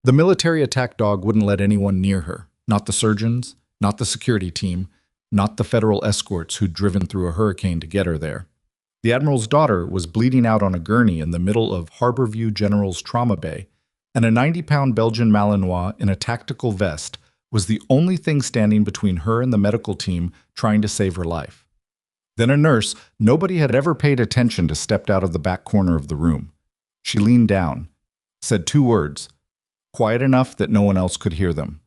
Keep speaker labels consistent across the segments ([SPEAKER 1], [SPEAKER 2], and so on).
[SPEAKER 1] The military attack dog wouldn't let anyone near her, not the surgeons, not the security team, not the federal escorts who'd driven through a hurricane to get her there. The admiral's daughter was bleeding out on a gurney in the middle of Harborview General's trauma bay, and a 90-pound Belgian Malinois in a tactical vest was the only thing standing between her and the medical team trying to save her life. Then a nurse nobody had ever paid attention to stepped out of the back corner of the room. She leaned down, said two words, quiet enough that no one else could hear them,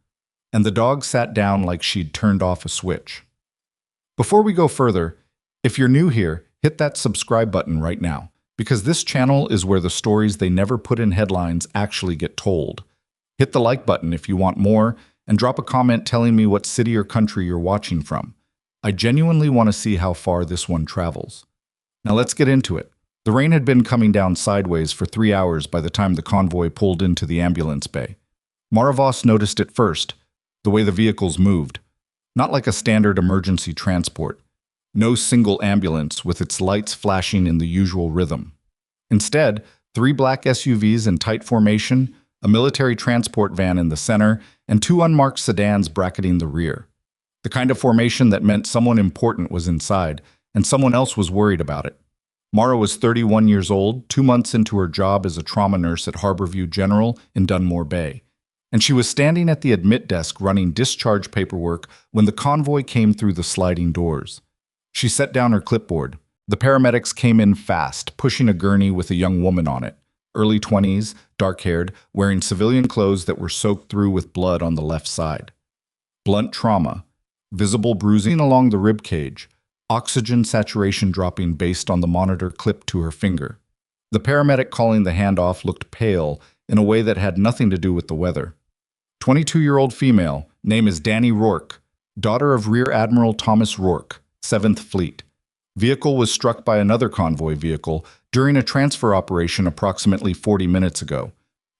[SPEAKER 1] and the dog sat down like she'd turned off a switch. Before we go further, if you're new here, hit that subscribe button right now, because this channel is where the stories they never put in headlines actually get told. Hit the like button if you want more, and drop a comment telling me what city or country you're watching from. I genuinely want to see how far this one travels. Now let's get into it. The rain had been coming down sideways for 3 hours by the time the convoy pulled into the ambulance bay. Maravos noticed it first, the way the vehicles moved. Not like a standard emergency transport. No single ambulance with its lights flashing in the usual rhythm. Instead, 3 black SUVs in tight formation, a military transport van in the center, and 2 unmarked sedans bracketing the rear. The kind of formation that meant someone important was inside, and someone else was worried about it. Mara was 31 years old, 2 months into her job as a trauma nurse at Harborview General in Dunmore Bay. And she was standing at the admit desk running discharge paperwork when the convoy came through the sliding doors. She set down her clipboard. The paramedics came in fast, pushing a gurney with a young woman on it, early 20s, dark-haired, wearing civilian clothes that were soaked through with blood on the left side. Blunt trauma, visible bruising along the rib cage, oxygen saturation dropping based on the monitor clipped to her finger. The paramedic calling the handoff looked pale in a way that had nothing to do with the weather. 22-year-old female, name is Danny Rourke, daughter of Rear Admiral Thomas Rourke, 7th Fleet. Vehicle was struck by another convoy vehicle during a transfer operation approximately 40 minutes ago.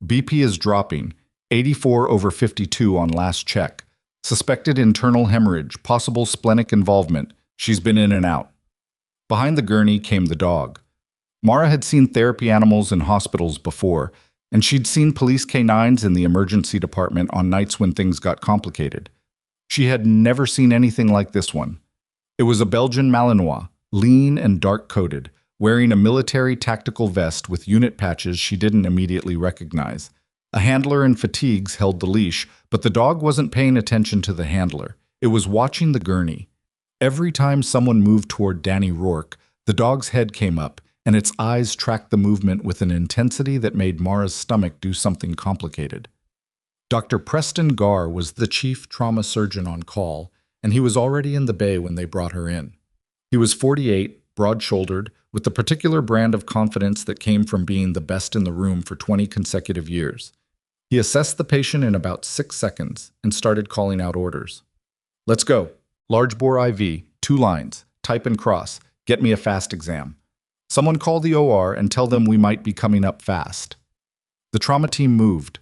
[SPEAKER 1] BP is dropping, 84/52 on last check. Suspected internal hemorrhage, possible splenic involvement. She's been in and out. Behind the gurney came the dog. Mara had seen therapy animals in hospitals before, and she'd seen police canines in the emergency department on nights when things got complicated. She had never seen anything like this one. It was a Belgian Malinois, lean and dark-coated, wearing a military tactical vest with unit patches she didn't immediately recognize. A handler in fatigues held the leash, but the dog wasn't paying attention to the handler. It was watching the gurney. Every time someone moved toward Danny Rourke, the dog's head came up, and its eyes tracked the movement with an intensity that made Mara's stomach do something complicated. Dr. Preston Garr was the chief trauma surgeon on call, and he was already in the bay when they brought her in. He was 48, broad-shouldered, with the particular brand of confidence that came from being the best in the room for 20 consecutive years. He assessed the patient in about 6 seconds and started calling out orders. Let's go. Large bore IV, 2 lines, type and cross, get me a fast exam. Someone call the OR and tell them we might be coming up fast. The trauma team moved.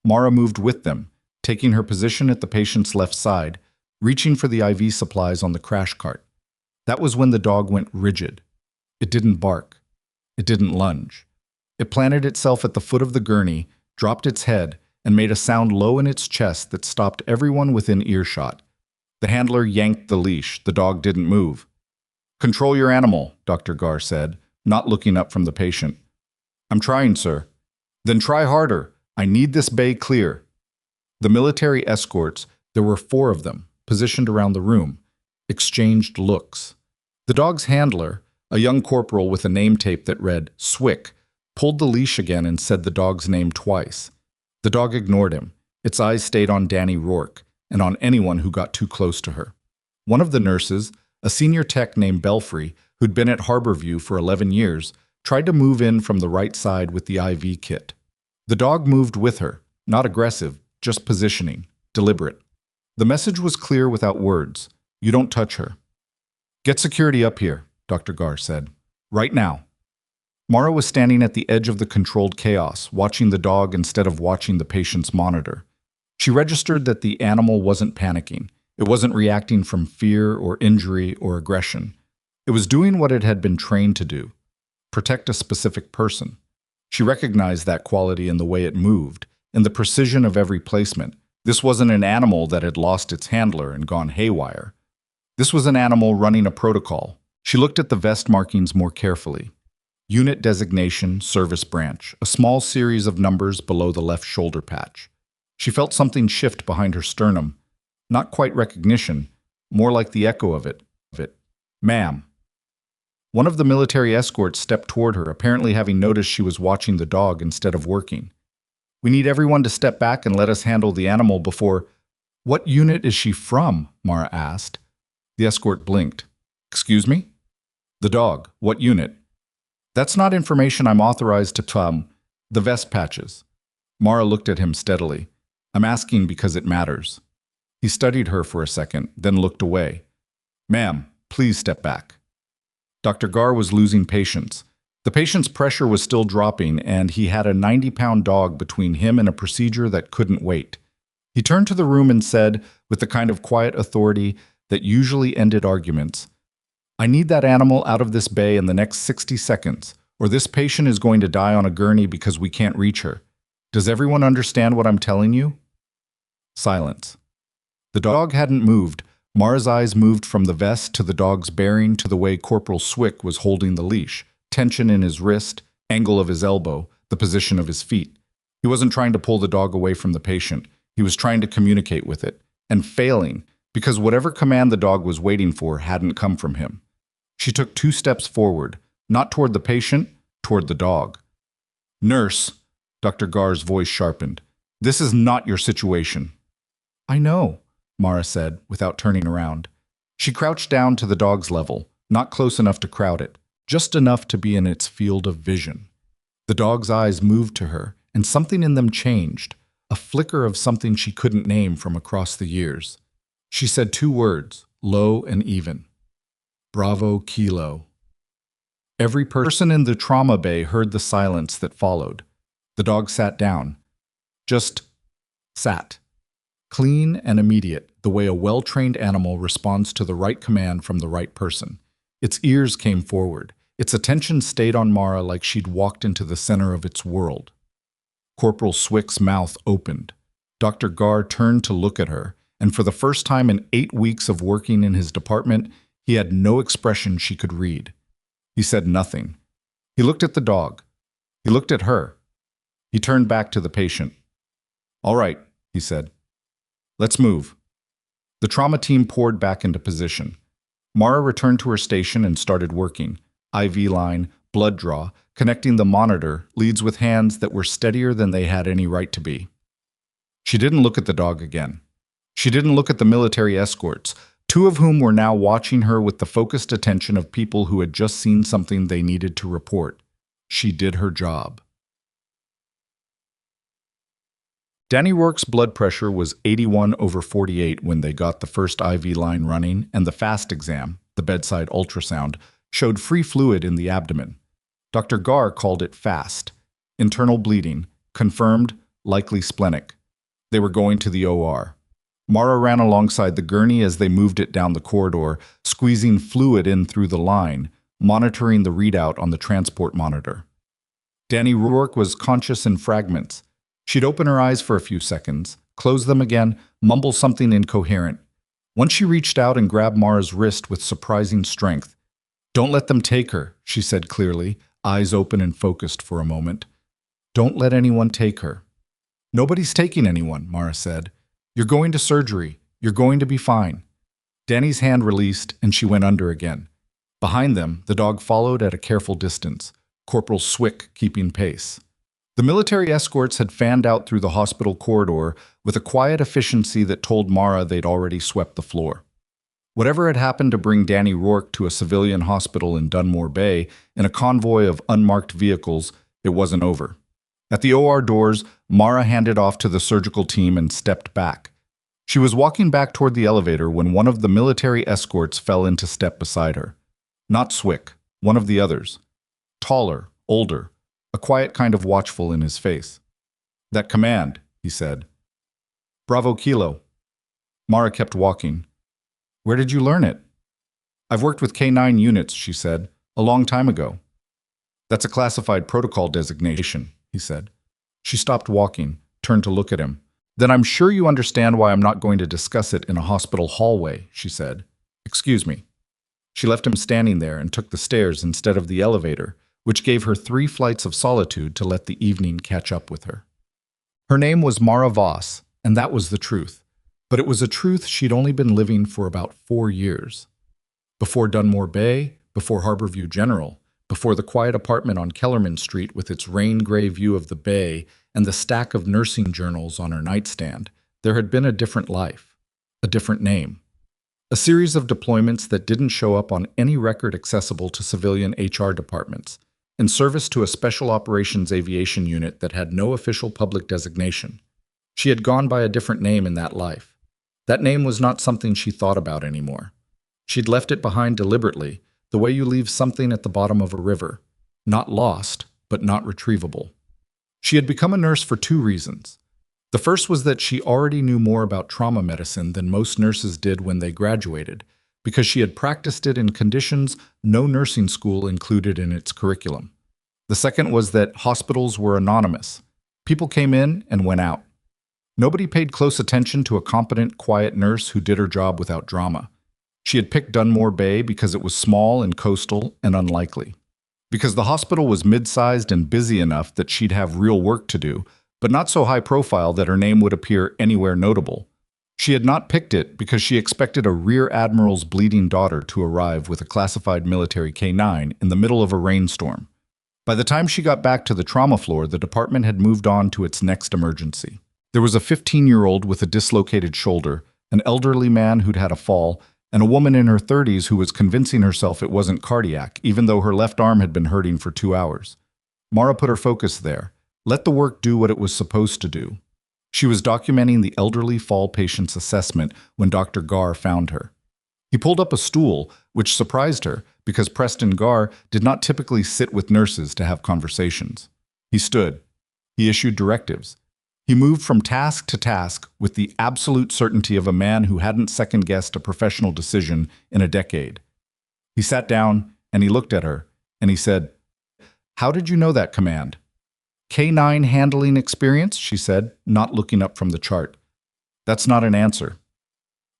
[SPEAKER 1] Mara moved with them, taking her position at the patient's left side, reaching for the IV supplies on the crash cart. That was when the dog went rigid. It didn't bark. It didn't lunge. It planted itself at the foot of the gurney, dropped its head, and made a sound low in its chest that stopped everyone within earshot. The handler yanked the leash. The dog didn't move. Control your animal, Dr. Garr said, not looking up from the patient. I'm trying, sir. Then try harder. I need this bay clear. The military escorts, there were 4 of them, positioned around the room, exchanged looks. The dog's handler, a young corporal with a name tape that read Swick, pulled the leash again and said the dog's name twice. The dog ignored him. Its eyes stayed on Danny Rourke and on anyone who got too close to her. One of the nurses, a senior tech named Belfry, who'd been at Harborview for 11 years, tried to move in from the right side with the IV kit. The dog moved with her, not aggressive, just positioning, deliberate. The message was clear without words. You don't touch her. Get security up here, Dr. Garr said. Right now. Mara was standing at the edge of the controlled chaos, watching the dog instead of watching the patient's monitor. She registered that the animal wasn't panicking. It wasn't reacting from fear or injury or aggression. It was doing what it had been trained to do, protect a specific person. She recognized that quality in the way it moved, in the precision of every placement. This wasn't an animal that had lost its handler and gone haywire. This was an animal running a protocol. She looked at the vest markings more carefully. Unit designation, service branch, a small series of numbers below the left shoulder patch. She felt something shift behind her sternum. Not quite recognition, more like the echo of it. Ma'am. One of the military escorts stepped toward her, apparently having noticed she was watching the dog instead of working. We need everyone to step back and let us handle the animal before— What unit is she from? Mara asked. The escort blinked. Excuse me? The dog. What unit? That's not information I'm authorized to the vest patches. Mara looked at him steadily. I'm asking because it matters. He studied her for a second, then looked away. Ma'am, please step back. Dr. Gar was losing patience. The patient's pressure was still dropping, and he had a 90-pound dog between him and a procedure that couldn't wait. He turned to the room and said, with the kind of quiet authority that usually ended arguments, I need that animal out of this bay in the next 60 seconds, or this patient is going to die on a gurney because we can't reach her. Does everyone understand what I'm telling you? Silence. The dog hadn't moved. Mara's eyes moved from the vest to the dog's bearing to the way Corporal Swick was holding the leash, tension in his wrist, angle of his elbow, the position of his feet. He wasn't trying to pull the dog away from the patient. He was trying to communicate with it, and failing, because whatever command the dog was waiting for hadn't come from him. She took 2 steps forward, not toward the patient, toward the dog. Nurse, Dr. Gar's voice sharpened. This is not your situation. I know, Mara said, without turning around. She crouched down to the dog's level, not close enough to crowd it, just enough to be in its field of vision. The dog's eyes moved to her, and something in them changed, a flicker of something she couldn't name from across the years. She said 2 words, low and even. Bravo, Kilo. Every person in the trauma bay heard the silence that followed. The dog sat down. Just sat. Clean and immediate, the way a well-trained animal responds to the right command from the right person. Its ears came forward. Its attention stayed on Mara like she'd walked into the center of its world. Corporal Swick's mouth opened. Dr. Gar turned to look at her, and for the first time in 8 weeks of working in his department, he had no expression she could read. He said nothing. He looked at the dog. He looked at her. He turned back to the patient. All right, he said. Let's move. The trauma team poured back into position. Mara returned to her station and started working. IV line, blood draw, connecting the monitor, leads with hands that were steadier than they had any right to be. She didn't look at the dog again. She didn't look at the military escorts, 2 of whom were now watching her with the focused attention of people who had just seen something they needed to report. She did her job. Danny Rourke's blood pressure was 81/48 when they got the first IV line running, and the FAST exam, the bedside ultrasound, showed free fluid in the abdomen. Dr. Gar called it FAST. Internal bleeding, confirmed, likely splenic. They were going to the OR. Mara ran alongside the gurney as they moved it down the corridor, squeezing fluid in through the line, monitoring the readout on the transport monitor. Danny Rourke was conscious in fragments. She'd open her eyes for a few seconds, close them again, mumble something incoherent. Once she reached out and grabbed Mara's wrist with surprising strength. Don't let them take her, she said clearly, eyes open and focused for a moment. Don't let anyone take her. Nobody's taking anyone, Mara said. You're going to surgery. You're going to be fine. Danny's hand released, and she went under again. Behind them, the dog followed at a careful distance, Corporal Swick keeping pace. The military escorts had fanned out through the hospital corridor with a quiet efficiency that told Mara they'd already swept the floor. Whatever had happened to bring Danny Rourke to a civilian hospital in Dunmore Bay in a convoy of unmarked vehicles, it wasn't over. At the OR doors, Mara handed off to the surgical team and stepped back. She was walking back toward the elevator when one of the military escorts fell into step beside her. Not Swick, one of the others. Taller, older, a quiet kind of watchful in his face. That command, he said. Bravo, Kilo. Mara kept walking. Where did you learn it? I've worked with K9 units, she said, a long time ago. That's a classified protocol designation, he said. She stopped walking, turned to look at him. Then I'm sure you understand why I'm not going to discuss it in a hospital hallway, she said. Excuse me. She left him standing there and took the stairs instead of the elevator, which gave her 3 flights of solitude to let the evening catch up with her. Her name was Mara Voss, and that was the truth. But it was a truth she'd only been living for about 4 years. Before Dunmore Bay, before Harborview General, before the quiet apartment on Kellerman Street with its rain-gray view of the bay and the stack of nursing journals on her nightstand, there had been a different life, a different name. A series of deployments that didn't show up on any record accessible to civilian HR departments, in service to a special operations aviation unit that had no official public designation. She had gone by a different name in that life. That name was not something she thought about anymore. She'd left it behind deliberately, the way you leave something at the bottom of a river, not lost, but not retrievable. She had become a nurse for 2 reasons. The first was that she already knew more about trauma medicine than most nurses did when they graduated, because she had practiced it in conditions no nursing school included in its curriculum. The second was that hospitals were anonymous. People came in and went out. Nobody paid close attention to a competent, quiet nurse who did her job without drama. She had picked Dunmore Bay because it was small and coastal and unlikely. Because the hospital was mid-sized and busy enough that she'd have real work to do, but not so high profile that her name would appear anywhere notable. She had not picked it because she expected a rear admiral's bleeding daughter to arrive with a classified military K-9 in the middle of a rainstorm. By the time she got back to the trauma floor, the department had moved on to its next emergency. There was a 15-year-old with a dislocated shoulder, an elderly man who'd had a fall, and a woman in her 30s who was convincing herself it wasn't cardiac, even though her left arm had been hurting for 2 hours. Mara put her focus there. Let the work do what it was supposed to do. She was documenting the elderly fall patient's assessment when Dr. Garr found her. He pulled up a stool, which surprised her because Preston Garr did not typically sit with nurses to have conversations. He stood. He issued directives. He moved from task to task with the absolute certainty of a man who hadn't second-guessed a professional decision in a decade. He sat down and he looked at her and he said, "How did you know that command?" "K-9 handling experience," she said, not looking up from the chart. "That's not an answer."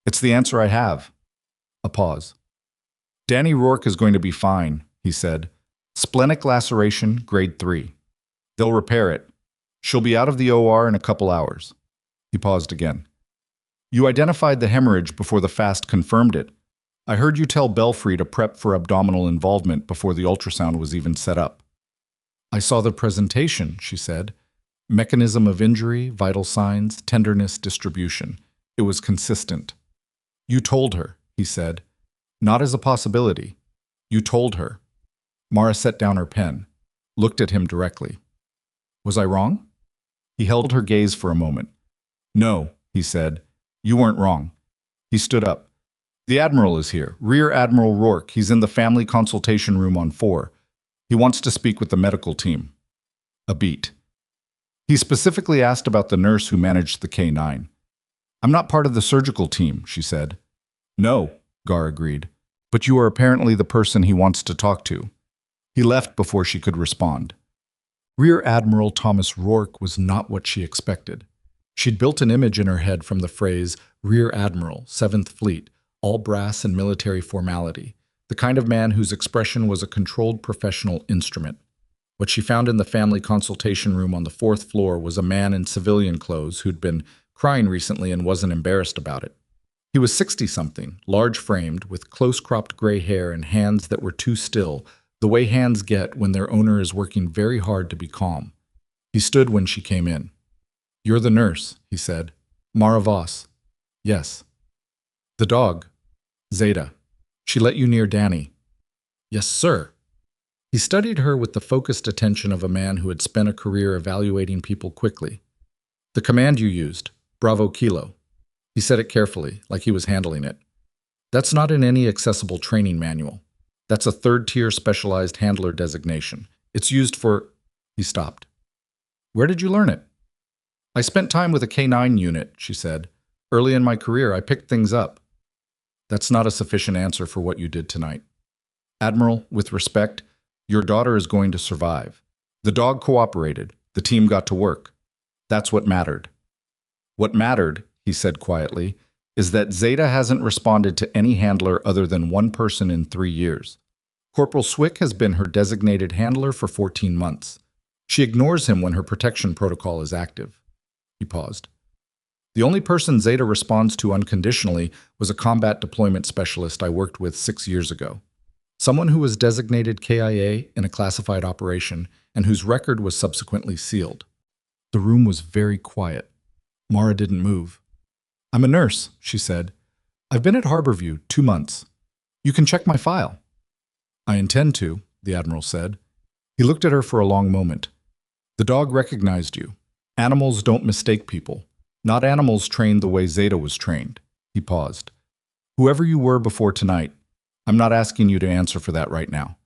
[SPEAKER 1] "It's the answer I have." A pause. "Danny Rourke is going to be fine," he said. "Splenic laceration, grade 3. They'll repair it. She'll be out of the OR in a couple hours." He paused again. "You identified the hemorrhage before the FAST confirmed it. I heard you tell Belfry to prep for abdominal involvement before the ultrasound was even set up." "I saw the presentation," she said. "Mechanism of injury, vital signs, tenderness distribution. It was consistent." "You told her," he said. "Not as a possibility. You told her." Mara set down her pen, looked at him directly. "Was I wrong?" He held her gaze for a moment. "No," he said. "You weren't wrong." He stood up. "The Admiral is here, Rear Admiral Rourke. He's in the family consultation room on 4. He wants to speak with the medical team." A beat. He specifically asked about the nurse who managed the K-9. "I'm not part of the surgical team," she said. "No," Garr agreed. "But you are apparently the person he wants to talk to." He left before she could respond. Rear Admiral Thomas Rourke was not what she expected. She'd built an image in her head from the phrase Rear Admiral, 7th Fleet, all brass and military formality, the kind of man whose expression was a controlled professional instrument. What she found in the family consultation room on the 4th floor was a man in civilian clothes who'd been crying recently and wasn't embarrassed about it. He was 60-something, large-framed, with close-cropped gray hair and hands that were too still, the way hands get when their owner is working very hard to be calm. He stood when she came in. "You're the nurse," he said. "Mara Voss." "Yes." "The dog." "Zeta. She let you near Danny." "Yes, sir." He studied her with the focused attention of a man who had spent a career evaluating people quickly. "The command you used, Bravo Kilo." He said it carefully, like he was handling it. "That's not in any accessible training manual. That's a 3rd-tier specialized handler designation. It's used for—" He stopped. "Where did you learn it?" "I spent time with a K-9 unit," she said. "Early in my career, I picked things up." "That's not a sufficient answer for what you did tonight. Admiral, with respect, your daughter is going to survive. The dog cooperated. The team got to work. That's what mattered. What mattered, he said quietly, is that Zeta hasn't responded to any handler other than one person in 3 years. Corporal Swick has been her designated handler for 14 months. She ignores him when her protection protocol is active. He paused. The only person Zeta responds to unconditionally was a combat deployment specialist I worked with 6 years ago. Someone who was designated KIA in a classified operation and whose record was subsequently sealed. The room was very quiet. Mara didn't move. "I'm a nurse," she said. "I've been at Harborview 2 months. You can check my file." "I intend to," the admiral said. He looked at her for a long moment. "The dog recognized you. Animals don't mistake people. Not animals trained the way Zeta was trained." He paused. "Whoever you were before tonight, I'm not asking you to answer for that right now.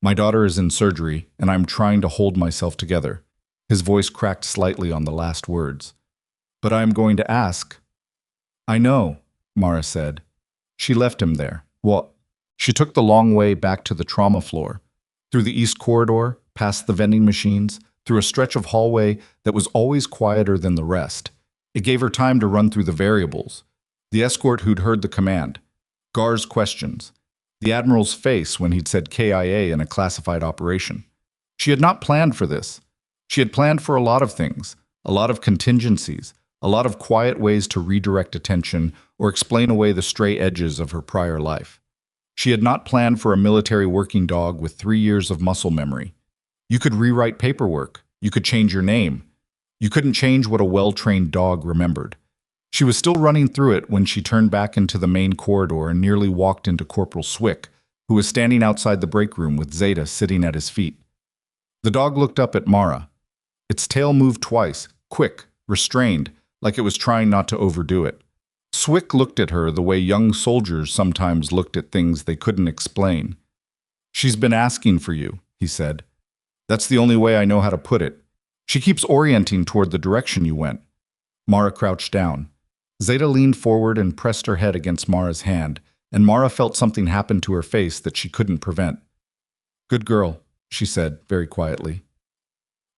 [SPEAKER 1] My daughter is in surgery, and I'm trying to hold myself together." His voice cracked slightly on the last words. "But I am going to ask." "I know," Mara said. She left him there. What? She took the long way back to the trauma floor, through the east corridor, past the vending machines, through a stretch of hallway that was always quieter than the rest. It gave her time to run through the variables. The escort who'd heard the command, Gar's questions, the admiral's face when he'd said KIA in a classified operation. She had not planned for this. She had planned for a lot of things, a lot of contingencies, a lot of quiet ways to redirect attention or explain away the stray edges of her prior life. She had not planned for a military working dog with 3 years of muscle memory. You could rewrite paperwork. You could change your name. You couldn't change what a well-trained dog remembered. She was still running through it when she turned back into the main corridor and nearly walked into Corporal Swick, who was standing outside the break room with Zeta sitting at his feet. The dog looked up at Mara. Its tail moved twice, quick, restrained, like it was trying not to overdo it. Swick looked at her the way young soldiers sometimes looked at things they couldn't explain. "She's been asking for you," he said. "That's the only way I know how to put it. She keeps orienting toward the direction you went." Mara crouched down. Zeta leaned forward and pressed her head against Mara's hand, and Mara felt something happen to her face that she couldn't prevent. "Good girl," she said, very quietly.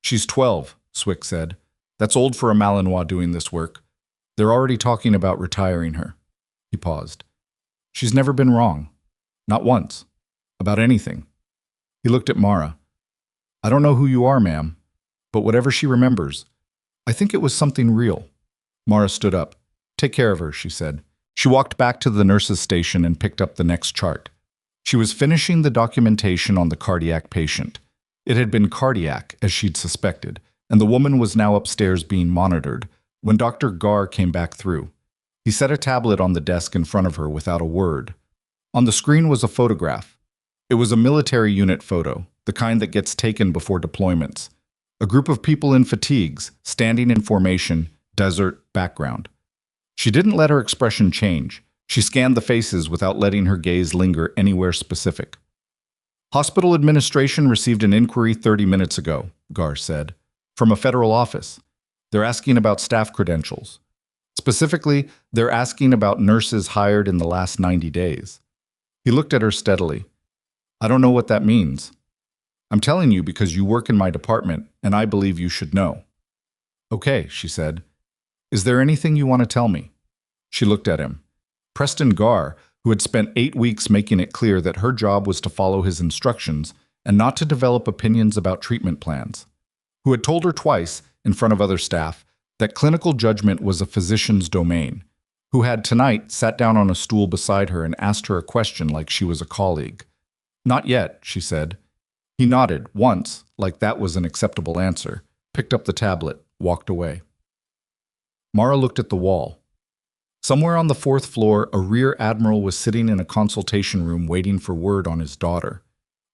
[SPEAKER 1] "She's 12, Swick said. "That's old for a Malinois doing this work. They're already talking about retiring her." He paused. "She's never been wrong. Not once. About anything." He looked at Mara. "I don't know who you are, ma'am, but whatever she remembers, I think it was something real." Mara stood up. "Take care of her," she said. She walked back to the nurse's station and picked up the next chart. She was finishing the documentation on the cardiac patient. It had been cardiac, as she'd suspected, and the woman was now upstairs being monitored when Dr. Gar came back through. He set a tablet on the desk in front of her without a word. On the screen was a photograph. It was a military unit photo, the kind that gets taken before deployments. A group of people in fatigues, standing in formation, desert, background. She didn't let her expression change. She scanned the faces without letting her gaze linger anywhere specific. "Hospital administration received an inquiry 30 minutes ago," Gar said, "from a federal office. They're asking about staff credentials. Specifically, they're asking about nurses hired in the last 90 days. He looked at her steadily. "I don't know what that means. I'm telling you because you work in my department, and I believe you should know." "Okay," she said. "Is there anything you want to tell me?" She looked at him. Preston Gar, who had spent 8 weeks making it clear that her job was to follow his instructions and not to develop opinions about treatment plans. Who had told her twice, in front of other staff, that clinical judgment was a physician's domain. Who had tonight sat down on a stool beside her and asked her a question like she was a colleague. "Not yet," she said. He nodded, once, like that was an acceptable answer, picked up the tablet, walked away. Mara looked at the wall. Somewhere on the 4th floor, a rear admiral was sitting in a consultation room waiting for word on his daughter.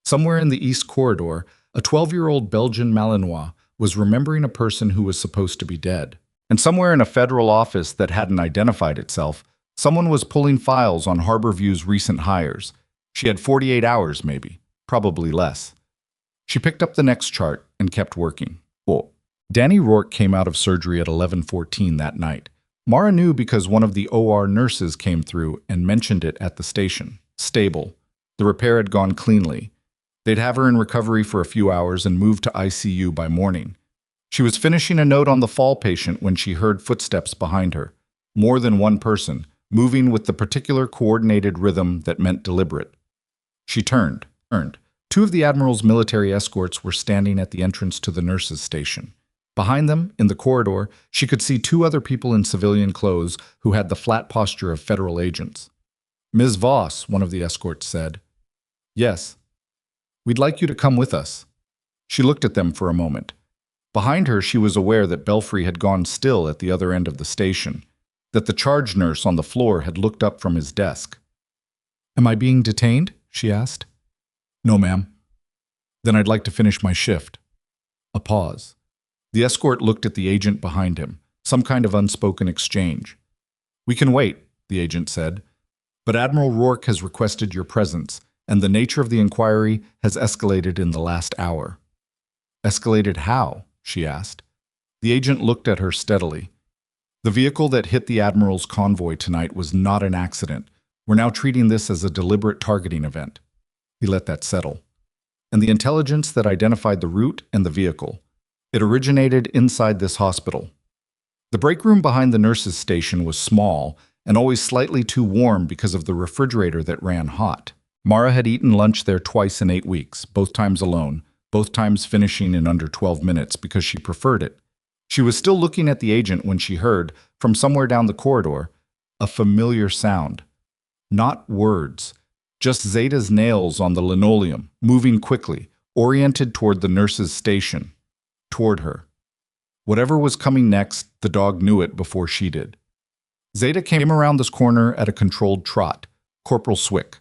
[SPEAKER 1] Somewhere in the east corridor, a 12-year-old Belgian Malinois was remembering a person who was supposed to be dead. And somewhere in a federal office that hadn't identified itself, someone was pulling files on Harborview's recent hires. She had 48 hours, maybe, probably less. She picked up the next chart and kept working. Danny Rourke came out of surgery at 11:14 that night. Mara knew because one of the OR nurses came through and mentioned it at the station. Stable. The repair had gone cleanly. They'd have her in recovery for a few hours and move to ICU by morning. She was finishing a note on the fall patient when she heard footsteps behind her. More than one person, moving with the particular coordinated rhythm that meant deliberate. She turned. Two of the admiral's military escorts were standing at the entrance to the nurses' station. Behind them, in the corridor, she could see two other people in civilian clothes who had the flat posture of federal agents. "Ms. Voss," one of the escorts said. "Yes. We'd like you to come with us." She looked at them for a moment. Behind her, she was aware that Belfry had gone still at the other end of the station, that the charge nurse on the floor had looked up from his desk. "Am I being detained?" she asked. "No, ma'am." "Then I'd like to finish my shift." A pause. The escort looked at the agent behind him, some kind of unspoken exchange. "We can wait," the agent said, "but Admiral Rourke has requested your presence, and the nature of the inquiry has escalated in the last hour." "Escalated how?" she asked. The agent looked at her steadily. "The vehicle that hit the Admiral's convoy tonight was not an accident. We're now treating this as a deliberate targeting event." He let that settle. "And the intelligence that identified the route and the vehicle. It originated inside this hospital." The break room behind the nurses' station was small and always slightly too warm because of the refrigerator that ran hot. Mara had eaten lunch there twice in 8 weeks, both times alone, both times finishing in under 12 minutes because she preferred it. She was still looking at the agent when she heard, from somewhere down the corridor, a familiar sound. Not words, just Zeta's nails on the linoleum, moving quickly, oriented toward the nurse's station. Toward her. Whatever was coming next, the dog knew it before she did. Zeta came around this corner at a controlled trot, Corporal Swick.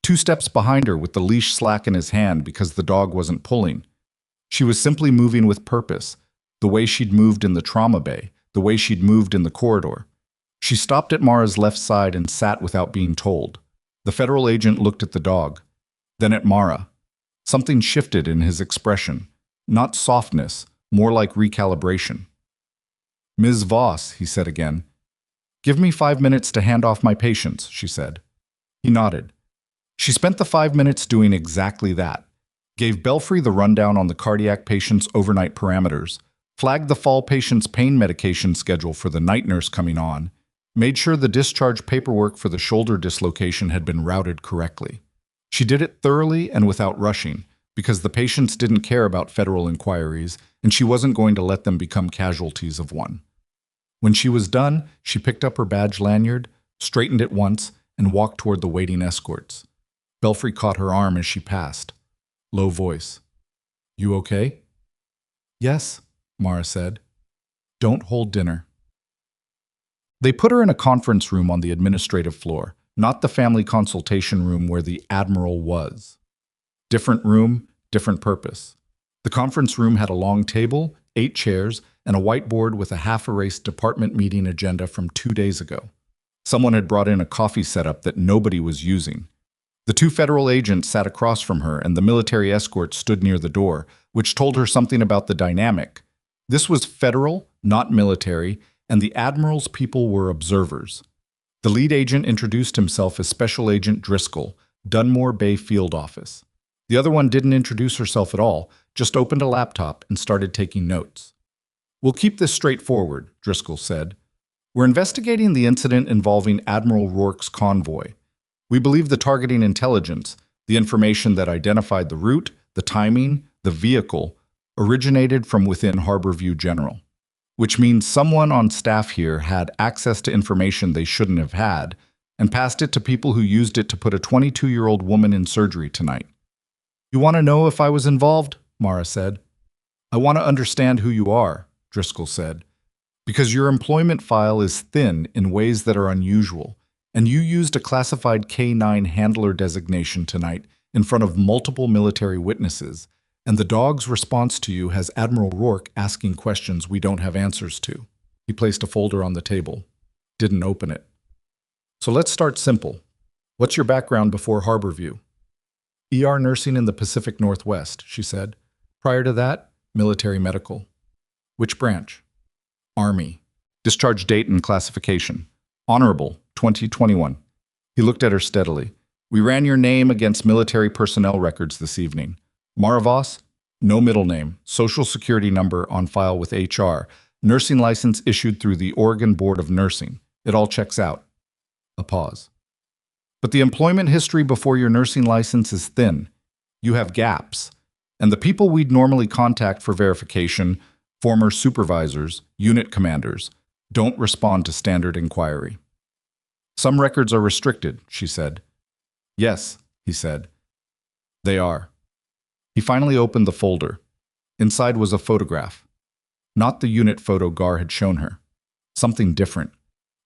[SPEAKER 1] 2 steps behind her with the leash slack in his hand because the dog wasn't pulling. She was simply moving with purpose, the way she'd moved in the trauma bay, the way she'd moved in the corridor. She stopped at Mara's left side and sat without being told. The federal agent looked at the dog, then at Mara. Something shifted in his expression. Not softness, more like recalibration. "Ms. Voss," he said again. "Give me 5 minutes to hand off my patients," she said. He nodded. She spent the 5 minutes doing exactly that. Gave Belfry the rundown on the cardiac patient's overnight parameters, flagged the fall patient's pain medication schedule for the night nurse coming on, made sure the discharge paperwork for the shoulder dislocation had been routed correctly. She did it thoroughly and without rushing, because the patients didn't care about federal inquiries, and she wasn't going to let them become casualties of one. When she was done, she picked up her badge lanyard, straightened it once, and walked toward the waiting escorts. Belfry caught her arm as she passed. Low voice. "You okay?" "Yes," Mara said. "Don't hold dinner." They put her in a conference room on the administrative floor, not the family consultation room where the Admiral was. Different room, different purpose. The conference room had a long table, 8 chairs, and a whiteboard with a half-erased department meeting agenda from 2 days ago. Someone had brought in a coffee setup that nobody was using. The 2 federal agents sat across from her, and the military escort stood near the door, which told her something about the dynamic. This was federal, not military, and the Admiral's people were observers. The lead agent introduced himself as Special Agent Driscoll, Dunmore Bay Field Office. The other one didn't introduce herself at all, just opened a laptop and started taking notes. "We'll keep this straightforward," Driscoll said. "We're investigating the incident involving Admiral Rourke's convoy. We believe the targeting intelligence, the information that identified the route, the timing, the vehicle, originated from within Harborview General. Which means someone on staff here had access to information they shouldn't have had, and passed it to people who used it to put a 22-year-old woman in surgery tonight." "You want to know if I was involved?" Mara said. "I want to understand who you are," Driscoll said. "Because your employment file is thin in ways that are unusual, and you used a classified K-9 handler designation tonight in front of multiple military witnesses, and the dog's response to you has Admiral Rourke asking questions we don't have answers to." He placed a folder on the table. Didn't open it. "So let's start simple. What's your background before Harborview?" "ER nursing in the Pacific Northwest," she said. "Prior to that, military medical." "Which branch?" "Army. Discharge date and classification. Honorable, 2021. He looked at her steadily. "We ran your name against military personnel records this evening. Mara Voss, No middle name, social security number on file with HR, nursing license issued through the Oregon Board of Nursing. It all checks out. A pause. But the employment history before your nursing license is thin. You have gaps. And the people we'd normally contact for verification, former supervisors, unit commanders, don't respond to standard inquiry. Some records are restricted, she said. Yes, he said. They are. He finally opened the folder. Inside was a photograph. Not the unit photo Gar had shown her. Something different.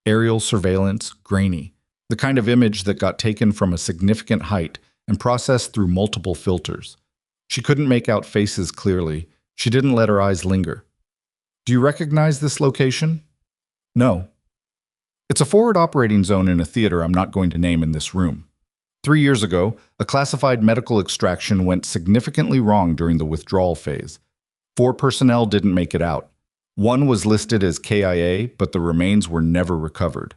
[SPEAKER 1] Aerial surveillance, grainy. The kind of image that got taken from a significant height and processed through multiple filters. She couldn't make out faces clearly. She didn't let her eyes linger. Do you recognize this location? No. It's a forward operating zone in a theater I'm not going to name in this room. 3 years ago, a classified medical extraction went significantly wrong during the withdrawal phase. 4 personnel didn't make it out. 1 was listed as KIA, but the remains were never recovered.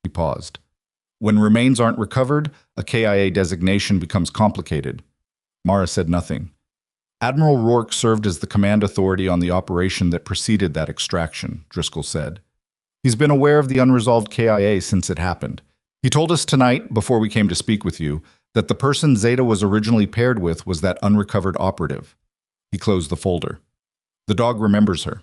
[SPEAKER 1] He paused. When remains aren't recovered, a KIA designation becomes complicated. Mara said nothing. Admiral Rourke served as the command authority on the operation that preceded that extraction, Driscoll said. He's been aware of the unresolved KIA since it happened. He told us tonight, before we came to speak with you, that the person Zeta was originally paired with was that unrecovered operative. He closed the folder. The dog remembers her.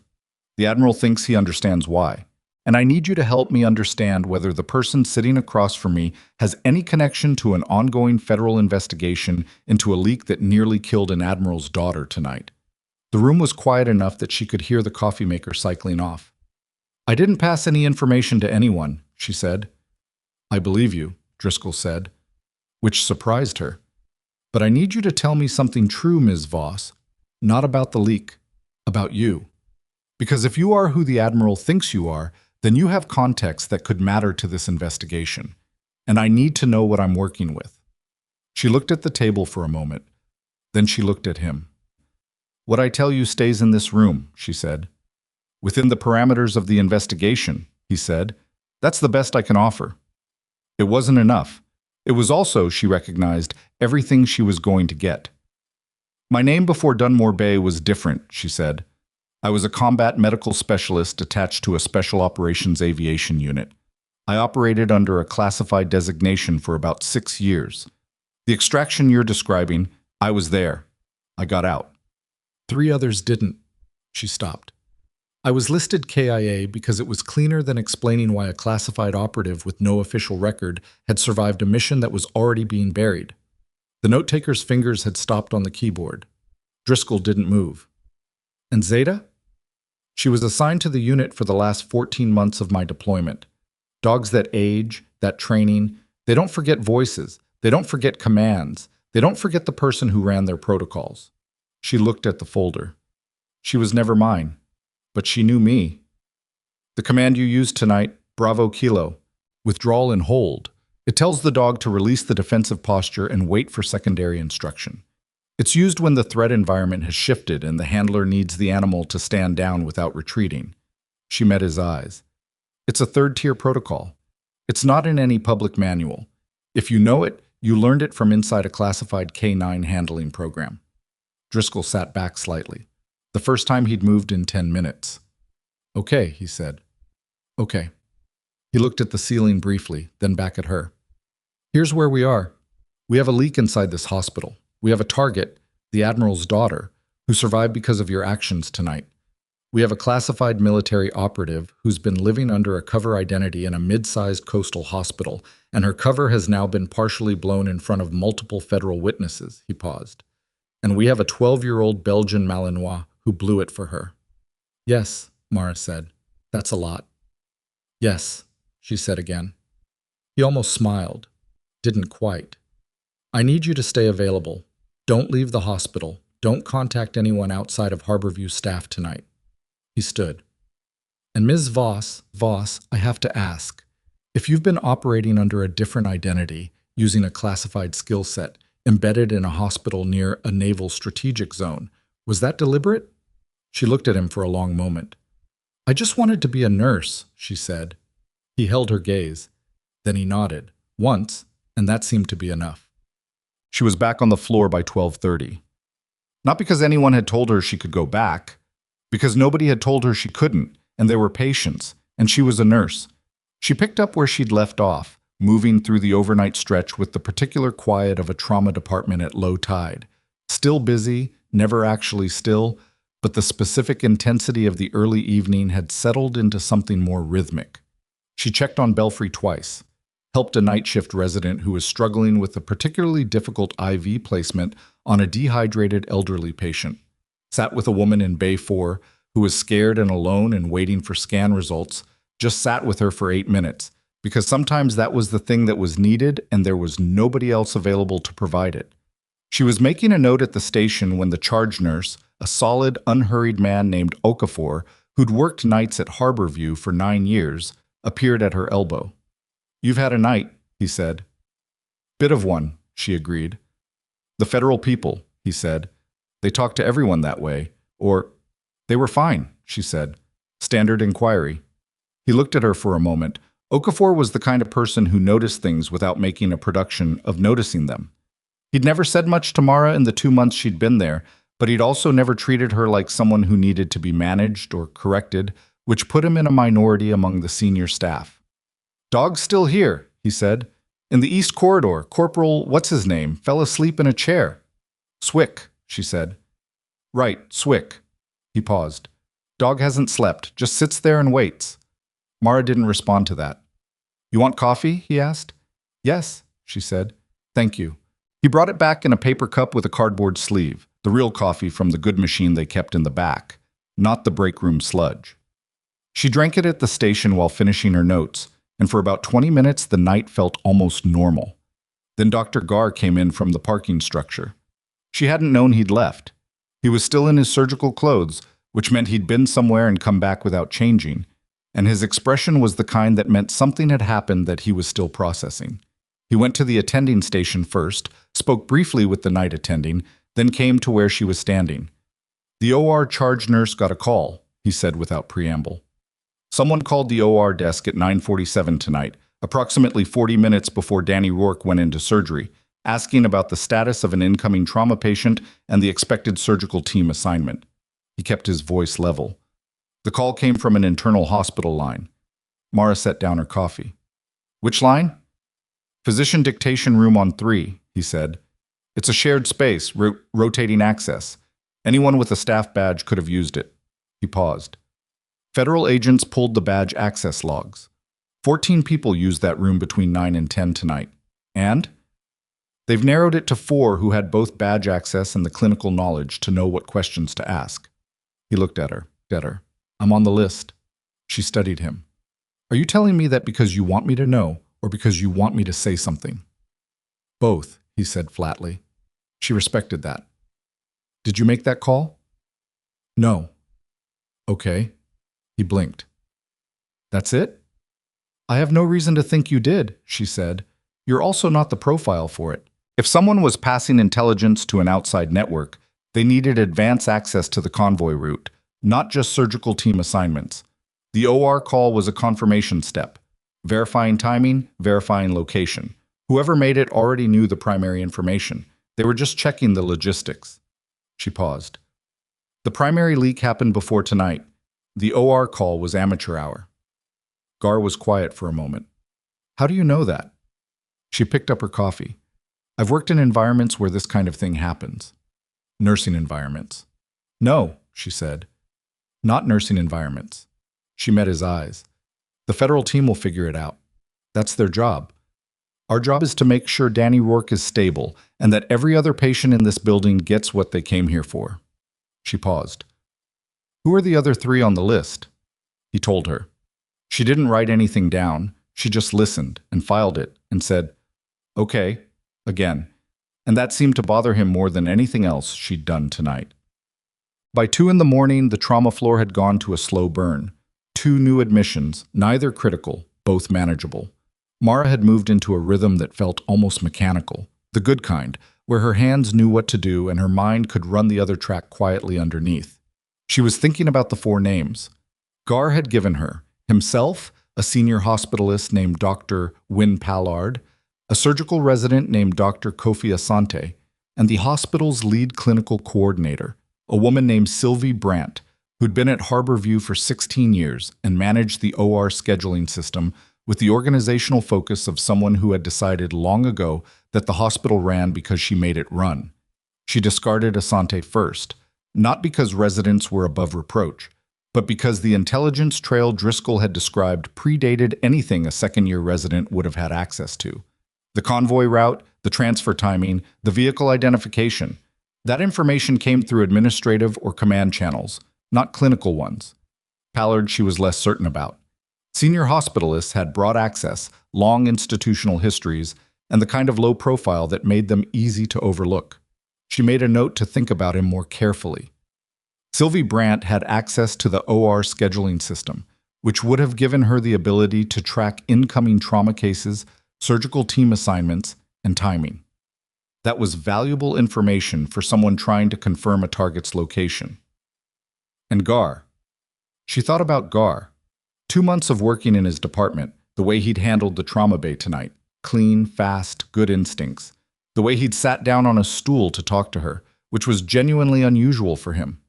[SPEAKER 1] The Admiral thinks he understands why. And I need you to help me understand whether the person sitting across from me has any connection to an ongoing federal investigation into a leak that nearly killed an Admiral's daughter tonight. The room was quiet enough that she could hear the coffee maker cycling off. I didn't pass any information to anyone, she said. I believe you, Driscoll said, which surprised her. But I need you to tell me something true, Ms. Voss, not about the leak, about you. Because if you are who the Admiral thinks you are, then you have context that could matter to this investigation, and I need to know what I'm working with. She looked at the table for a moment. Then she looked at him. What I tell you stays in this room, she said. Within the parameters of the investigation, he said. That's the best I can offer. It wasn't enough. It was also, she recognized, everything she was going to get. My name before Dunmore Bay was different, she said. I was a combat medical specialist attached to a special operations aviation unit. I operated under a classified designation for about 6 years. The extraction you're describing, I was there. I got out. 3 others didn't. She stopped. I was listed KIA because it was cleaner than explaining why a classified operative with no official record had survived a mission that was already being buried. The note-taker's fingers had stopped on the keyboard. Driscoll didn't move. And Zeta? She was assigned to the unit for the last 14 months of my deployment. Dogs that age, that training, they don't forget voices, they don't forget commands, they don't forget the person who ran their protocols. She looked at the folder. She was never mine, but she knew me. The command you used tonight, Bravo Kilo, withdrawal and hold. It tells the dog to release the defensive posture and wait for secondary instruction. It's used when the threat environment has shifted and the handler needs the animal to stand down without retreating. She met his eyes. It's a third-tier protocol. It's not in any public manual. If you know it, you learned it from inside a classified K-9 handling program. Driscoll sat back slightly. The first time he'd moved in 10 minutes. Okay, he said. Okay. He looked at the ceiling briefly, then back at her. Here's where we are. We have a leak inside this hospital. We have a target, the Admiral's daughter, who survived because of your actions tonight. We have a classified military operative who's been living under a cover identity in a mid-sized coastal hospital, and her cover has now been partially blown in front of multiple federal witnesses, he paused. And we have a 12-year-old Belgian Malinois who blew it for her. Yes, Mara said. That's a lot. Yes, she said again. He almost smiled. Didn't quite. I need you to stay available. Don't leave the hospital. Don't contact anyone outside of Harborview staff tonight. He stood. And Ms. Voss, I have to ask, if you've been operating under a different identity, using a classified skill set, embedded in a hospital near a naval strategic zone, was that deliberate? She looked at him for a long moment. I just wanted to be a nurse, she said. He held her gaze. Then he nodded, once, and that seemed to be enough. She was back on the floor by 12:30. Not because anyone had told her she could go back, because nobody had told her she couldn't, and there were patients, and she was a nurse. She picked up where she'd left off, moving through the overnight stretch with the particular quiet of a trauma department at low tide. Still busy, never actually still, but the specific intensity of the early evening had settled into something more rhythmic. She checked on Belfry twice, helped a night shift resident who was struggling with a particularly difficult IV placement on a dehydrated elderly patient, sat with a woman in Bay 4 who was scared and alone and waiting for scan results, just sat with her for 8 minutes, because sometimes that was the thing that was needed and there was nobody else available to provide it. She was making a note at the station when the charge nurse, a solid, unhurried man named Okafor, who'd worked nights at Harborview for 9 years, appeared at her elbow. "You've had a night," he said. "Bit of one," she agreed. "The federal people," he said. "They talk to everyone that way." Or, "They were fine," she said. "Standard inquiry." He looked at her for a moment. Okafor was the kind of person who noticed things without making a production of noticing them. He'd never said much to Mara in the 2 months she'd been there, but he'd also never treated her like someone who needed to be managed or corrected, which put him in a minority among the senior staff. "Dog's still here," he said. "In the east corridor, Corporal what's-his-name fell asleep in a chair." "Swick," she said. "Right, Swick." He paused. "Dog hasn't slept, just sits there and waits." Mara didn't respond to that. "You want coffee?" he asked. "Yes," she said. "Thank you." He brought it back in a paper cup with a cardboard sleeve, the real coffee from the good machine they kept in the back, not the break room sludge. She drank it at the station while finishing her notes, and for about 20 minutes the night felt almost normal. Then Dr. Gar came in from the parking structure. She hadn't known he'd left. He was still in his surgical clothes, which meant he'd been somewhere and come back without changing, and his expression was the kind that meant something had happened that he was still processing. He went to the attending station first, spoke briefly with the night attending, then came to where she was standing. "The OR charge nurse got a call," he said without preamble. "Someone called the OR desk at 9:47 tonight, approximately 40 minutes before Danny Rourke went into surgery, asking about the status of an incoming trauma patient and the expected surgical team assignment." He kept his voice level. "The call came from an internal hospital line." Mara set down her coffee. "Which line?" "Physician dictation room on 3, he said. "It's a shared space, rotating access. Anyone with a staff badge could have used it." He paused. Federal agents pulled the badge access logs. 14 people used that room between 9 and 10 tonight. And? They've narrowed it to 4 who had both badge access and the clinical knowledge to know what questions to ask. He looked at her. "I'm on the list." She studied him. "Are you telling me that because you want me to know, or because you want me to say something?" "Both," he said flatly. She respected that. "Did you make that call?" "No." "Okay." He blinked. "That's it?" "I have no reason to think you did," she said. "You're also not the profile for it. If someone was passing intelligence to an outside network, they needed advance access to the convoy route, not just surgical team assignments. The OR call was a confirmation step. Verifying timing, verifying location. Whoever made it already knew the primary information. They were just checking the logistics." She paused. "The primary leak happened before tonight. The OR call was amateur hour." Gar was quiet for a moment. "How do you know that?" She picked up her coffee. "I've worked in environments where this kind of thing happens." "Nursing environments." "No," she said. "Not nursing environments." She met his eyes. "The federal team will figure it out. That's their job. Our job is to make sure Danny Rourke is stable and that every other patient in this building gets what they came here for." She paused. "Who are the other 3 on the list?" He told her. She didn't write anything down. She just listened and filed it and said, "Okay," again. And that seemed to bother him more than anything else she'd done tonight. By 2 in the morning, the trauma floor had gone to a slow burn. 2 new admissions, neither critical, both manageable. Mara had moved into a rhythm that felt almost mechanical, the good kind, where her hands knew what to do and her mind could run the other track quietly underneath. She was thinking about the 4 names. Gar had given her, himself, a senior hospitalist named Dr. Wynne Pallard, a surgical resident named Dr. Kofi Asante, and the hospital's lead clinical coordinator, a woman named Sylvie Brandt, who'd been at Harborview for 16 years and managed the OR scheduling system with the organizational focus of someone who had decided long ago that the hospital ran because she made it run. She discarded Asante first, not because residents were above reproach, but because the intelligence trail Driscoll had described predated anything a second-year resident would have had access to. The convoy route, the transfer timing, the vehicle identification. That information came through administrative or command channels, not clinical ones. Pallard she was less certain about. Senior hospitalists had broad access, long institutional histories, and the kind of low profile that made them easy to overlook. She made a note to think about him more carefully. Sylvie Brandt had access to the OR scheduling system, which would have given her the ability to track incoming trauma cases, surgical team assignments, and timing. That was valuable information for someone trying to confirm a target's location. And Gar. She thought about Gar. 2 months of working in his department, the way he'd handled the trauma bay tonight. Clean, fast, good instincts. The way he'd sat down on a stool to talk to her, which was genuinely unusual for him.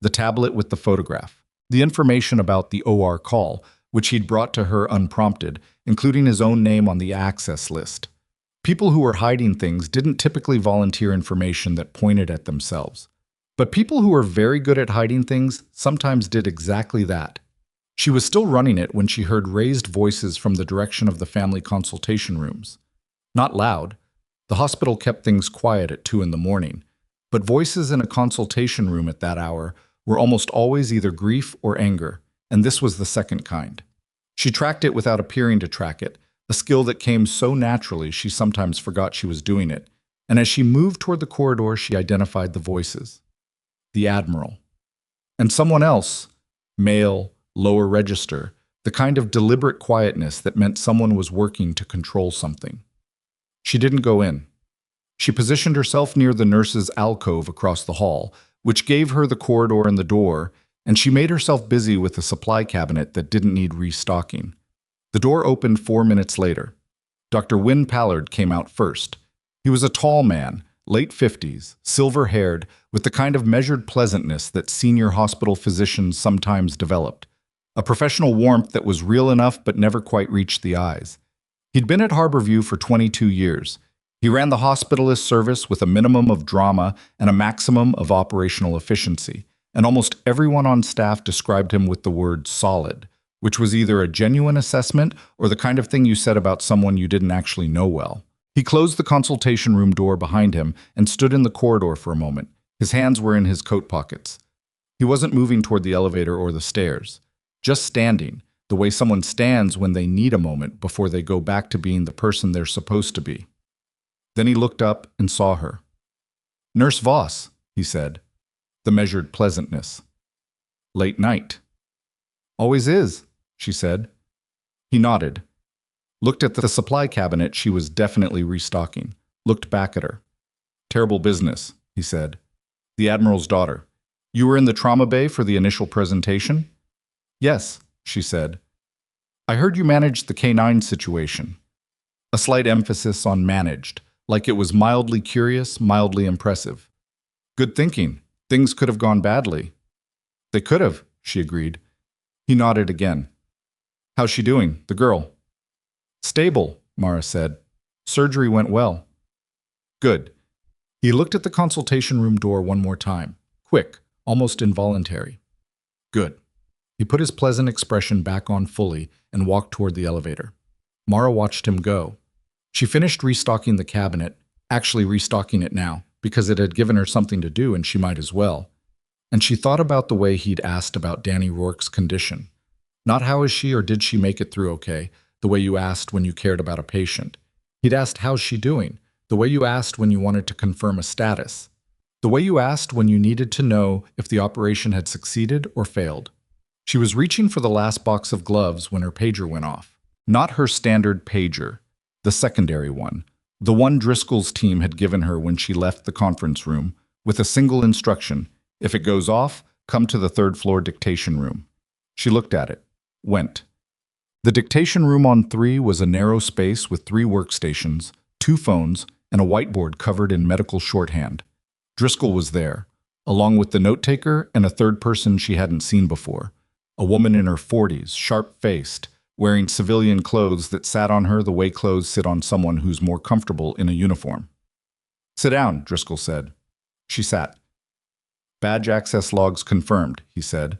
[SPEAKER 1] The tablet with the photograph. The information about the OR call, which he'd brought to her unprompted, including his own name on the access list. People who were hiding things didn't typically volunteer information that pointed at themselves. But people who were very good at hiding things sometimes did exactly that. She was still running it when she heard raised voices from the direction of the family consultation rooms. Not loud. The hospital kept things quiet at 2 in the morning, but voices in a consultation room at that hour were almost always either grief or anger, and this was the second kind. She tracked it without appearing to track it, a skill that came so naturally she sometimes forgot she was doing it, and as she moved toward the corridor she identified the voices. The admiral. And someone else, male, lower register, the kind of deliberate quietness that meant someone was working to control something. She didn't go in. She positioned herself near the nurse's alcove across the hall, which gave her the corridor and the door, and she made herself busy with a supply cabinet that didn't need restocking. The door opened 4 minutes later. Dr. Wynne Pallard came out first. He was a tall man, late 50s, silver-haired, with the kind of measured pleasantness that senior hospital physicians sometimes developed. A professional warmth that was real enough but never quite reached the eyes. He'd been at Harborview for 22 years. He ran the hospitalist service with a minimum of drama and a maximum of operational efficiency, and almost everyone on staff described him with the word solid, which was either a genuine assessment or the kind of thing you said about someone you didn't actually know well. He closed the consultation room door behind him and stood in the corridor for a moment. His hands were in his coat pockets. He wasn't moving toward the elevator or the stairs, just standing, the way someone stands when they need a moment before they go back to being the person they're supposed to be. Then he looked up and saw her. "Nurse Voss," he said, the measured pleasantness. "Late night." "Always is," she said. He nodded, looked at the supply cabinet she was definitely restocking, looked back at her. "Terrible business," he said. "The admiral's daughter. You were in the trauma bay for the initial presentation?" "Yes," she said. "I heard you managed the K9 situation." A slight emphasis on managed, like it was mildly curious, mildly impressive. "Good thinking. Things could have gone badly." "They could have," she agreed. He nodded again. "How's she doing, the girl?" "Stable," Mara said. "Surgery went well." "Good." He looked at the consultation room door one more time. Quick, almost involuntary. "Good." He put his pleasant expression back on fully and walked toward the elevator. Mara watched him go. She finished restocking the cabinet, actually restocking it now, because it had given her something to do and she might as well. And she thought about the way he'd asked about Danny Rourke's condition. Not how is she or did she make it through okay, the way you asked when you cared about a patient. He'd asked how's she doing, the way you asked when you wanted to confirm a status. The way you asked when you needed to know if the operation had succeeded or failed. She was reaching for the last box of gloves when her pager went off. Not her standard pager, the secondary one, the one Driscoll's team had given her when she left the conference room, with a single instruction: if it goes off, come to the 3rd floor dictation room. She looked at it, went. The dictation room on 3 was a narrow space with 3 workstations, 2 phones, and a whiteboard covered in medical shorthand. Driscoll was there, along with the note-taker and a third person she hadn't seen before. A woman in her 40s, sharp-faced, wearing civilian clothes that sat on her the way clothes sit on someone who's more comfortable in a uniform. "Sit down," Driscoll said. She sat. "Badge access logs confirmed," he said.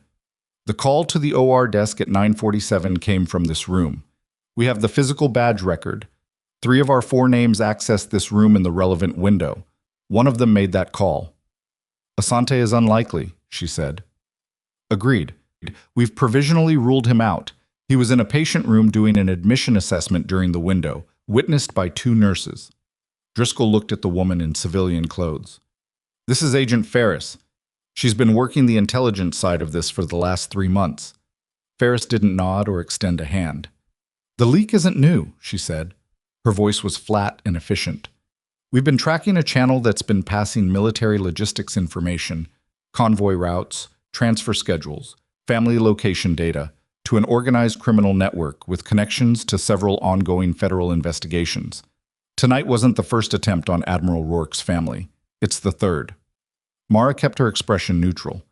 [SPEAKER 1] "The call to the OR desk at 9:47 came from this room. We have the physical badge record. 3 of our 4 names accessed this room in the relevant window. One of them made that call." "Asante is unlikely," she said. "Agreed. We've provisionally ruled him out. He was in a patient room doing an admission assessment during the window, witnessed by 2 nurses. Driscoll looked at the woman in civilian clothes. "This is Agent Ferris. She's been working the intelligence side of this for the last 3 months. Ferris didn't nod or extend a hand. "The leak isn't new," she said. Her voice was flat and efficient. "We've been tracking a channel that's been passing military logistics information, convoy routes, transfer schedules, family location data, to an organized criminal network with connections to several ongoing federal investigations. Tonight wasn't the first attempt on Admiral Rourke's family. It's the third." Mara kept her expression neutral.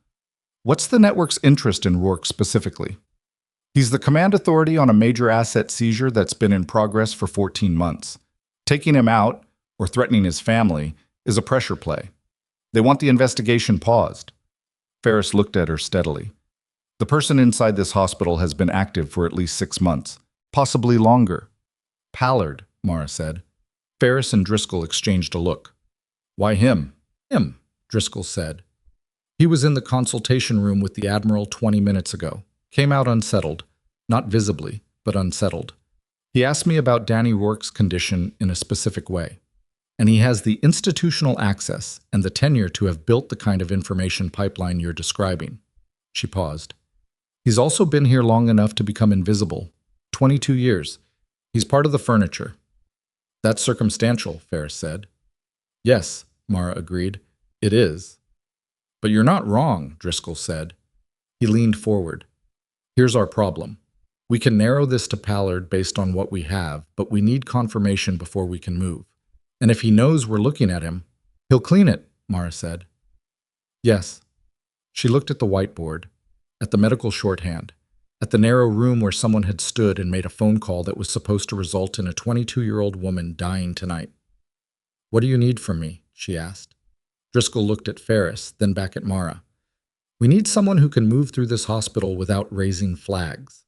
[SPEAKER 1] "What's the network's interest in Rourke specifically?" "He's the command authority on a major asset seizure that's been in progress for 14 months. Taking him out, or threatening his family, is a pressure play. They want the investigation paused." Ferris looked at her steadily. "The person inside this hospital has been active for at least 6 months, possibly longer." "Pallard," Mara said. Ferris and Driscoll exchanged a look. "Why him?" "Him," Driscoll said. "He was in the consultation room with the Admiral 20 minutes ago. Came out unsettled. Not visibly, but unsettled. He asked me about Danny Rourke's condition in a specific way. And he has the institutional access and the tenure to have built the kind of information pipeline you're describing." She paused. "He's also been here long enough to become invisible. 22 years. He's part of the furniture." "That's circumstantial," Ferris said. "Yes," Mara agreed. "It is." "But you're not wrong," Driscoll said. He leaned forward. "Here's our problem. We can narrow this to Pallard based on what we have, but we need confirmation before we can move. And if he knows we're looking at him, he'll clean it," Mara said. "Yes." She looked at the whiteboard, at the medical shorthand, at the narrow room where someone had stood and made a phone call that was supposed to result in a 22-year-old woman dying tonight. "What do you need from me?" she asked. Driscoll looked at Ferris, then back at Mara. "We need someone who can move through this hospital without raising flags.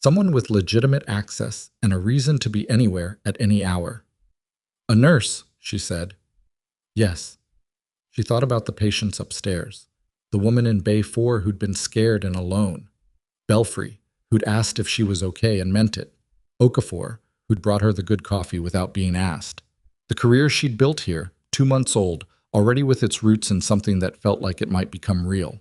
[SPEAKER 1] Someone with legitimate access and a reason to be anywhere at any hour." "A nurse," she said. "Yes." She thought about the patients upstairs. The woman in Bay 4 who'd been scared and alone. Belfry, who'd asked if she was okay and meant it. Okafor, who'd brought her the good coffee without being asked. The career she'd built here, 2 months old, already with its roots in something that felt like it might become real.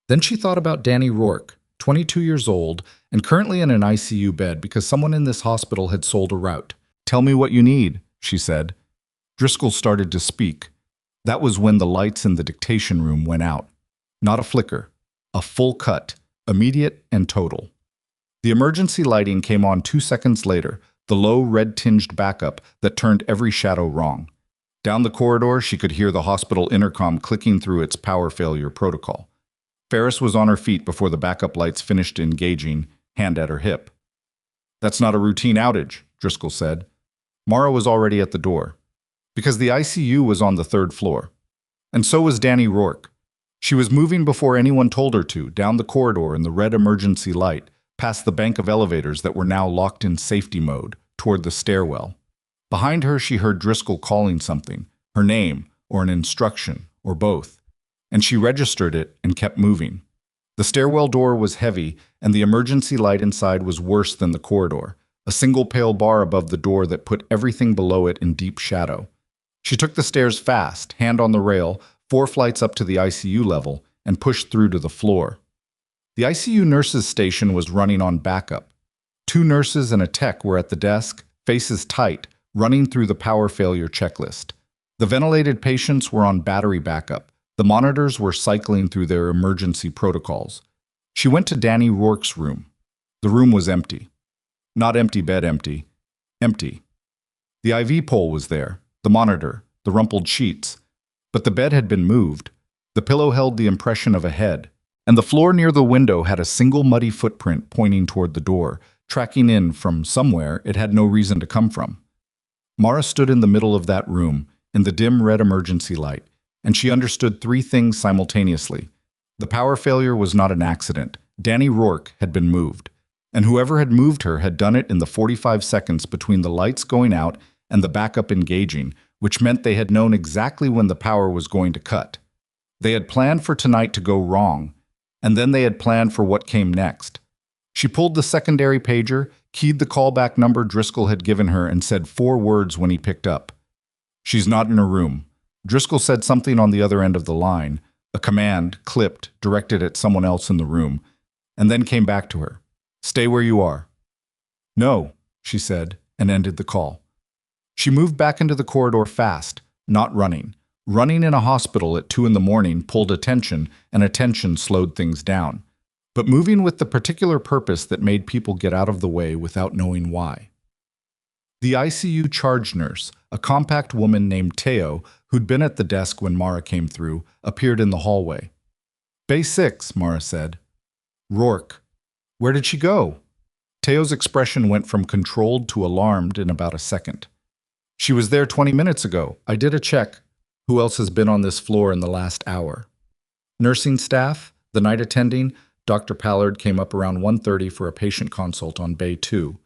[SPEAKER 1] Then she thought about Danny Rourke, 22 years old, and currently in an ICU bed because someone in this hospital had sold a route. "Tell me what you need," she said. Driscoll started to speak. That was when the lights in the dictation room went out. Not a flicker. A full cut. Immediate and total. The emergency lighting came on 2 seconds later, the low red-tinged backup that turned every shadow wrong. Down the corridor, she could hear the hospital intercom clicking through its power failure protocol. Ferris was on her feet before the backup lights finished engaging, hand at her hip. "That's not a routine outage," Driscoll said. Mara was already at the door. Because the ICU was on the 3rd floor. And so was Danny Rourke. She was moving before anyone told her to, down the corridor in the red emergency light, past the bank of elevators that were now locked in safety mode, toward the stairwell. Behind her, she heard Driscoll calling something, her name, or an instruction, or both. And she registered it and kept moving. The stairwell door was heavy, and the emergency light inside was worse than the corridor, a single pale bar above the door that put everything below it in deep shadow. She took the stairs fast, hand on the rail, 4 flights up to the ICU level, and pushed through to the floor. The ICU nurses' station was running on backup. 2 nurses and a tech were at the desk, faces tight, running through the power failure checklist. The ventilated patients were on battery backup. The monitors were cycling through their emergency protocols. She went to Danny Rourke's room. The room was empty. Not empty bed empty. Empty. The IV pole was there, the monitor, the rumpled sheets. But the bed had been moved. The pillow held the impression of a head, and the floor near the window had a single muddy footprint pointing toward the door, tracking in from somewhere it had no reason to come from. Mara stood in the middle of that room, in the dim red emergency light, and she understood three things simultaneously. The power failure was not an accident. Danny Rourke had been moved, and whoever had moved her had done it in the 45 seconds between the lights going out and the backup engaging, which meant they had known exactly when the power was going to cut. They had planned for tonight to go wrong, and then they had planned for what came next. She pulled the secondary pager, keyed the callback number Driscoll had given her, and said 4 words when he picked up. "She's not in her room." Driscoll said something on the other end of the line, a command, clipped, directed at someone else in the room, and then came back to her. "Stay where you are." "No," she said, and ended the call. She moved back into the corridor fast, not running. Running in a hospital at 2 in the morning pulled attention, and attention slowed things down. But moving with the particular purpose that made people get out of the way without knowing why. The ICU charge nurse, a compact woman named Teo, who'd been at the desk when Mara came through, appeared in the hallway. "Bay 6, Mara said. "Rourke. Where did she go?" Teo's expression went from controlled to alarmed in about a second. "She was there 20 minutes ago. I did a check. Who else has been on this floor in the last hour?" Nursing staff, the night attending, Dr. Pallard came up around 1:30 for a patient consult on Bay 2.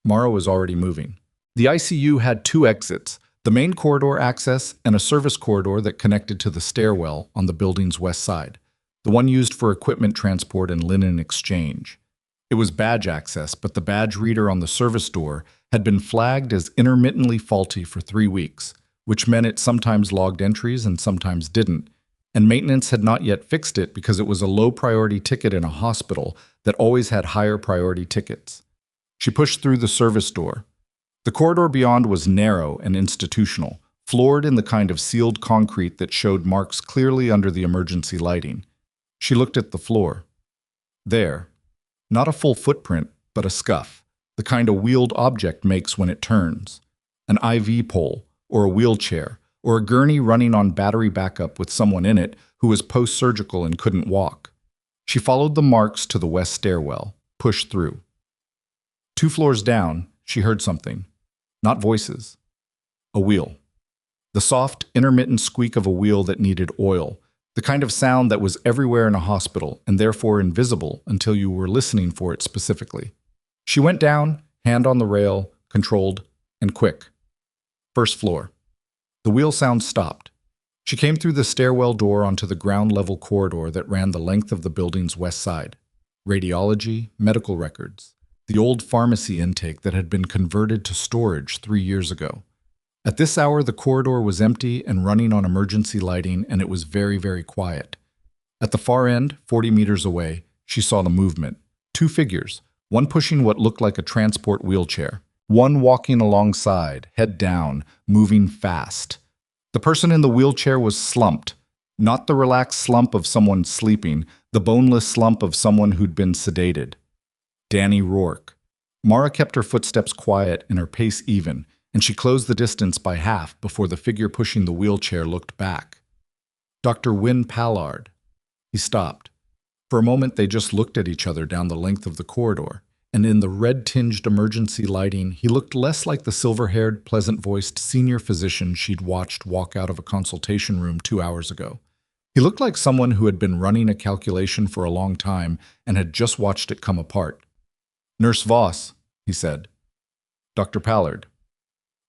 [SPEAKER 1] Mara was already moving. The ICU had 2 exits, the main corridor access and a service corridor that connected to the stairwell on the building's west side, the one used for equipment transport and linen exchange. It was badge access, but the badge reader on the service door had been flagged as intermittently faulty for 3 weeks, which meant it sometimes logged entries and sometimes didn't, and maintenance had not yet fixed it because it was a low-priority ticket in a hospital that always had higher-priority tickets. She pushed through the service door. The corridor beyond was narrow and institutional, floored in the kind of sealed concrete that showed marks clearly under the emergency lighting. She looked at the floor. There, not a full footprint, but a scuff, the kind a wheeled object makes when it turns. An IV pole, or a wheelchair, or a gurney running on battery backup with someone in it who was post-surgical and couldn't walk. She followed the marks to the west stairwell, pushed through. 2 floors down, she heard something. Not voices. A wheel. The soft, intermittent squeak of a wheel that needed oil, the kind of sound that was everywhere in a hospital and therefore invisible until you were listening for it specifically. She went down, hand on the rail, controlled, and quick. First floor. The wheel sound stopped. She came through the stairwell door onto the ground-level corridor that ran the length of the building's west side. Radiology, medical records, the old pharmacy intake that had been converted to storage 3 years ago. At this hour, the corridor was empty and running on emergency lighting, and it was very, very quiet. At the far end, 40 meters away, she saw the movement. 2 figures, one pushing what looked like a transport wheelchair. One walking alongside, head down, moving fast. The person in the wheelchair was slumped, not the relaxed slump of someone sleeping, the boneless slump of someone who'd been sedated. Danny Rourke. Mara kept her footsteps quiet and her pace even, and she closed the distance by half before the figure pushing the wheelchair looked back. Dr. Wynne Pallard. He stopped. For a moment they just looked at each other down the length of the corridor. And in the red-tinged emergency lighting, he looked less like the silver-haired, pleasant-voiced senior physician she'd watched walk out of a consultation room 2 hours ago. He looked like someone who had been running a calculation for a long time and had just watched it come apart. "Nurse Voss," he said. "Dr. Pallard."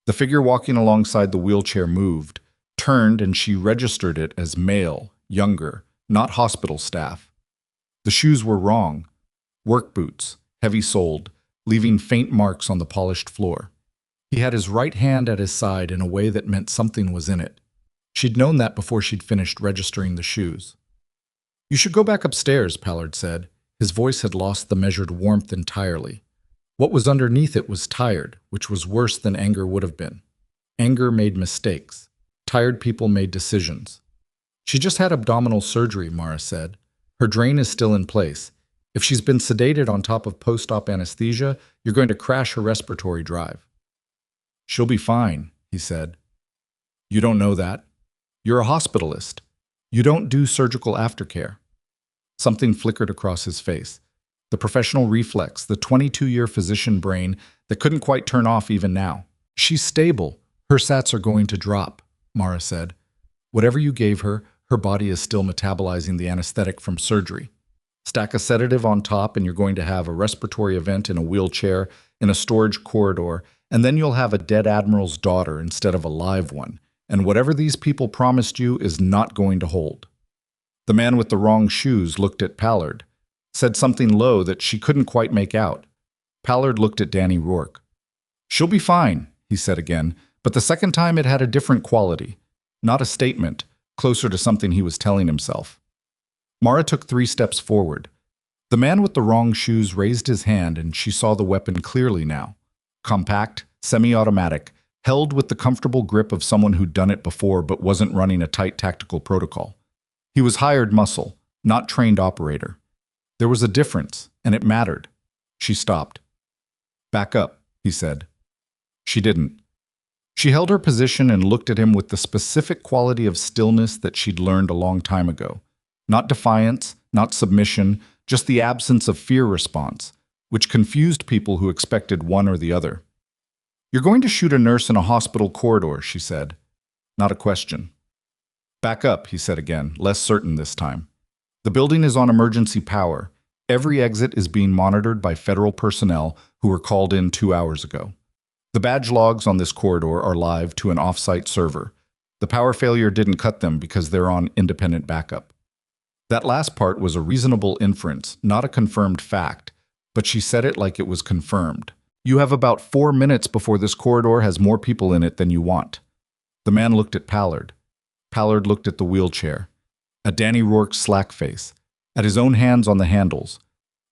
[SPEAKER 1] The figure walking alongside the wheelchair moved, turned, and she registered it as male, younger, not hospital staff. The shoes were wrong. Work boots. Heavy-soled, leaving faint marks on the polished floor. He had his right hand at his side in a way that meant something was in it. She'd known that before she'd finished registering the shoes. "You should go back upstairs," Pallard said. His voice had lost the measured warmth entirely. What was underneath it was tired, which was worse than anger would have been. Anger made mistakes. Tired people made decisions. "She just had abdominal surgery," Mara said. "Her drain is still in place. If she's been sedated on top of post-op anesthesia, you're going to crash her respiratory drive." "She'll be fine," he said. You don't know that. You're a hospitalist. You don't do surgical aftercare. Something flickered across his face. The professional reflex, the 22-year physician brain that couldn't quite turn off even now. She's stable. Her sats are going to drop, Mara said. Whatever you gave her, her body is still metabolizing the anesthetic from surgery. Stack a sedative on top and you're going to have a respiratory event in a wheelchair, in a storage corridor, and then you'll have a dead admiral's daughter instead of a live one. And whatever these people promised you is not going to hold. The man with the wrong shoes looked at Pallard, said something low that she couldn't quite make out. Pallard looked at Danny Rourke. She'll be fine, he said again, but the second time it had a different quality. Not a statement, closer to something he was telling himself. Mara took 3 steps forward. The man with the wrong shoes raised his hand and she saw the weapon clearly now. Compact, semi-automatic, held with the comfortable grip of someone who'd done it before but wasn't running a tight tactical protocol. He was hired muscle, not trained operator. There was a difference, and it mattered. She stopped. Back up, he said. She didn't. She held her position and looked at him with the specific quality of stillness that she'd learned a long time ago. Not defiance, not submission, just the absence of fear response, which confused people who expected one or the other. You're going to shoot a nurse in a hospital corridor, she said. Not a question. Back up, he said again, less certain this time. The building is on emergency power. Every exit is being monitored by federal personnel who were called in 2 hours ago. The badge logs on this corridor are live to an off-site server. The power failure didn't cut them because they're on independent backup. That last part was a reasonable inference, not a confirmed fact, but she said it like it was confirmed. You have about 4 minutes before this corridor has more people in it than you want. The man looked at Pallard. Pallard looked at the wheelchair, at Danny Rourke's slack face, at his own hands on the handles.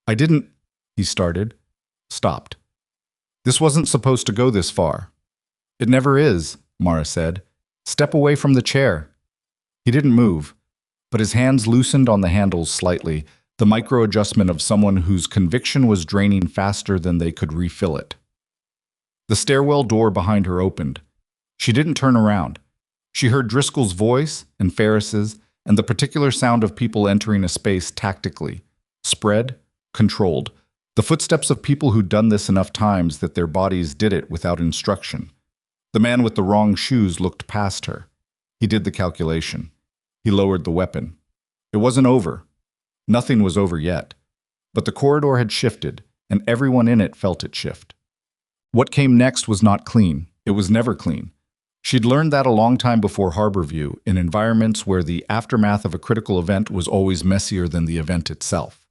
[SPEAKER 1] I didn't, he started, stopped. This wasn't supposed to go this far. It never is, Mara said. Step away from the chair. He didn't move, but his hands loosened on the handles slightly, the micro-adjustment of someone whose conviction was draining faster than they could refill it. The stairwell door behind her opened. She didn't turn around. She heard Driscoll's voice and Ferris's and the particular sound of people entering a space tactically, spread, controlled, the footsteps of people who'd done this enough times that their bodies did it without instruction. The man with the wrong shoes looked past her. He did the calculation. He lowered the weapon. It wasn't over. Nothing was over yet. But the corridor had shifted, and everyone in it felt it shift. What came next was not clean. It was never clean. She'd learned that a long time before Harborview, in environments where the aftermath of a critical event was always messier than the event itself.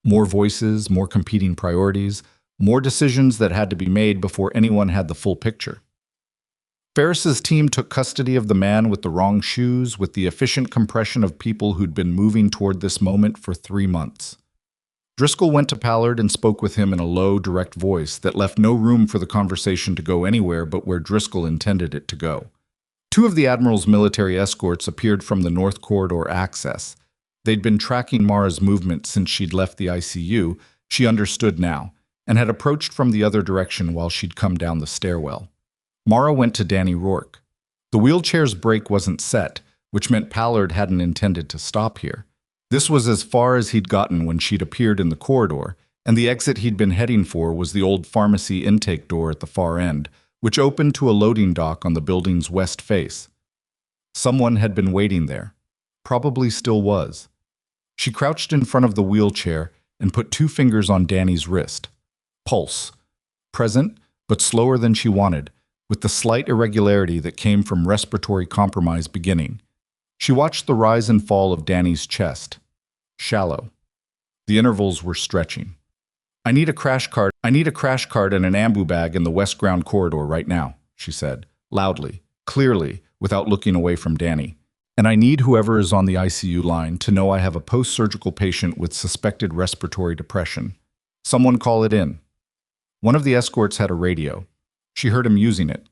[SPEAKER 1] More voices, more competing priorities, more decisions that had to be made before anyone had the full picture. Ferris's team took custody of the man with the wrong shoes with the efficient compression of people who'd been moving toward this moment for 3 months. Driscoll went to Pallard and spoke with him in a low, direct voice that left no room for the conversation to go anywhere but where Driscoll intended it to go. 2 of the Admiral's military escorts appeared from the North Corridor access. They'd been tracking Mara's movement since she'd left the ICU, she understood now, and had approached from the other direction while she'd come down the stairwell. Mara went to Danny Rourke. The wheelchair's brake wasn't set, which meant Pallard hadn't intended to stop here. This was as far as he'd gotten when she'd appeared in the corridor, and the exit he'd been heading for was the old pharmacy intake door at the far end, which opened to a loading dock on the building's west face. Someone had been waiting there. Probably still was. She crouched in front of the wheelchair and put 2 fingers on Danny's wrist. Pulse. Present, but slower than she wanted, with the slight irregularity that came from respiratory compromise beginning. She watched the rise and fall of Danny's chest. Shallow. The intervals were stretching. I need a crash cart and an ambu bag in the west ground corridor right now, she said, loudly, clearly, without looking away from Danny. And I need whoever is on the ICU line to know I have a post-surgical patient with suspected respiratory depression. Someone call it in. One of the escorts had a radio. She heard him using it.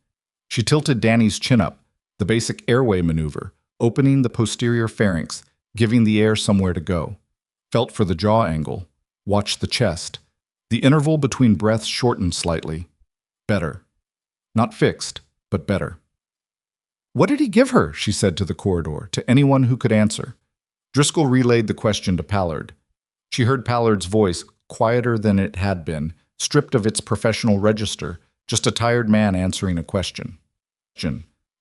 [SPEAKER 1] She tilted Danny's chin up, the basic airway maneuver, opening the posterior pharynx, giving the air somewhere to go. Felt for the jaw angle. Watched the chest. The interval between breaths shortened slightly. Better. Not fixed, but better. What did he give her? She said to the corridor, to anyone who could answer. Driscoll relayed the question to Pallard. She heard Pallard's voice, quieter than it had been, stripped of its professional register, just a tired man answering a question.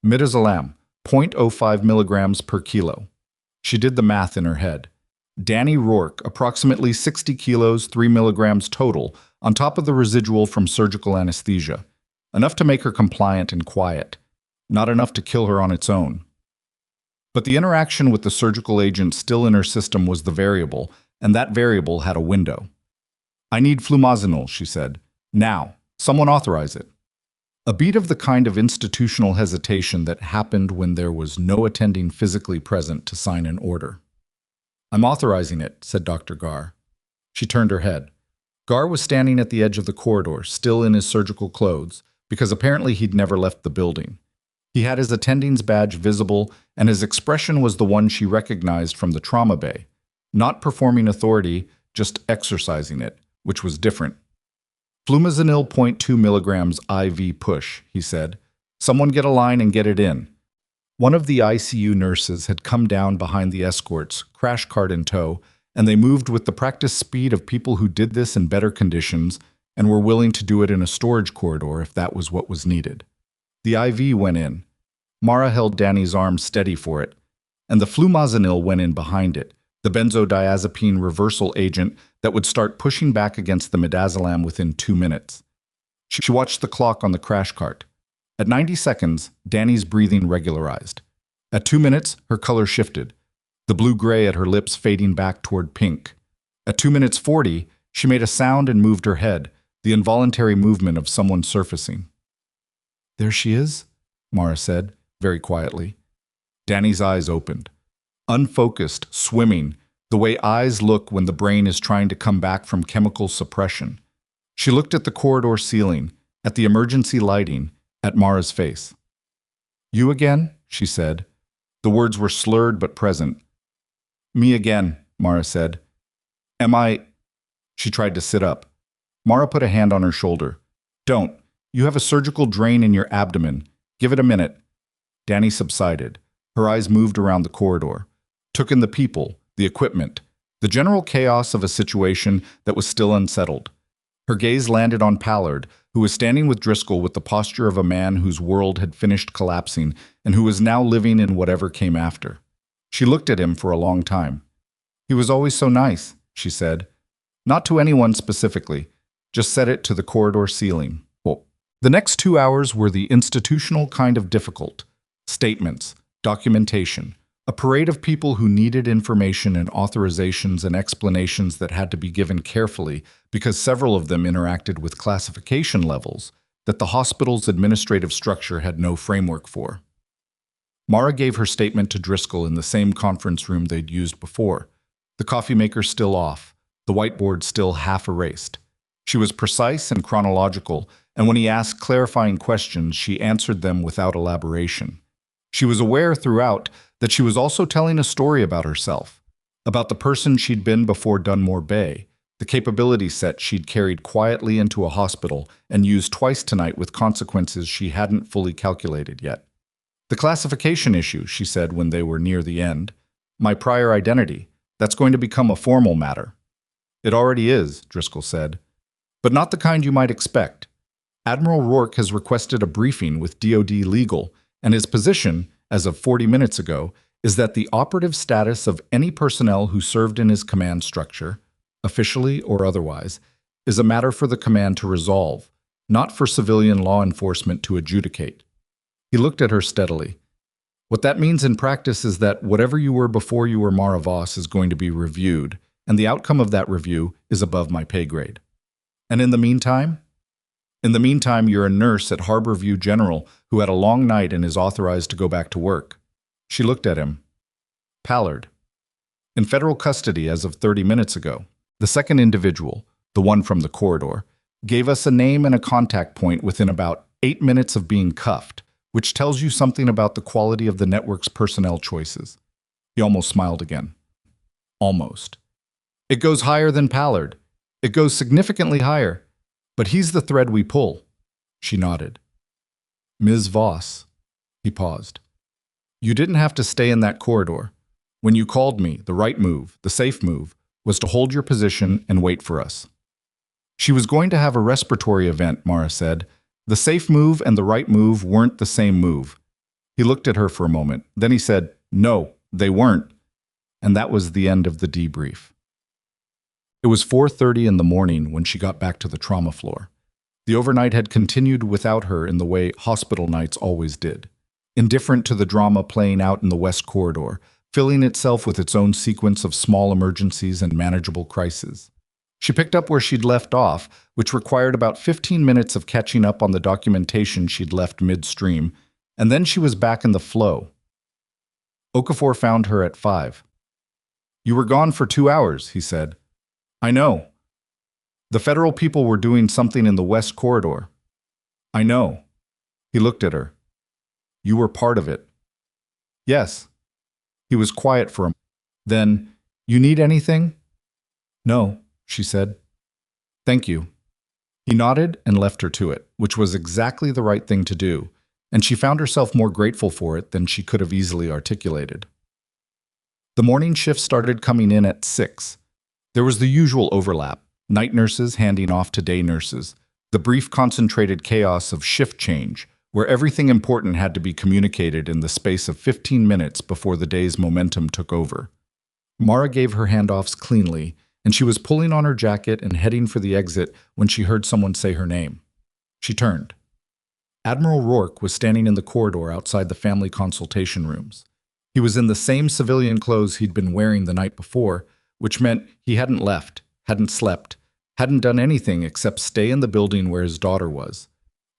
[SPEAKER 1] Midazolam, 0.05 milligrams per kilo. She did the math in her head. Danny Rourke, approximately 60 kilos, 3 milligrams total, on top of the residual from surgical anesthesia. Enough to make her compliant and quiet. Not enough to kill her on its own. But the interaction with the surgical agent still in her system was the variable, and that variable had a window. I need flumazenil, she said. Now. Someone authorize it. A beat of the kind of institutional hesitation that happened when there was no attending physically present to sign an order. I'm authorizing it, said Dr. Gar. She turned her head. Gar was standing at the edge of the corridor, still in his surgical clothes, because apparently he'd never left the building. He had his attending's badge visible, and his expression was the one she recognized from the trauma bay. Not performing authority, just exercising it, which was different. Flumazenil 0.2 milligrams IV push, he said. Someone get a line and get it in. One of the ICU nurses had come down behind the escorts, crash cart in tow, and they moved with the practiced speed of people who did this in better conditions and were willing to do it in a storage corridor if that was what was needed. The IV went in. Mara held Danny's arm steady for it, and the flumazenil went in behind it, the benzodiazepine reversal agent that would start pushing back against the midazolam within 2 minutes. She watched the clock on the crash cart. At 90 seconds, Danny's breathing regularized. At 2 minutes, her color shifted, the blue-gray at her lips fading back toward pink. At 2 minutes 40, she made a sound and moved her head, the involuntary movement of someone surfacing. There she is, Mara said, very quietly. Danny's eyes opened. Unfocused, swimming, the way eyes look when the brain is trying to come back from chemical suppression. She looked at the corridor ceiling, at the emergency lighting, at Mara's face. You again? She said. The words were slurred but present. Me again, Mara said. Am I? She tried to sit up. Mara put a hand on her shoulder. Don't. You have a surgical drain in your abdomen. Give it a minute. Danny subsided. Her eyes moved around the corridor, took in the people, the equipment, the general chaos of a situation that was still unsettled. Her gaze landed on Pallard, who was standing with Driscoll with the posture of a man whose world had finished collapsing and who was now living in whatever came after. She looked at him for a long time. He was always so nice, she said. Not to anyone specifically, just said it to the corridor ceiling. Well, the next 2 hours were the institutional kind of difficult. Statements, documentation, a parade of people who needed information and authorizations and explanations that had to be given carefully because several of them interacted with classification levels that the hospital's administrative structure had no framework for. Mara gave her statement to Driscoll in the same conference room they'd used before, the coffee maker still off, the whiteboard still half erased. She was precise and chronological, and when he asked clarifying questions, she answered them without elaboration. She was aware throughout that she was also telling a story about herself, about the person she'd been before Dunmore Bay, the capability set she'd carried quietly into a hospital and used twice tonight with consequences she hadn't fully calculated yet. The classification issue, she said when they were near the end. My prior identity, that's going to become a formal matter. It already is, Driscoll said, but not the kind you might expect. Admiral Rourke has requested a briefing with DoD Legal, and his position, as of 40 minutes ago, is that the operative status of any personnel who served in his command structure, officially or otherwise, is a matter for the command to resolve, not for civilian law enforcement to adjudicate. He looked at her steadily. What that means in practice is that whatever you were before you were Mara Voss is going to be reviewed, and the outcome of that review is above my pay grade. And in the meantime? In the meantime, you're a nurse at Harborview General who had a long night and is authorized to go back to work. She looked at him. Pallard. In federal custody as of 30 minutes ago. The second individual, the one from the corridor, gave us a name and a contact point within about 8 minutes of being cuffed, which tells you something about the quality of the network's personnel choices. He almost smiled again. Almost. It goes higher than Pallard. It goes significantly higher. But he's the thread we pull. She nodded. Ms. Voss. He paused. You didn't have to stay in that corridor. When you called me, the right move, the safe move, was to hold your position and wait for us. She was going to have a respiratory event, Mara said. The safe move and the right move weren't the same move. He looked at her for a moment. Then he said, "No, they weren't." And that was the end of the debrief. It was 4:30 in the morning when she got back to the trauma floor. The overnight had continued without her in the way hospital nights always did. Indifferent to the drama playing out in the West Corridor, filling itself with its own sequence of small emergencies and manageable crises. She picked up where she'd left off, which required about 15 minutes of catching up on the documentation she'd left midstream, and then she was back in the flow. Okafor found her at 5. "You were gone for 2 hours," he said. "I know. The federal people were doing something in the West Corridor." "I know." He looked at her. "You were part of it." "Yes." He was quiet for a moment. Then, "You need anything?" "No," she said. "Thank you." He nodded and left her to it, which was exactly the right thing to do, and she found herself more grateful for it than she could have easily articulated. The morning shift started coming in at 6. There was the usual overlap, night nurses handing off to day nurses, the brief concentrated chaos of shift change, where everything important had to be communicated in the space of 15 minutes before the day's momentum took over. Mara gave her handoffs cleanly, and she was pulling on her jacket and heading for the exit when she heard someone say her name. She turned. Admiral Rourke was standing in the corridor outside the family consultation rooms. He was in the same civilian clothes he'd been wearing the night before, which meant he hadn't left, hadn't slept, hadn't done anything except stay in the building where his daughter was.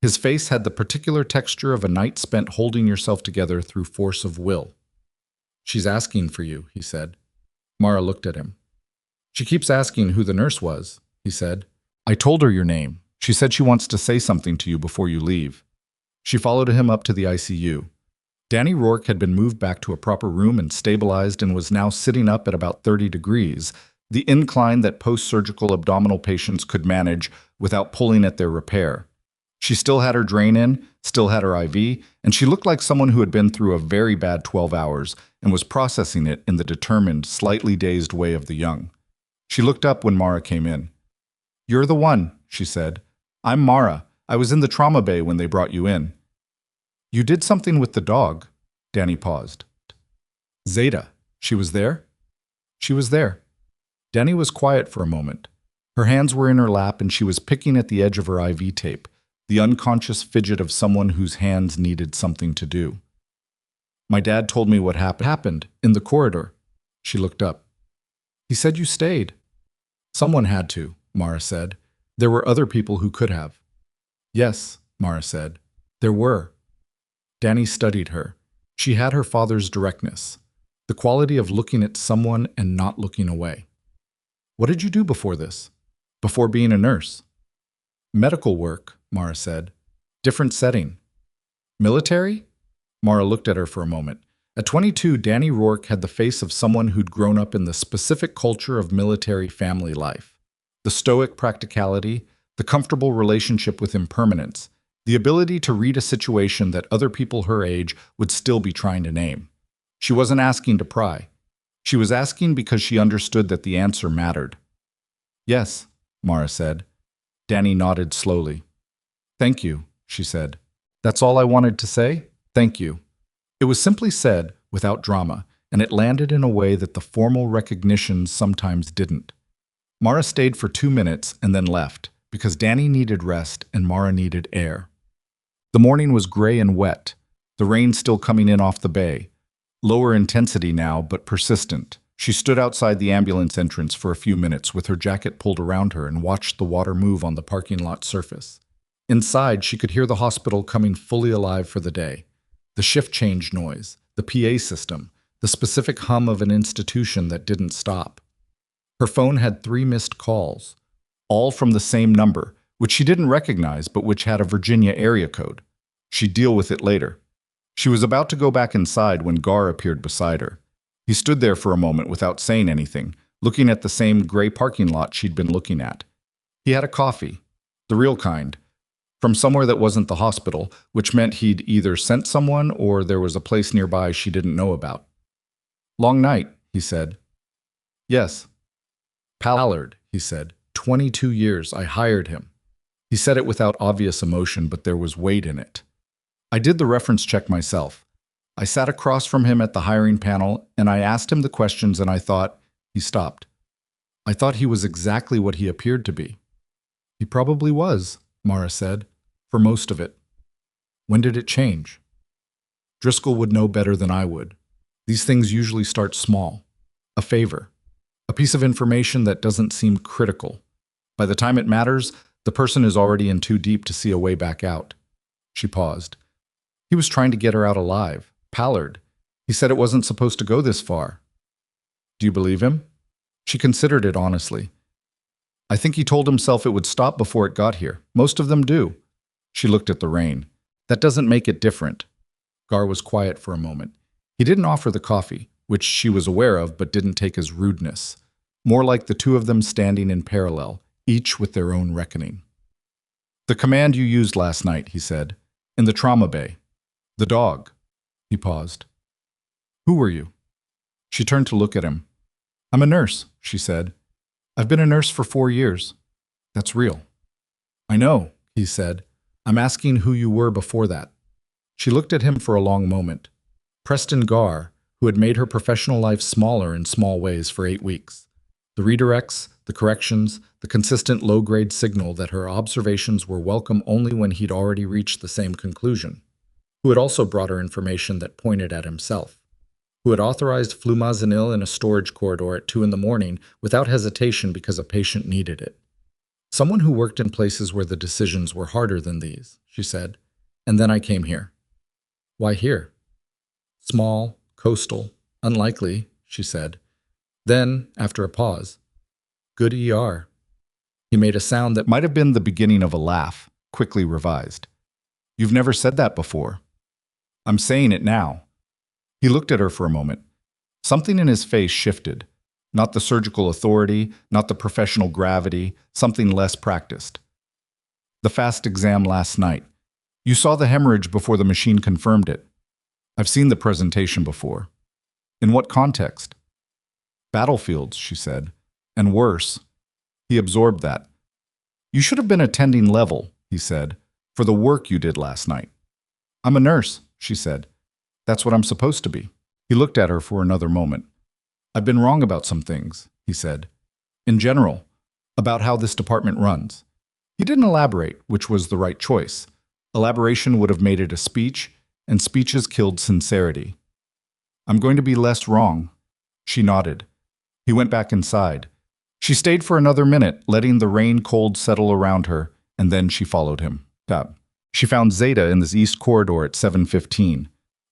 [SPEAKER 1] His face had the particular texture of a night spent holding yourself together through force of will. "She's asking for you," he said. Mara looked at him. "She keeps asking who the nurse was," he said. "I told her your name. She said she wants to say something to you before you leave." She followed him up to the ICU. Danny Rourke had been moved back to a proper room and stabilized and was now sitting up at about 30 degrees, the incline that post-surgical abdominal patients could manage without pulling at their repair. She still had her drain in, still had her IV, and she looked like someone who had been through a very bad 12 hours and was processing it in the determined, slightly dazed way of the young. She looked up when Mara came in. "You're the one," she said. "I'm Mara. I was in the trauma bay when they brought you in." "You did something with the dog." Danny paused. "Zeta. She was there?" "She was there." Danny was quiet for a moment. Her hands were in her lap and she was picking at the edge of her IV tape, the unconscious fidget of someone whose hands needed something to do. "My dad told me what happened in the corridor." She looked up. "He said you stayed." "Someone had to," Mara said. "There were other people who could have." "Yes," Mara said. "There were." Danny studied her. She had her father's directness, the quality of looking at someone and not looking away. "What did you do before this? Before being a nurse?" "Medical work," Mara said. "Different setting." "Military?" Mara looked at her for a moment. At 22, Danny Rourke had the face of someone who'd grown up in the specific culture of military family life. The stoic practicality, the comfortable relationship with impermanence, the ability to read a situation that other people her age would still be trying to name. She wasn't asking to pry. She was asking because she understood that the answer mattered. "Yes," Mara said. Danny nodded slowly. "Thank you," she said. "That's all I wanted to say? Thank you." It was simply said, without drama, and it landed in a way that the formal recognitions sometimes didn't. Mara stayed for 2 minutes and then left, because Danny needed rest and Mara needed air. The morning was gray and wet, the rain still coming in off the bay. Lower intensity now, but persistent. She stood outside the ambulance entrance for a few minutes with her jacket pulled around her and watched the water move on the parking lot surface. Inside, she could hear the hospital coming fully alive for the day. The shift change noise, the PA system, the specific hum of an institution that didn't stop. Her phone had 3 missed calls, all from the same number, which she didn't recognize but which had a Virginia area code. She'd deal with it later. She was about to go back inside when Gar appeared beside her. He stood there for a moment without saying anything, looking at the same gray parking lot she'd been looking at. He had a coffee, the real kind, from somewhere that wasn't the hospital, which meant he'd either sent someone or there was a place nearby she didn't know about. Long night, he said. Yes. Pallard, he said. 22 years, I hired him. He said it without obvious emotion, but there was weight in it. I did the reference check myself. I sat across from him at the hiring panel, and I asked him the questions, and I thought, he stopped. I thought he was exactly what he appeared to be. He probably was, Mara said, for most of it. When did it change? Driscoll would know better than I would. These things usually start small. A favor. A piece of information that doesn't seem critical. By the time it matters, the person is already in too deep to see a way back out. She paused. He was trying to get her out alive. Pallard. He said it wasn't supposed to go this far. Do you believe him? She considered it honestly. I think he told himself it would stop before it got here. Most of them do. She looked at the rain. That doesn't make it different. Gar was quiet for a moment. He didn't offer the coffee, which she was aware of but didn't take as rudeness. More like the two of them standing in parallel, each with their own reckoning. The command you used last night, he said, in the trauma bay. The dog. He paused. Who were you? She turned to look at him. I'm a nurse, she said. I've been a nurse for 4 years. That's real. I know, he said. I'm asking who you were before that. She looked at him for a long moment. Preston Gar, who had made her professional life smaller in small ways for 8 weeks. The redirects, the corrections, the consistent low-grade signal that her observations were welcome only when he'd already reached the same conclusion. Who had also brought her information that pointed at himself. Who had authorized flumazenil in a storage corridor at 2 a.m. without hesitation because a patient needed it. Someone who worked in places where the decisions were harder than these, she said. And then I came here. Why here? Small, coastal, unlikely, she said. Then, after a pause, good ER. He made a sound that might have been the beginning of a laugh, quickly revised. You've never said that before. I'm saying it now. He looked at her for a moment. Something in his face shifted. Not the surgical authority, not the professional gravity, something less practiced. The fast exam last night. You saw the hemorrhage before the machine confirmed it. I've seen the presentation before. In what context? Battlefields, she said. And worse. He absorbed that. You should have been attending level, he said, for the work you did last night. I'm a nurse, she said. That's what I'm supposed to be. He looked at her for another moment. I've been wrong about some things, he said. In general, about how this department runs. He didn't elaborate, which was the right choice. Elaboration would have made it a speech, and speeches killed sincerity. I'm going to be less wrong. She nodded. He went back inside. She stayed for another minute, letting the rain cold settle around her, and then she followed him. She found Zeta in this east corridor at 7:15.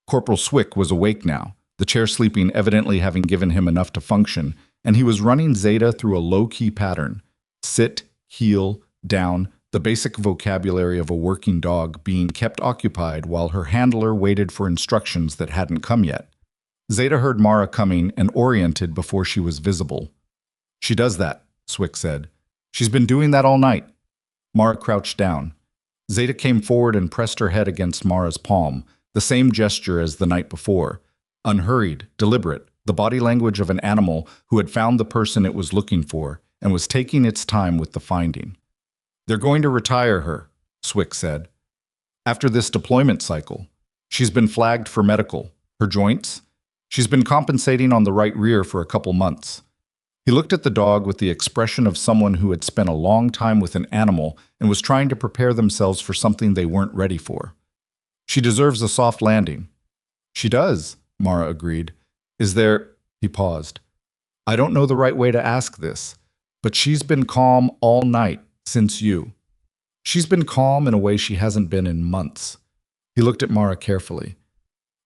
[SPEAKER 1] Corporal Swick was awake now, the chair sleeping evidently having given him enough to function, and he was running Zeta through a low-key pattern. Sit, heel, down, the basic vocabulary of a working dog being kept occupied while her handler waited for instructions that hadn't come yet. Zeta heard Mara coming and oriented before she was visible. She does that, Swick said. She's been doing that all night. Mara crouched down. Zeta came forward and pressed her head against Mara's palm, the same gesture as the night before. Unhurried, deliberate, the body language of an animal who had found the person it was looking for and was taking its time with the finding. They're going to retire her, Swick said. After this deployment cycle, she's been flagged for medical. Her joints? She's been compensating on the right rear for a couple months. He looked at the dog with the expression of someone who had spent a long time with an animal and was trying to prepare themselves for something they weren't ready for. She deserves a soft landing. She does, Mara agreed. Is there... He paused. I don't know the right way to ask this, but she's been calm all night since you. She's been calm in a way she hasn't been in months. He looked at Mara carefully.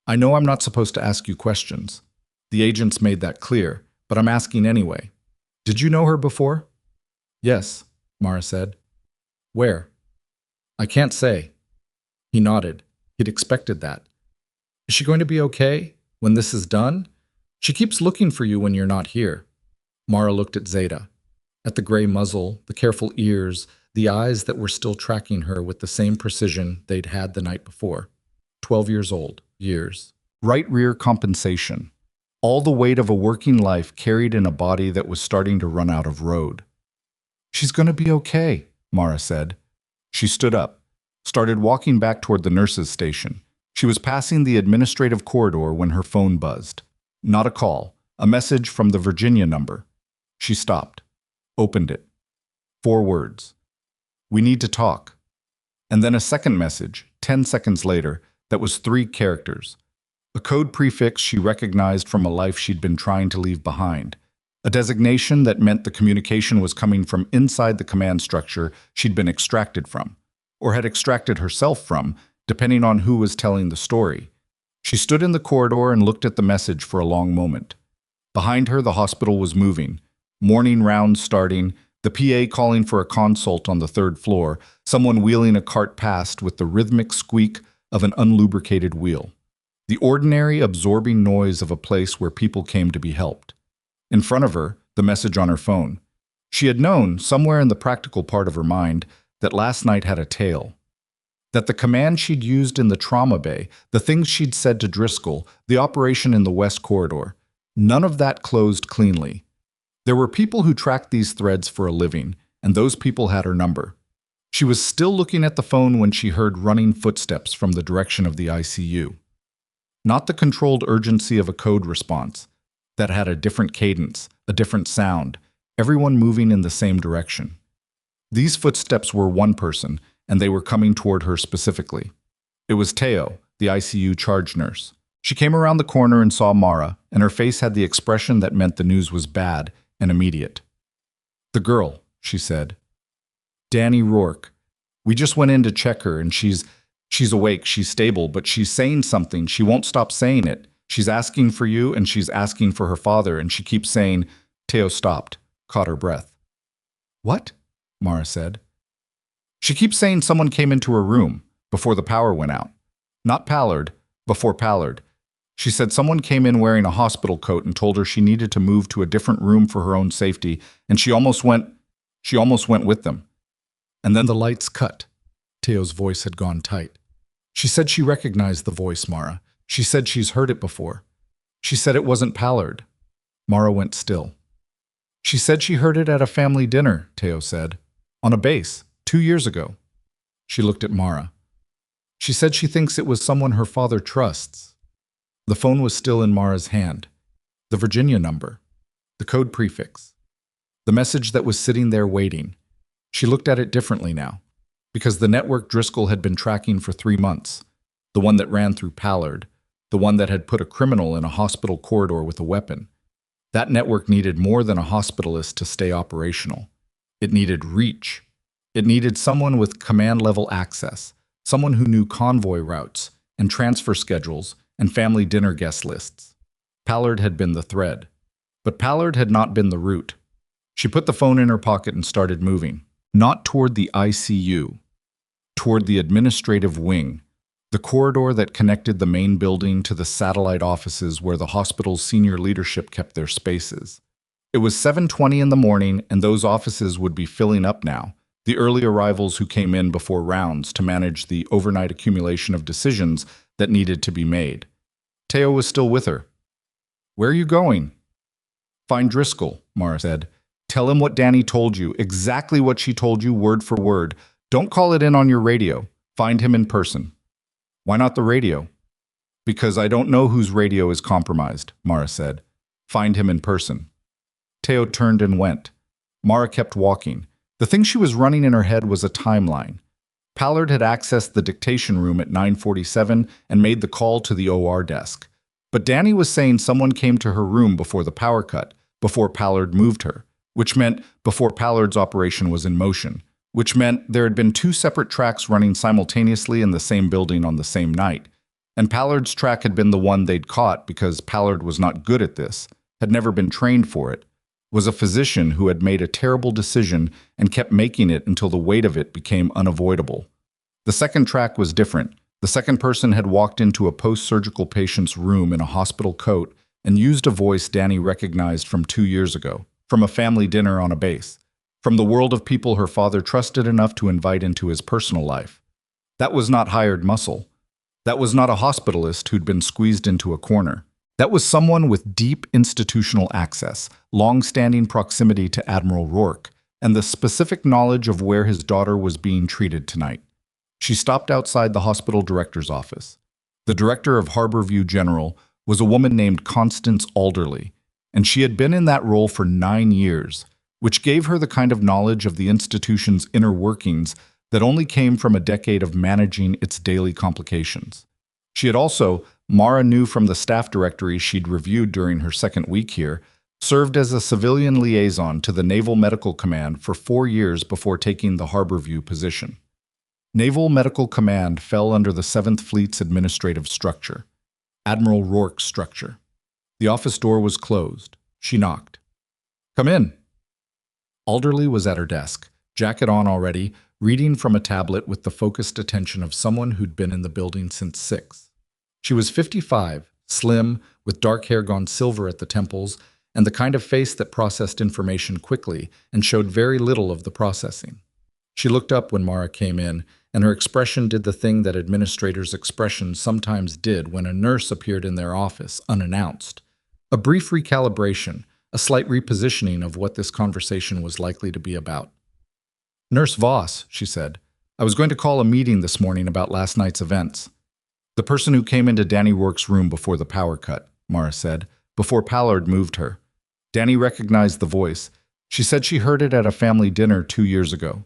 [SPEAKER 1] I know I'm not supposed to ask you questions. The agents made that clear, but I'm asking anyway. Did you know her before? Yes, Mara said. Where? I can't say. He nodded. He'd expected that. Is she going to be okay when this is done? She keeps looking for you when you're not here. Mara looked at Zeta. At the gray muzzle, the careful ears, the eyes that were still tracking her with the same precision they'd had the night before. 12 years old, years. Right rear compensation. All the weight of a working life carried in a body that was starting to run out of road. "She's going to be okay," Mara said. She stood up, started walking back toward the nurse's station. She was passing the administrative corridor when her phone buzzed. Not a call, a message from the Virginia number. She stopped, opened it. 4 words. "We need to talk." And then a second message, 10 seconds later, that was 3 characters. A code prefix she recognized from a life she'd been trying to leave behind. A designation that meant the communication was coming from inside the command structure she'd been extracted from, or had extracted herself from, depending on who was telling the story. She stood in the corridor and looked at the message for a long moment. Behind her, the hospital was moving. Morning rounds starting, the PA calling for a consult on the 3rd floor, someone wheeling a cart past with the rhythmic squeak of an unlubricated wheel. The ordinary, absorbing noise of a place where people came to be helped. In front of her, the message on her phone. She had known, somewhere in the practical part of her mind, that last night had a tail. That the command she'd used in the trauma bay, the things she'd said to Driscoll, the operation in the West Corridor, none of that closed cleanly. There were people who tracked these threads for a living, and those people had her number. She was still looking at the phone when she heard running footsteps from the direction of the ICU. Not the controlled urgency of a code response that had a different cadence, a different sound, everyone moving in the same direction. These footsteps were one person, and they were coming toward her specifically. It was Teo, the ICU charge nurse. She came around the corner and saw Mara, and her face had the expression that meant the news was bad and immediate. "The girl," she said. "Danny Rourke. We just went in to check her, and she's awake, she's stable, but she's saying something. She won't stop saying it. She's asking for you, and she's asking for her father, and she keeps saying..." Teo stopped, caught her breath. "What?" Mara said. "She keeps saying someone came into her room before the power went out. Not Pallard, before Pallard. She said someone came in wearing a hospital coat and told her she needed to move to a different room for her own safety, and she almost went with them." And then the lights cut. Teo's voice had gone tight. "She said she recognized the voice, Mara. She said she's heard it before. She said it wasn't Pallard." Mara went still. "She said she heard it at a family dinner," Teo said. "On a base, 2 years ago." She looked at Mara. "She said she thinks it was someone her father trusts." The phone was still in Mara's hand. The Virginia number. The code prefix. The message that was sitting there waiting. She looked at it differently now. Because the network Driscoll had been tracking for 3 months, the one that ran through Pallard, the one that had put a criminal in a hospital corridor with a weapon, that network needed more than a hospitalist to stay operational. It needed reach. It needed someone with command-level access, someone who knew convoy routes and transfer schedules and family dinner guest lists. Pallard had been the thread, but Pallard had not been the route. She put the phone in her pocket and started moving, not toward the ICU, toward the administrative wing, the corridor that connected the main building to the satellite offices where the hospital's senior leadership kept their spaces. It was 7:20 in the morning, and those offices would be filling up now, the early arrivals who came in before rounds to manage the overnight accumulation of decisions that needed to be made. Teo was still with her. "Where are you going?" "Find Driscoll," Mara said. "Tell him what Danny told you, exactly what she told you word for word. Don't call it in on your radio. Find him in person." "Why not the radio?" "Because I don't know whose radio is compromised," Mara said. "Find him in person." Teo turned and went. Mara kept walking. The thing she was running in her head was a timeline. Pallard had accessed the dictation room at 9:47 and made the call to the OR desk. But Danny was saying someone came to her room before the power cut, before Pallard moved her, which meant before Pallard's operation was in motion, which meant there had been 2 separate tracks running simultaneously in the same building on the same night. And Pallard's track had been the one they'd caught because Pallard was not good at this, had never been trained for it, was a physician who had made a terrible decision and kept making it until the weight of it became unavoidable. The second track was different. The second person had walked into a post-surgical patient's room in a hospital coat and used a voice Danny recognized from 2 years ago, from a family dinner on a base. from the world of people her father trusted enough to invite into his personal life. That was not hired muscle. That was not a hospitalist who'd been squeezed into a corner. That was someone with deep institutional access, long-standing proximity to Admiral Rourke, and the specific knowledge of where his daughter was being treated tonight. She stopped outside the hospital director's office. The director of Harborview General was a woman named Constance Alderley, and she had been in that role for 9 years, which gave her the kind of knowledge of the institution's inner workings that only came from a decade of managing its daily complications. She had also, Mara knew from the staff directory she'd reviewed during her second week here, served as a civilian liaison to the Naval Medical Command for 4 years before taking the Harborview position. Naval Medical Command fell under the 7th Fleet's administrative structure, Admiral Rourke's structure. The office door was closed. She knocked. "Come in." Alderley was at her desk, jacket on already, reading from a tablet with the focused attention of someone who'd been in the building since 6. She was 55, slim, with dark hair gone silver at the temples, and the kind of face that processed information quickly and showed very little of the processing. She looked up when Mara came in, and her expression did the thing that administrators' expressions sometimes did when a nurse appeared in their office, unannounced. A brief recalibration, a slight repositioning of what this conversation was likely to be about. "Nurse Voss," she said, "I was going to call a meeting this morning about last night's events." "The person who came into Danny Rourke's room before the power cut," Mara said, before Pallard moved her. Danny recognized the voice. She said she heard it at a family dinner 2 years ago.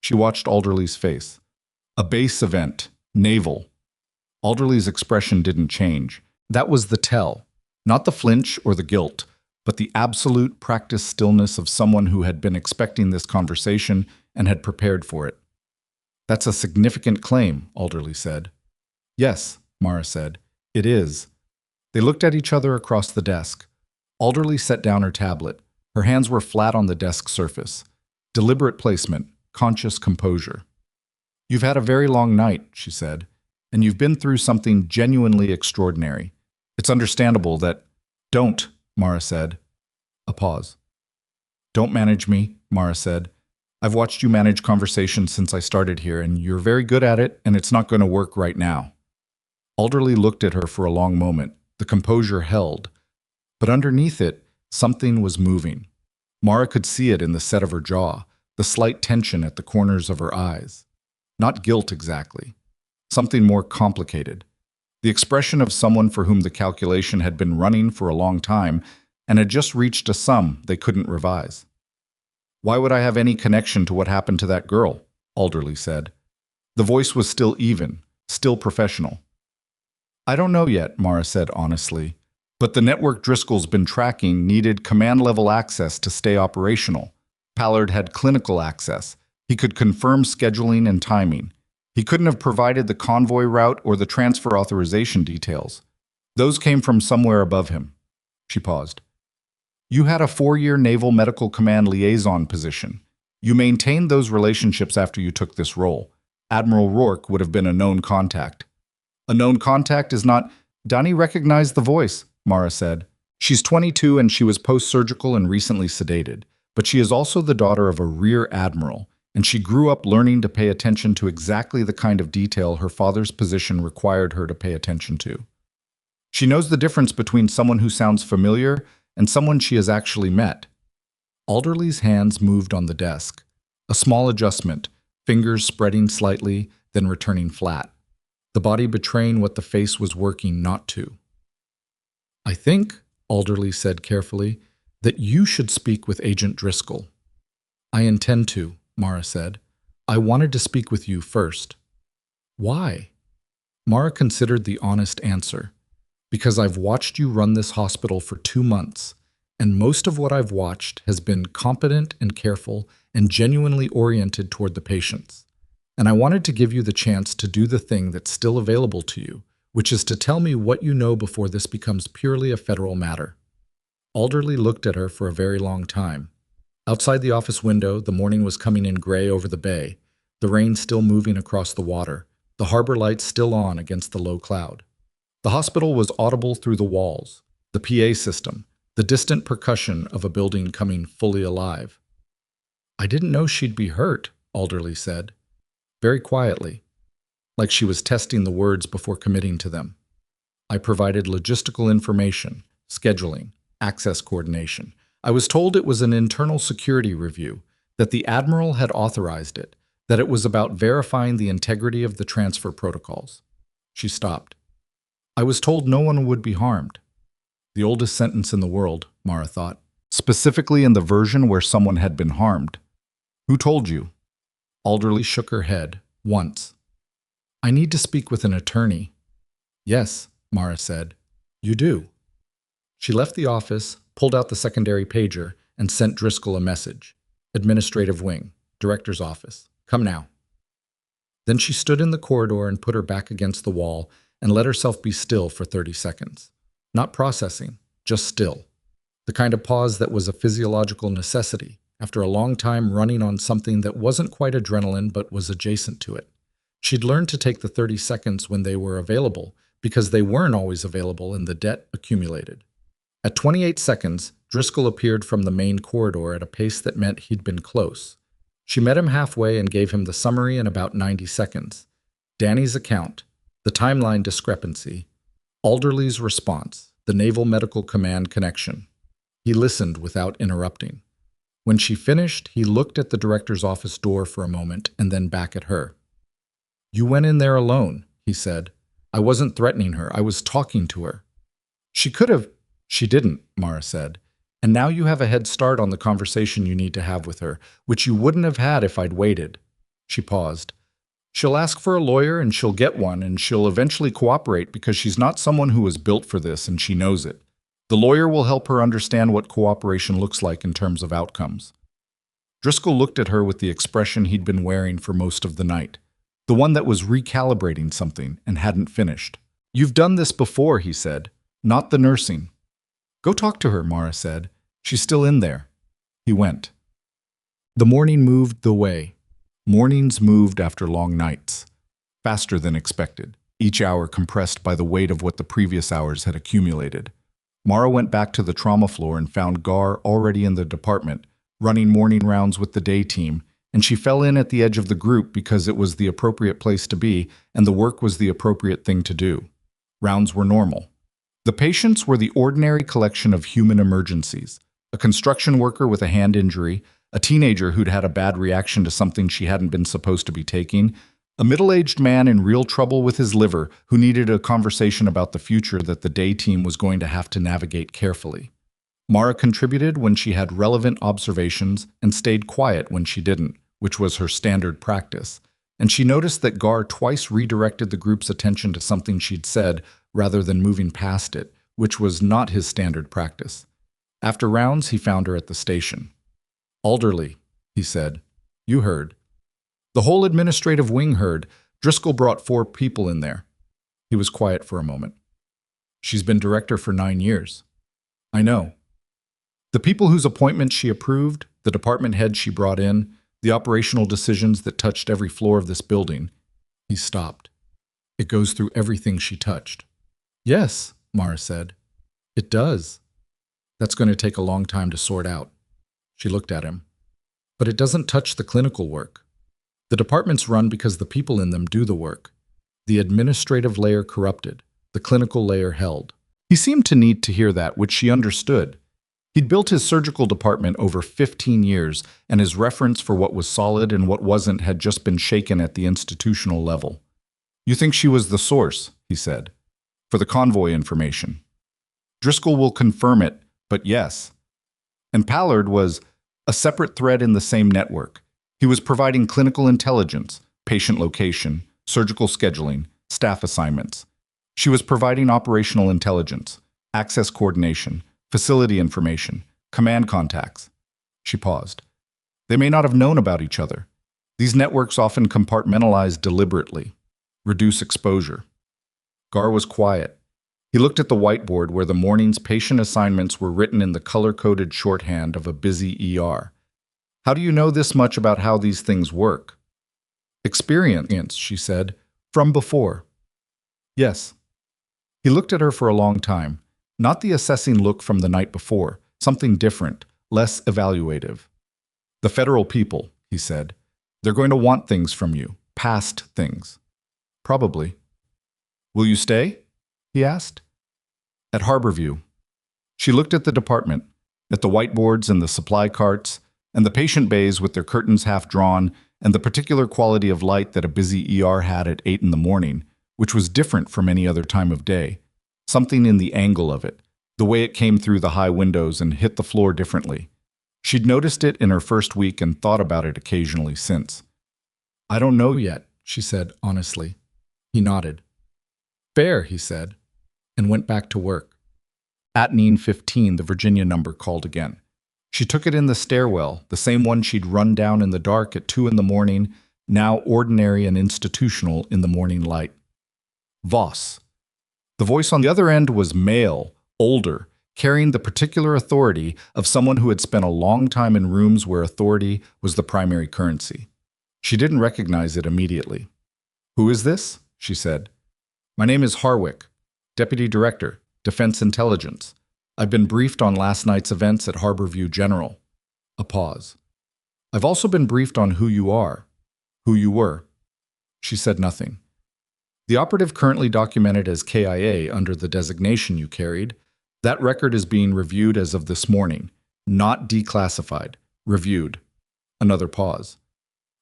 [SPEAKER 1] She watched Alderley's face. "A base event. Naval." Alderley's expression didn't change. That was the tell. Not the flinch or the guilt, but the absolute practiced stillness of someone who had been expecting this conversation and had prepared for it. "That's a significant claim," Alderley said. "Yes," Mara said. "It is." They looked at each other across the desk. Alderley set down her tablet. Her hands were flat on the desk surface. Deliberate placement, conscious composure. "You've had a very long night," she said, "and you've been through something genuinely extraordinary. It's understandable that—" "Don't," Mara said. A pause. "Don't manage me," Mara said. "I've watched you manage conversations since I started here, and you're very good at it, and it's not going to work right now." Alderley looked at her for a long moment. The composure held. But underneath it, something was moving. Mara could see it in the set of her jaw, the slight tension at the corners of her eyes. Not guilt exactly. Something more complicated. The expression of someone for whom the calculation had been running for a long time and had just reached a sum they couldn't revise. "Why would I have any connection to what happened to that girl?" Alderley said. The voice was still even, still professional. "I don't know yet," Mara said honestly, "but the network Driscoll's been tracking needed command-level access to stay operational. Pallard had clinical access. He could confirm scheduling and timing. He couldn't have provided the convoy route or the transfer authorization details. Those came from somewhere above him." She paused. "You had a 4-year Naval Medical Command liaison position. You maintained those relationships after you took this role. Admiral Rourke would have been a known contact." "A known contact is not—" Danny recognized the voice, Mara said. "She's 22 and she was post-surgical and recently sedated, but she is also the daughter of a rear admiral, and she grew up learning to pay attention to exactly the kind of detail her father's position required her to pay attention to. She knows the difference between someone who sounds familiar and someone she has actually met." Alderley's hands moved on the desk. A small adjustment, fingers spreading slightly, then returning flat. The body betraying what the face was working not to. "I think," Alderley said carefully, "that you should speak with Agent Driscoll." "I intend to," Mara said. "I wanted to speak with you first." "Why?" Mara considered the honest answer. "Because I've watched you run this hospital for 2 months, and most of what I've watched has been competent and careful and genuinely oriented toward the patients. And I wanted to give you the chance to do the thing that's still available to you, which is to tell me what you know before this becomes purely a federal matter." Alderley looked at her for a very long time. Outside the office window, the morning was coming in gray over the bay, the rain still moving across the water, the harbor lights still on against the low cloud. The hospital was audible through the walls, the PA system, the distant percussion of a building coming fully alive. I didn't know she'd be hurt, Alderley said, very quietly, like she was testing the words before committing to them. I provided logistical information, scheduling, access coordination. I was told it was an internal security review, that the admiral had authorized it, that it was about verifying the integrity of the transfer protocols. She stopped. I was told no one would be harmed. The oldest sentence in the world, Mara thought, specifically in the version where someone had been harmed. Who told you? Alderley shook her head, once. I need to speak with an attorney. Yes, Mara said. You do. She left the office, pulled out the secondary pager, and sent Driscoll a message. Administrative wing, director's office. Come now. Then she stood in the corridor and put her back against the wall and let herself be still for 30 seconds. Not processing, just still. The kind of pause that was a physiological necessity after a long time running on something that wasn't quite adrenaline but was adjacent to it. She'd learned to take the 30 seconds when they were available because they weren't always available and the debt accumulated. At 28 seconds, Driscoll appeared from the main corridor at a pace that meant he'd been close. She met him halfway and gave him the summary in about 90 seconds. Danny's account, the timeline discrepancy, Alderley's response, the Naval Medical Command connection. He listened without interrupting. When she finished, he looked at the director's office door for a moment and then back at her. You went in there alone, he said. I wasn't threatening her. I was talking to her. She could have. She didn't, Mara said. And now you have a head start on the conversation you need to have with her, which you wouldn't have had if I'd waited. She paused. She'll ask for a lawyer and she'll get one and she'll eventually cooperate because she's not someone who was built for this and she knows it. The lawyer will help her understand what cooperation looks like in terms of outcomes. Driscoll looked at her with the expression he'd been wearing for most of the night, the one that was recalibrating something and hadn't finished. You've done this before, he said, not the nursing. Go talk to her, Mara said. She's still in there. He went. The morning moved the way. Mornings moved after long nights, faster than expected, each hour compressed by the weight of what the previous hours had accumulated. Mara went back to the trauma floor and found Gar already in the department, running morning rounds with the day team, and she fell in at the edge of the group because it was the appropriate place to be and the work was the appropriate thing to do. Rounds were normal. The patients were the ordinary collection of human emergencies, a construction worker with a hand injury, a teenager who'd had a bad reaction to something she hadn't been supposed to be taking, a middle-aged man in real trouble with his liver who needed a conversation about the future that the day team was going to have to navigate carefully. Mara contributed when she had relevant observations and stayed quiet when she didn't, which was her standard practice, and she noticed that Gar twice redirected the group's attention to something she'd said rather than moving past it, which was not his standard practice. After rounds, he found her at the station. Alderley, he said. You heard. The whole administrative wing heard. Driscoll brought 4 people in there. He was quiet for a moment. She's been director for 9 years. I know. The people whose appointments she approved, the department heads she brought in, the operational decisions that touched every floor of this building. He stopped. It goes through everything she touched. Yes, Mara said. It does. That's going to take a long time to sort out. She looked at him. But it doesn't touch the clinical work. The departments run because the people in them do the work. The administrative layer corrupted, the clinical layer held. He seemed to need to hear that, which she understood. He'd built his surgical department over 15 years, and his reference for what was solid and what wasn't had just been shaken at the institutional level. You think she was the source, he said, for the convoy information. Driscoll will confirm it, but yes. And Pallard was a separate thread in the same network. He was providing clinical intelligence, patient location, surgical scheduling, staff assignments. She was providing operational intelligence, access coordination, facility information, command contacts. She paused. They may not have known about each other. These networks often compartmentalize deliberately, reduce exposure. Gar was quiet. He looked at the whiteboard where the morning's patient assignments were written in the color-coded shorthand of a busy ER. How do you know this much about how these things work? Experience, she said, from before. Yes. He looked at her for a long time, not the assessing look from the night before, something different, less evaluative. The federal people, he said. They're going to want things from you. Past things. Probably. Will you stay? He asked. At Harborview. She looked at the department, at the whiteboards and the supply carts, and the patient bays with their curtains half drawn, and the particular quality of light that a busy ER had at 8 in the morning, which was different from any other time of day. Something in the angle of it, the way it came through the high windows and hit the floor differently. She'd noticed it in her first week and thought about it occasionally since. I don't know yet, she said honestly. He nodded. Fair, he said, and went back to work. At 9:15, the Virginia number called again. She took it in the stairwell, the same one she'd run down in the dark at 2 in the morning, now ordinary and institutional in the morning light. Voss. The voice on the other end was male, older, carrying the particular authority of someone who had spent a long time in rooms where authority was the primary currency. She didn't recognize it immediately. Who is this? She said. My name is Harwick, Deputy Director, Defense Intelligence. I've been briefed on last night's events at Harborview General. A pause. I've also been briefed on who you are, who you were. She said nothing. The operative currently documented as KIA under the designation you carried, that record is being reviewed as of this morning, not declassified, reviewed. Another pause.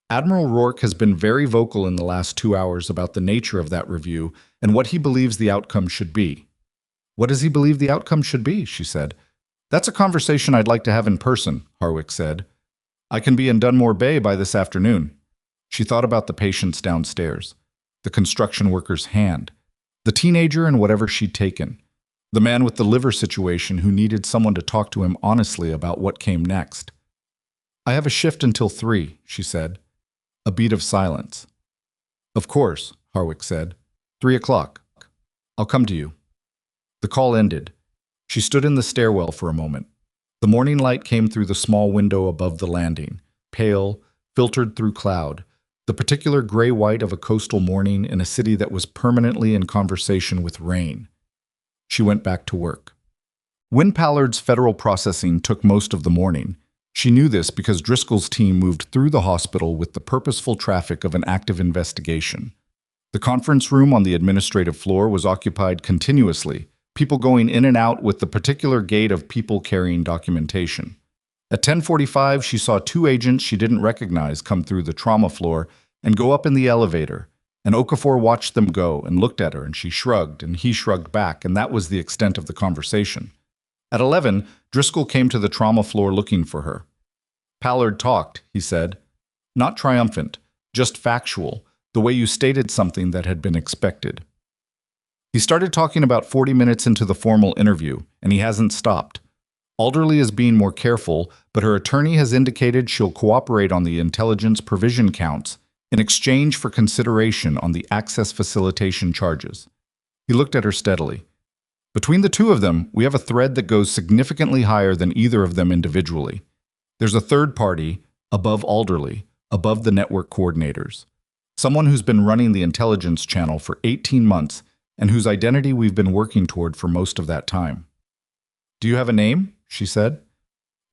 [SPEAKER 1] Admiral Rourke has been very vocal in the last 2 hours about the nature of that review and what he believes the outcome should be. What does he believe the outcome should be? She said. That's a conversation I'd like to have in person, Harwick said. I can be in Dunmore Bay by this afternoon. She thought about the patients downstairs, the construction worker's hand, the teenager and whatever she'd taken, the man with the liver situation who needed someone to talk to him honestly about what came next. I have a shift until 3, she said. A beat of silence. Of course, Harwick said. 3 o'clock. I'll come to you. The call ended. She stood in the stairwell for a moment. The morning light came through the small window above the landing, pale, filtered through cloud, the particular gray-white of a coastal morning in a city that was permanently in conversation with rain. She went back to work. Win Pallard's federal processing took most of the morning. She knew this because Driscoll's team moved through the hospital with the purposeful traffic of an active investigation. The conference room on the administrative floor was occupied continuously, people going in and out with the particular gait of people carrying documentation. At 10:45, she saw 2 agents she didn't recognize come through the trauma floor and go up in the elevator, and Okafor watched them go and looked at her, and she shrugged, and he shrugged back, and that was the extent of the conversation. At 11, Driscoll came to the trauma floor looking for her. Pallard talked, he said. Not triumphant, just factual, the way you stated something that had been expected. He started talking about 40 minutes into the formal interview, and he hasn't stopped. Alderley is being more careful, but her attorney has indicated she'll cooperate on the intelligence provision counts in exchange for consideration on the access facilitation charges. He looked at her steadily. Between the two of them, we have a thread that goes significantly higher than either of them individually. There's a third party, above Alderley, above the network coordinators. Someone who's been running the intelligence channel for 18 months and whose identity we've been working toward for most of that time. Do you have a name? She said.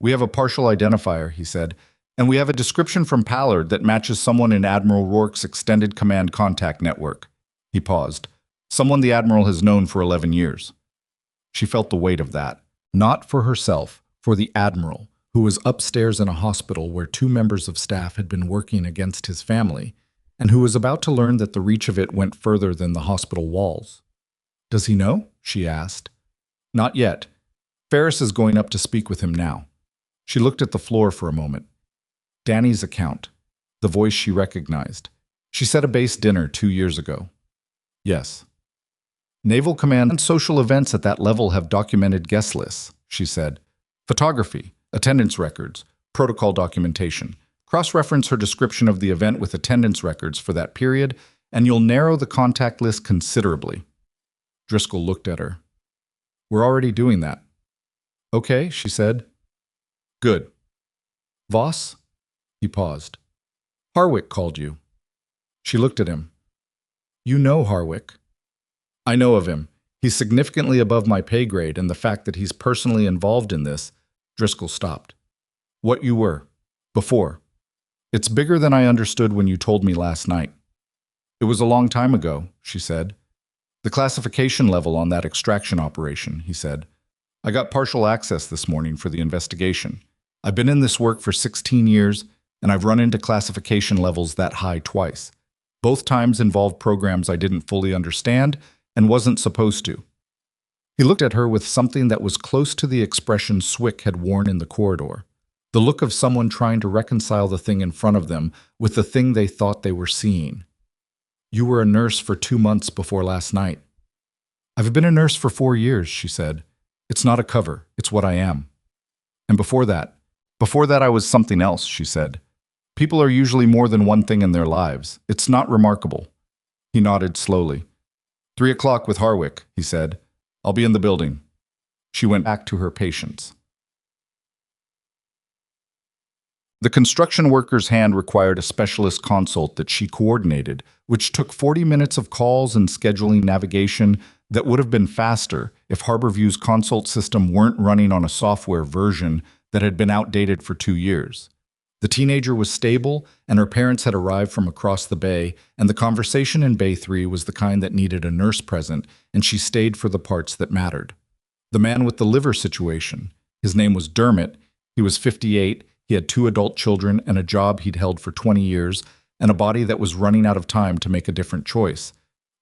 [SPEAKER 1] We have a partial identifier, he said, and we have a description from Pallard that matches someone in Admiral Rourke's extended command contact network. He paused. Someone the Admiral has known for 11 years. She felt the weight of that. Not for herself, for the Admiral, who was upstairs in a hospital where 2 members of staff had been working against his family, and who was about to learn that the reach of it went further than the hospital walls. Does he know? She asked. Not yet. Ferris is going up to speak with him now. She looked at the floor for a moment. Danny's account. The voice she recognized. She said a base dinner 2 years ago. Yes. Naval Command and social events at that level have documented guest lists, she said. Photography, attendance records, protocol documentation. Cross-reference her description of the event with attendance records for that period, and you'll narrow the contact list considerably. Driscoll looked at her. We're already doing that. Okay, she said. Good. Voss? He paused. Harwick called you. She looked at him. You know Harwick. I know of him. He's significantly above my pay grade, and the fact that he's personally involved in this. Driscoll stopped. What you were. Before. It's bigger than I understood when you told me last night. It was a long time ago, she said. The classification level on that extraction operation, he said. I got partial access this morning for the investigation. I've been in this work for 16 years, and I've run into classification levels that high twice. Both times involved programs I didn't fully understand and wasn't supposed to. He looked at her with something that was close to the expression Swick had worn in the corridor. The look of someone trying to reconcile the thing in front of them with the thing they thought they were seeing. You were a nurse for 2 months before last night. I've been a nurse for 4 years, she said. It's not a cover, it's what I am. And before that I was something else, she said. People are usually more than one thing in their lives. It's not remarkable. He nodded slowly. 3 o'clock with Harwick, he said. I'll be in the building. She went back to her patients. The construction worker's hand required a specialist consult that she coordinated, which took 40 minutes of calls and scheduling navigation that would have been faster if Harborview's consult system weren't running on a software version that had been outdated for 2 years. The teenager was stable, and her parents had arrived from across the bay, and the conversation in Bay 3 was the kind that needed a nurse present, and she stayed for the parts that mattered. The man with the liver situation. His name was Dermot. He was 58. He had 2 adult children and a job he'd held for 20 years, and a body that was running out of time to make a different choice.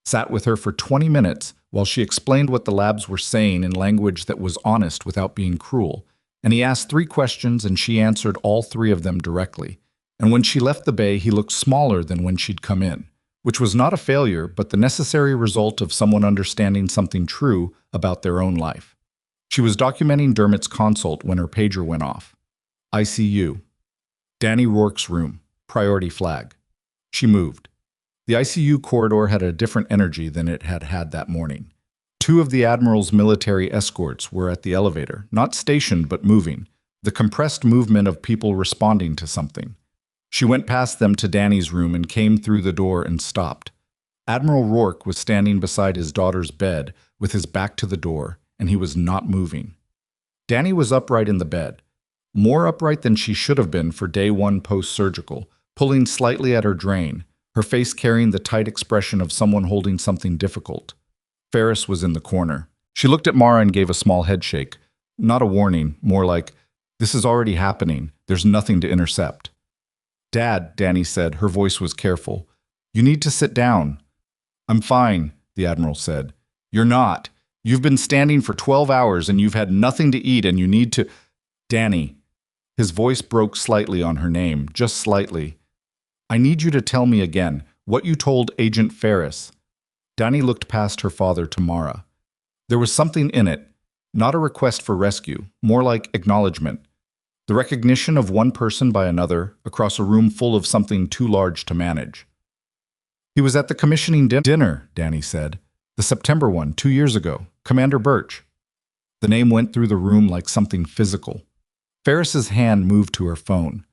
[SPEAKER 1] Sat with her for 20 minutes while she explained what the labs were saying in language that was honest without being cruel. And he asked 3 questions and she answered all 3 of them directly. And when she left the bay, he looked smaller than when she'd come in, which was not a failure, but the necessary result of someone understanding something true about their own life. She was documenting Dermot's consult when her pager went off. ICU. Danny Rourke's room. Priority flag. She moved. The ICU corridor had a different energy than it had had that morning. 2 of the admiral's military escorts were at the elevator, not stationed but moving, the compressed movement of people responding to something. She went past them to Danny's room and came through the door and stopped. Admiral Rourke was standing beside his daughter's bed with his back to the door, and he was not moving. Danny was upright in the bed, more upright than she should have been for day 1 post-surgical, pulling slightly at her drain, her face carrying the tight expression of someone holding something difficult. Ferris was in the corner. She looked at Mara and gave a small headshake. Not a warning, more like, this is already happening. There's nothing to intercept. Dad, Danny said, her voice was careful. You need to sit down. I'm fine, the Admiral said. You're not. You've been standing for 12 hours and you've had nothing to eat and you need to… Danny. His voice broke slightly on her name, just slightly. I need you to tell me again what you told Agent Ferris. Danny looked past her father to Mara. There was something in it, not a request for rescue, more like acknowledgement. The recognition of one person by another across a room full of something too large to manage. He was at the commissioning dinner, Danny said. The September one, 2 years ago. Commander Birch. The name went through the room like something physical. Ferris's hand moved to her phone.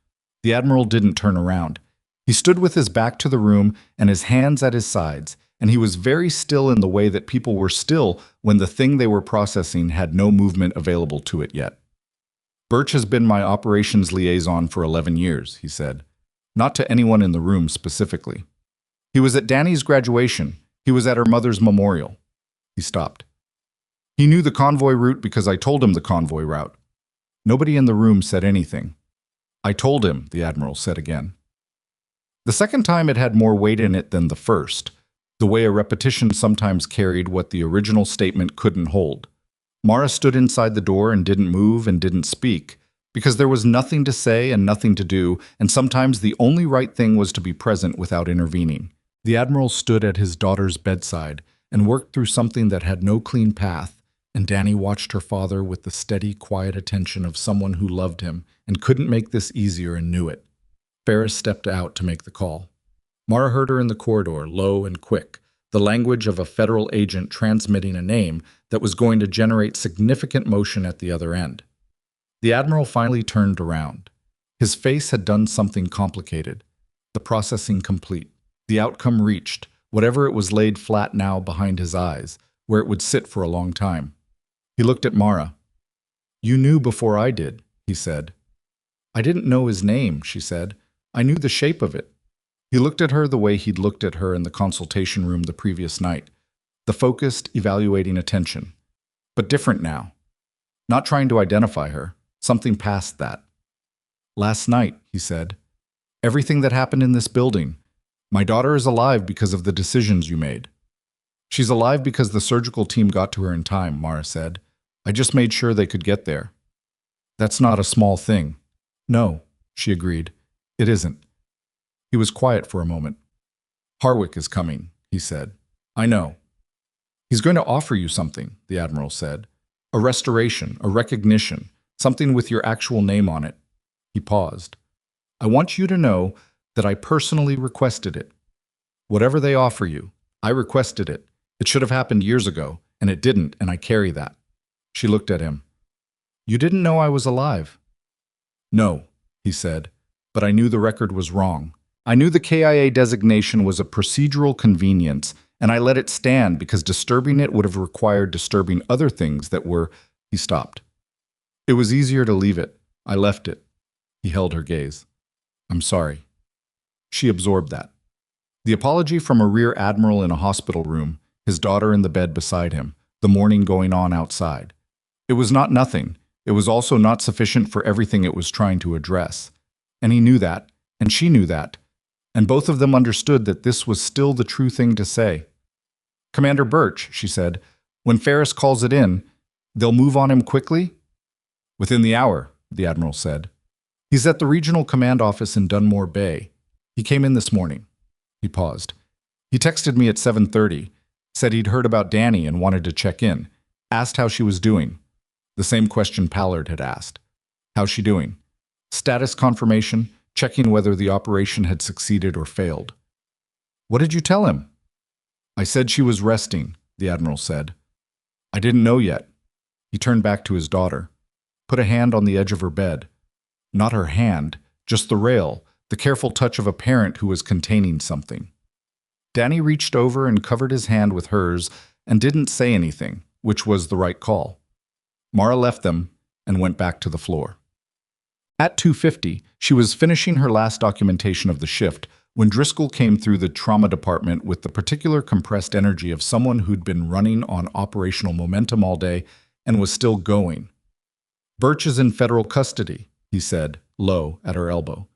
[SPEAKER 1] The Admiral didn't turn around. He stood with his back to the room and his hands at his sides, and he was very still in the way that people were still when the thing they were processing had no movement available to it yet. Birch has been my operations liaison for 11 years, he said. Not to anyone in the room specifically. He was at Danny's graduation. He was at her mother's memorial. He stopped. He knew the convoy route because I told him the convoy route. Nobody in the room said anything. I told him, the Admiral said again. The second time it had more weight in it than the first, the way a repetition sometimes carried what the original statement couldn't hold. Mara stood inside the door and didn't move and didn't speak, because there was nothing to say and nothing to do, and sometimes the only right thing was to be present without intervening. The Admiral stood at his daughter's bedside and worked through something that had no clean path, and Danny watched her father with the steady, quiet attention of someone who loved him and couldn't make this easier and knew it. Ferris stepped out to make the call. Mara heard her in the corridor, low and quick, the language of a federal agent transmitting a name that was going to generate significant motion at the other end. The Admiral finally turned around. His face had done something complicated. The processing complete. The outcome reached, whatever it was laid flat now behind his eyes, where it would sit for a long time. He looked at Mara. You knew before I did, he said. I didn't know his name, she said. I knew the shape of it. He looked at her the way he'd looked at her in the consultation room the previous night. The focused, evaluating attention. But different now. Not trying to identify her. Something past that. Last night, he said. Everything that happened in this building. My daughter is alive because of the decisions you made. She's alive because the surgical team got to her in time, Mara said. I just made sure they could get there. That's not a small thing. No, she agreed. It isn't. He was quiet for a moment. Harwick is coming, he said. I know. He's going to offer you something, the admiral said. A restoration, a recognition, something with your actual name on it. He paused. I want you to know that I personally requested it. Whatever they offer you, I requested it. It should have happened years ago, and it didn't, and I carry that. She looked at him. You didn't know I was alive? No, he said, but I knew the record was wrong. I knew the KIA designation was a procedural convenience, and I let it stand because disturbing it would have required disturbing other things that were... He stopped. It was easier to leave it. I left it. He held her gaze. I'm sorry. She absorbed that. The apology from a rear admiral in a hospital room, his daughter in the bed beside him, the mourning going on outside. It was not nothing. It was also not sufficient for everything it was trying to address. And he knew that, and she knew that, and both of them understood that this was still the true thing to say. Commander Birch, she said, when Ferris calls it in, they'll move on him quickly? Within the hour, the admiral said. He's at the regional command office in Dunmore Bay. He came in this morning. He paused. He texted me at 7:30, said he'd heard about Danny and wanted to check in, asked how she was doing. The same question Pallard had asked. How's she doing? Status confirmation, checking whether the operation had succeeded or failed. What did you tell him? I said she was resting, the admiral said. I didn't know yet. He turned back to his daughter, put a hand on the edge of her bed. Not her hand, just the rail, the careful touch of a parent who was containing something. Danny reached over and covered his hand with hers and didn't say anything, which was the right call. Mara left them and went back to the floor. At 2:50, she was finishing her last documentation of the shift when Driscoll came through the trauma department with the particular compressed energy of someone who'd been running on operational momentum all day and was still going. Birch is in federal custody, he said, low, at her elbow.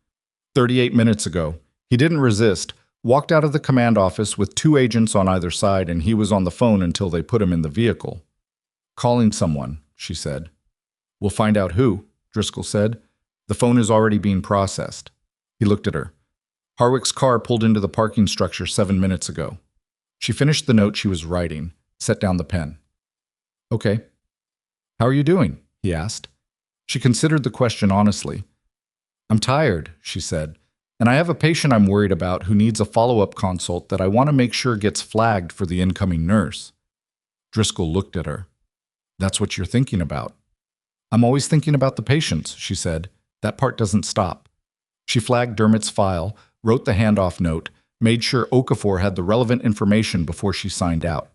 [SPEAKER 1] 38 minutes ago. He didn't resist, walked out of the command office with 2 agents on either side, and he was on the phone until they put him in the vehicle. Calling someone, she said. We'll find out who, Driscoll said. The phone is already being processed. He looked at her. Harwick's car pulled into the parking structure 7 minutes ago. She finished the note she was writing, set down the pen. Okay. How are you doing? He asked. She considered the question honestly. I'm tired, she said, and I have a patient I'm worried about who needs a follow-up consult that I want to make sure gets flagged for the incoming nurse. Driscoll looked at her. That's what you're thinking about. I'm always thinking about the patients, she said. That part doesn't stop. She flagged Dermot's file, wrote the handoff note, made sure Okafor had the relevant information before she signed out.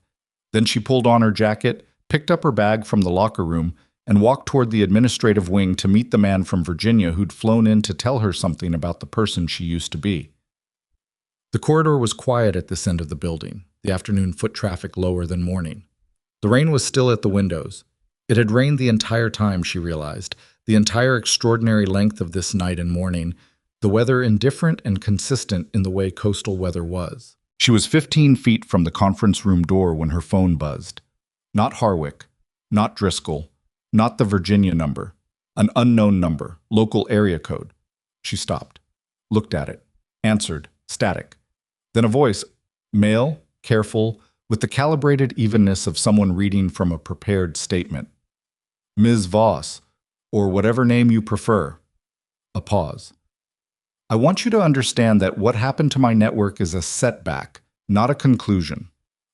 [SPEAKER 1] Then she pulled on her jacket, picked up her bag from the locker room, and walked toward the administrative wing to meet the man from Virginia who'd flown in to tell her something about the person she used to be. The corridor was quiet at this end of the building, the afternoon foot traffic lower than morning. The rain was still at the windows. It had rained the entire time, she realized, the entire extraordinary length of this night and morning, the weather indifferent and consistent in the way coastal weather was. She was 15 feet from the conference room door when her phone buzzed. Not Harwick, not Driscoll, not the Virginia number, an unknown number, local area code. She stopped, looked at it, answered, static. Then a voice, male, careful, with the calibrated evenness of someone reading from a prepared statement. Ms. Voss, or whatever name you prefer. A pause. I want you to understand that what happened to my network is a setback, not a conclusion.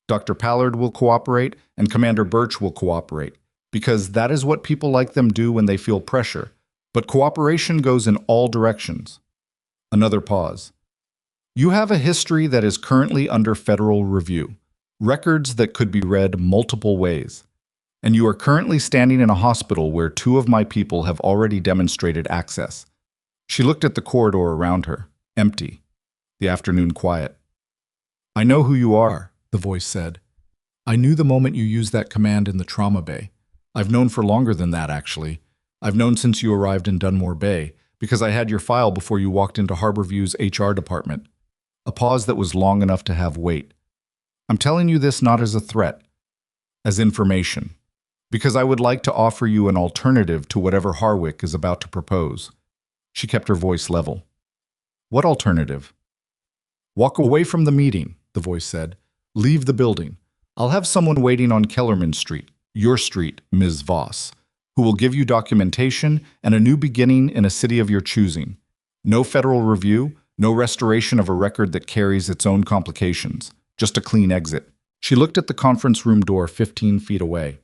[SPEAKER 1] Dr. Pallard will cooperate and Commander Birch will cooperate, because that is what people like them do when they feel pressure. But cooperation goes in all directions. Another pause. You have a history that is currently under federal review, records that could be read multiple ways. And you are currently standing in a hospital where 2 of my people have already demonstrated access. She looked at the corridor around her, empty, the afternoon quiet. "I know who you are," the voice said. "I knew the moment you used that command in the trauma bay. I've known for longer than that, actually. I've known since you arrived in Dunmore Bay, because I had your file before you walked into Harborview's HR department." A pause that was long enough to have weight. "I'm telling you this not as a threat, as information, because I would like to offer you an alternative to whatever Harwick is about to propose." She kept her voice level. "What alternative?" "Walk away from the meeting," the voice said. "Leave the building. I'll have someone waiting on Kellerman Street, your street, Ms. Voss, who will give you documentation and a new beginning in a city of your choosing. No federal review, no restoration of a record that carries its own complications. Just a clean exit." She looked at the conference room door 15 feet away.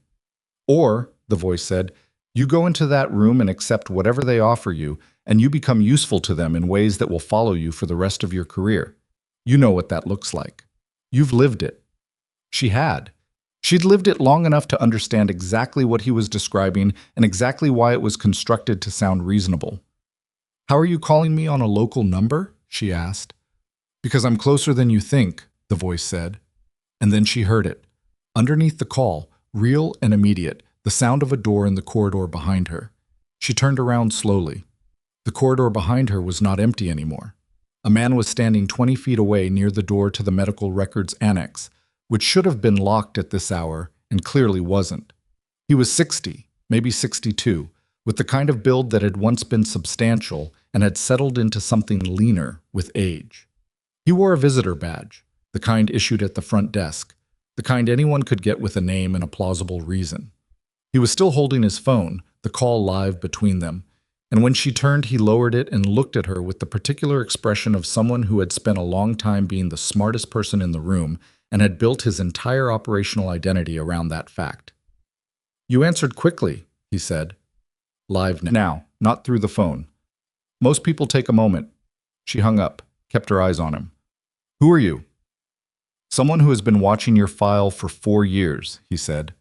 [SPEAKER 1] "Or," the voice said, "you go into that room and accept whatever they offer you, and you become useful to them in ways that will follow you for the rest of your career. You know what that looks like. You've lived it." She had. She'd lived it long enough to understand exactly what he was describing and exactly why it was constructed to sound reasonable. "How are you calling me on a local number?" she asked. "Because I'm closer than you think," the voice said. And then she heard it. Underneath the call, real and immediate, the sound of a door in the corridor behind her. She turned around slowly. The corridor behind her was not empty anymore. A man was standing 20 feet away near the door to the medical records annex, which should have been locked at this hour and clearly wasn't. He was 60, maybe 62, with the kind of build that had once been substantial and had settled into something leaner with age. He wore a visitor badge, the kind issued at the front desk, the kind anyone could get with a name and a plausible reason. He was still holding his phone, the call live between them, and when she turned, he lowered it and looked at her with the particular expression of someone who had spent a long time being the smartest person in the room and had built his entire operational identity around that fact. "You answered quickly," he said. "Live now, not through the phone. Most people take a moment." She hung up, kept her eyes on him. "Who are you?" "Someone who has been watching your file for 4 years," he said.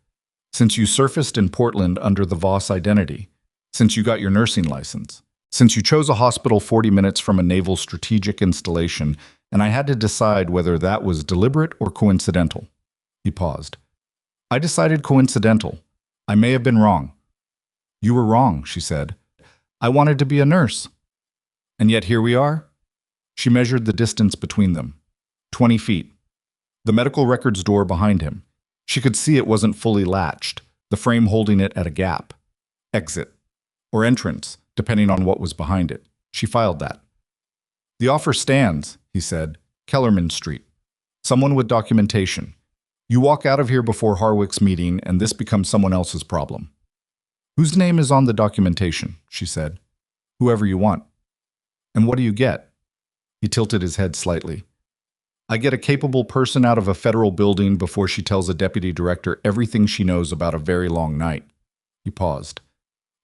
[SPEAKER 1] "Since you surfaced in Portland under the Voss identity. Since you got your nursing license. Since you chose a hospital 40 minutes from a naval strategic installation, and I had to decide whether that was deliberate or coincidental." He paused. "I decided coincidental. I may have been wrong." "You were wrong," she said. "I wanted to be a nurse. And yet here we are." She measured the distance between them. 20 feet. The medical records door behind him. She could see it wasn't fully latched, the frame holding it at a gap. Exit. Or entrance, depending on what was behind it. She filed that. "The offer stands," he said. "Kellerman Street. Someone with documentation. You walk out of here before Harwick's meeting, and this becomes someone else's problem." "Whose name is on the documentation?" she said. "Whoever you want." "And what do you get?" He tilted his head slightly. "I get a capable person out of a federal building before she tells a deputy director everything she knows about a very long night." He paused.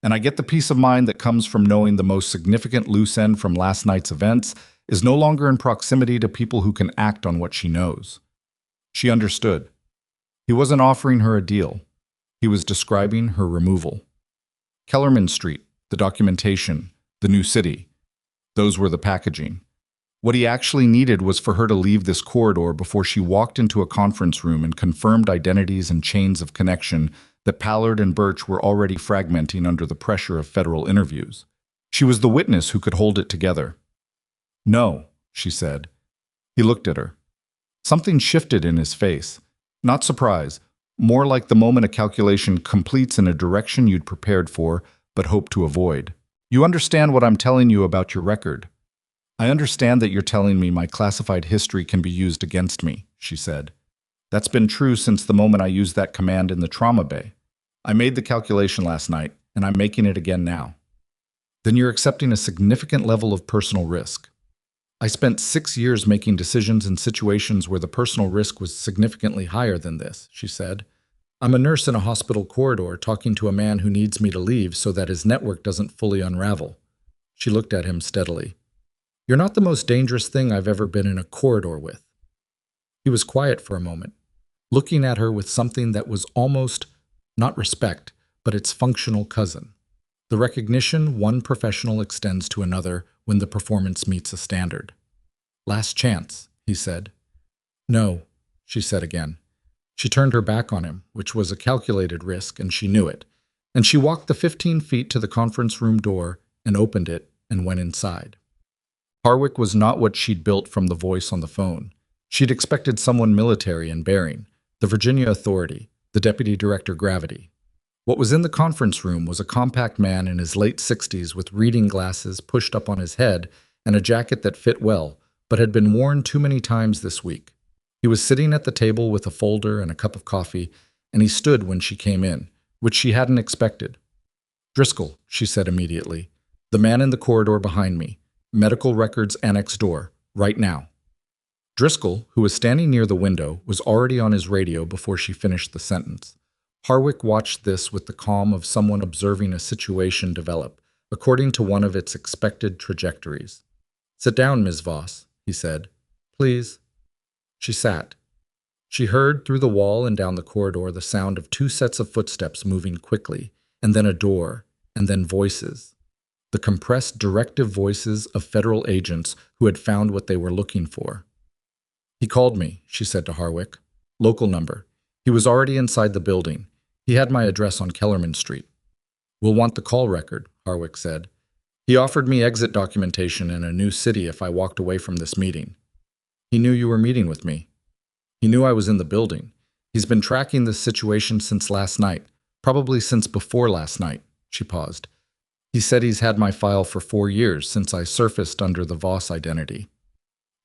[SPEAKER 1] "And I get the peace of mind that comes from knowing the most significant loose end from last night's events is no longer in proximity to people who can act on what she knows." She understood. He wasn't offering her a deal. He was describing her removal. Kellerman Street, the documentation, the new city. Those were the packaging. What he actually needed was for her to leave this corridor before she walked into a conference room and confirmed identities and chains of connection that Pallard and Birch were already fragmenting under the pressure of federal interviews. She was the witness who could hold it together. "No," she said. He looked at her. Something shifted in his face. Not surprise, more like the moment a calculation completes in a direction you'd prepared for but hoped to avoid. "You understand what I'm telling you about your record. I understand that you're telling me my classified history can be used against me," she said. "That's been true since the moment I used that command in the trauma bay. I made the calculation last night, and I'm making it again now." "Then you're accepting a significant level of personal risk." "I spent 6 years making decisions in situations where the personal risk was significantly higher than this," she said. "I'm a nurse in a hospital corridor talking to a man who needs me to leave so that his network doesn't fully unravel." She looked at him steadily. "You're not the most dangerous thing I've ever been in a corridor with." He was quiet for a moment, looking at her with something that was almost, not respect, but its functional cousin. The recognition one professional extends to another when the performance meets a standard. Last chance, he said. No, she said again. She turned her back on him, which was a calculated risk, and she knew it. And she walked the 15 feet to the conference room door and opened it and went inside. Harwick was not what she'd built from the voice on the phone. She'd expected someone military in bearing, the Virginia Authority, the Deputy Director Gravity. What was in the conference room was a compact man in his late 60s with reading glasses pushed up on his head and a jacket that fit well, but had been worn too many times this week. He was sitting at the table with a folder and a cup of coffee, and he stood when she came in, which she hadn't expected. Driscoll, she said immediately. The man in the corridor behind me. Medical records annex door, right now. Driscoll, who was standing near the window, was already on his radio before she finished the sentence. Harwick watched this with the calm of someone observing a situation develop, according to one of its expected trajectories. Sit down, Ms. Voss, he said. Please. She sat. She heard through the wall and down the corridor the sound of 2 sets of footsteps moving quickly, and then a door, and then voices. The compressed directive voices of federal agents who had found what they were looking for. He called me, she said to Harwick. Local number. He was already inside the building. He had my address on Kellerman Street. We'll want the call record, Harwick said. He offered me exit documentation in a new city if I walked away from this meeting. He knew you were meeting with me. He knew I was in the building. He's been tracking this situation since last night, probably since before last night. She paused. He said he's had my file for 4 years since I surfaced under the Voss identity.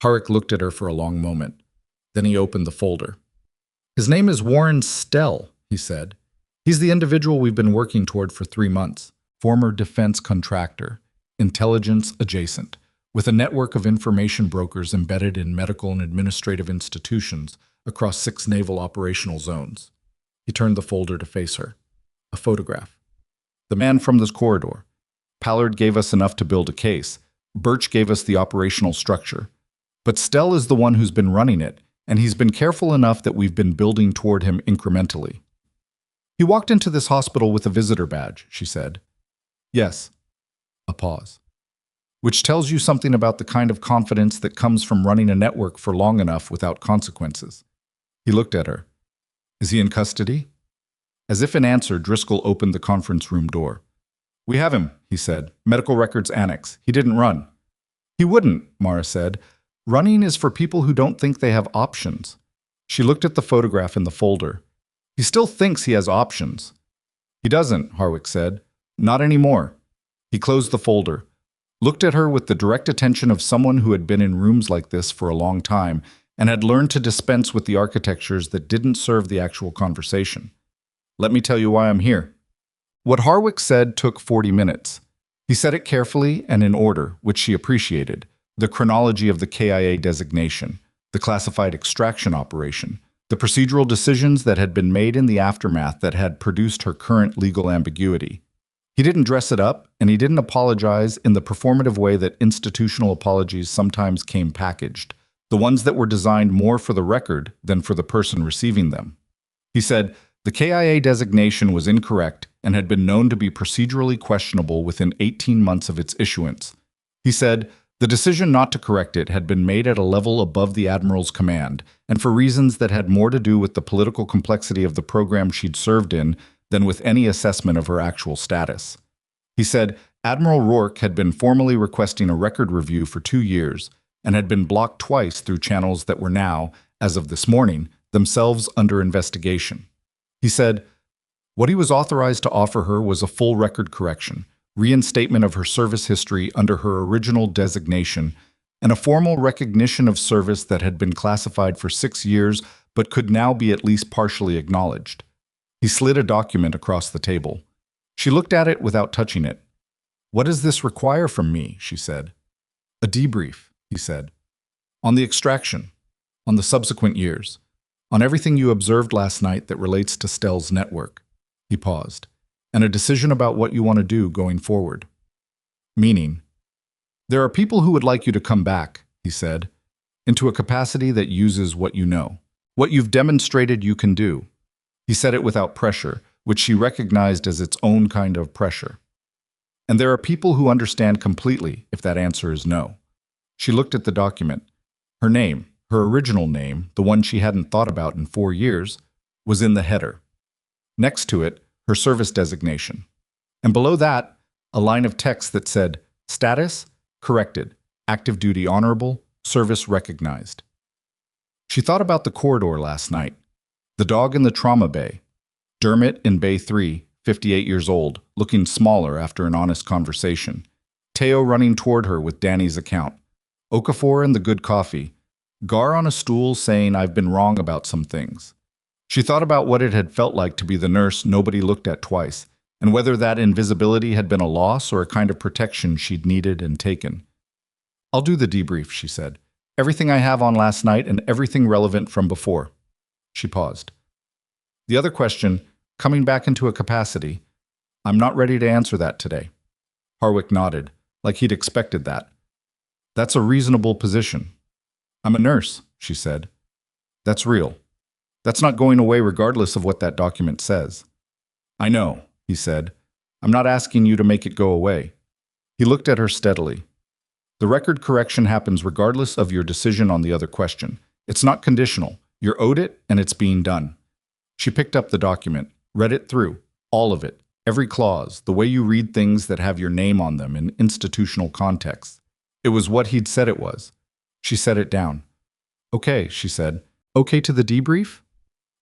[SPEAKER 1] Harwick looked at her for a long moment. Then he opened the folder. His name is Warren Stell, he said. He's the individual we've been working toward for 3 months. Former defense contractor, intelligence adjacent, with a network of information brokers embedded in medical and administrative institutions across 6 naval operational zones. He turned the folder to face her. A photograph. The man from this corridor. Pallard gave us enough to build a case. Birch gave us the operational structure. But Stell is the one who's been running it, and he's been careful enough that we've been building toward him incrementally. He walked into this hospital with a visitor badge, she said. Yes. A pause. Which tells you something about the kind of confidence that comes from running a network for long enough without consequences. He looked at her. Is he in custody? As if in answer, Driscoll opened the conference room door. We have him, he said. Medical records annex. He didn't run. He wouldn't, Mara said. Running is for people who don't think they have options. She looked at the photograph in the folder. He still thinks he has options. He doesn't, Harwick said. Not anymore. He closed the folder, looked at her with the direct attention of someone who had been in rooms like this for a long time and had learned to dispense with the architectures that didn't serve the actual conversation. Let me tell you why I'm here. What Harwick said took 40 minutes. He said it carefully and in order, which she appreciated. The chronology of the KIA designation, the classified extraction operation, the procedural decisions that had been made in the aftermath that had produced her current legal ambiguity. He didn't dress it up, and he didn't apologize in the performative way that institutional apologies sometimes came packaged, the ones that were designed more for the record than for the person receiving them. He said, the KIA designation was incorrect and had been known to be procedurally questionable within 18 months of its issuance. He said, the decision not to correct it had been made at a level above the admiral's command, and for reasons that had more to do with the political complexity of the program she'd served in than with any assessment of her actual status. He said, Admiral Rourke had been formally requesting a record review for 2 years and had been blocked twice through channels that were now, as of this morning, themselves under investigation. He said, what he was authorized to offer her was a full record correction, reinstatement of her service history under her original designation, and a formal recognition of service that had been classified for 6 years but could now be at least partially acknowledged. He slid a document across the table. She looked at it without touching it. What does this require from me? She said. A debrief, he said. On the extraction, on the subsequent years, on everything you observed last night that relates to Stell's network. He paused. And a decision about what you want to do going forward. Meaning, there are people who would like you to come back, he said, into a capacity that uses what you know, what you've demonstrated you can do. He said it without pressure, which she recognized as its own kind of pressure. And there are people who understand completely if that answer is no. She looked at the document. Her name, her original name, the one she hadn't thought about in 4 years, was in the header. Next to it, her service designation. And below that, a line of text that said, status, corrected, active duty honorable, service recognized. She thought about the corridor last night. The dog in the trauma bay. Dermot in Bay 3, 58 years old, looking smaller after an honest conversation. Teo running toward her with Danny's account. Okafor and the good coffee. Gar on a stool saying, I've been wrong about some things. She thought about what it had felt like to be the nurse nobody looked at twice, and whether that invisibility had been a loss or a kind of protection she'd needed and taken. I'll do the debrief, she said. Everything I have on last night and everything relevant from before. She paused. The other question, coming back into a capacity, I'm not ready to answer that today. Harwick nodded, like he'd expected that. That's a reasonable position. I'm a nurse, she said. That's real. That's not going away regardless of what that document says. I know, he said. I'm not asking you to make it go away. He looked at her steadily. The record correction happens regardless of your decision on the other question. It's not conditional. You're owed it, and it's being done. She picked up the document, read it through, all of it, every clause, the way you read things that have your name on them in institutional context. It was what he'd said it was. She set it down. Okay, she said. Okay to the debrief?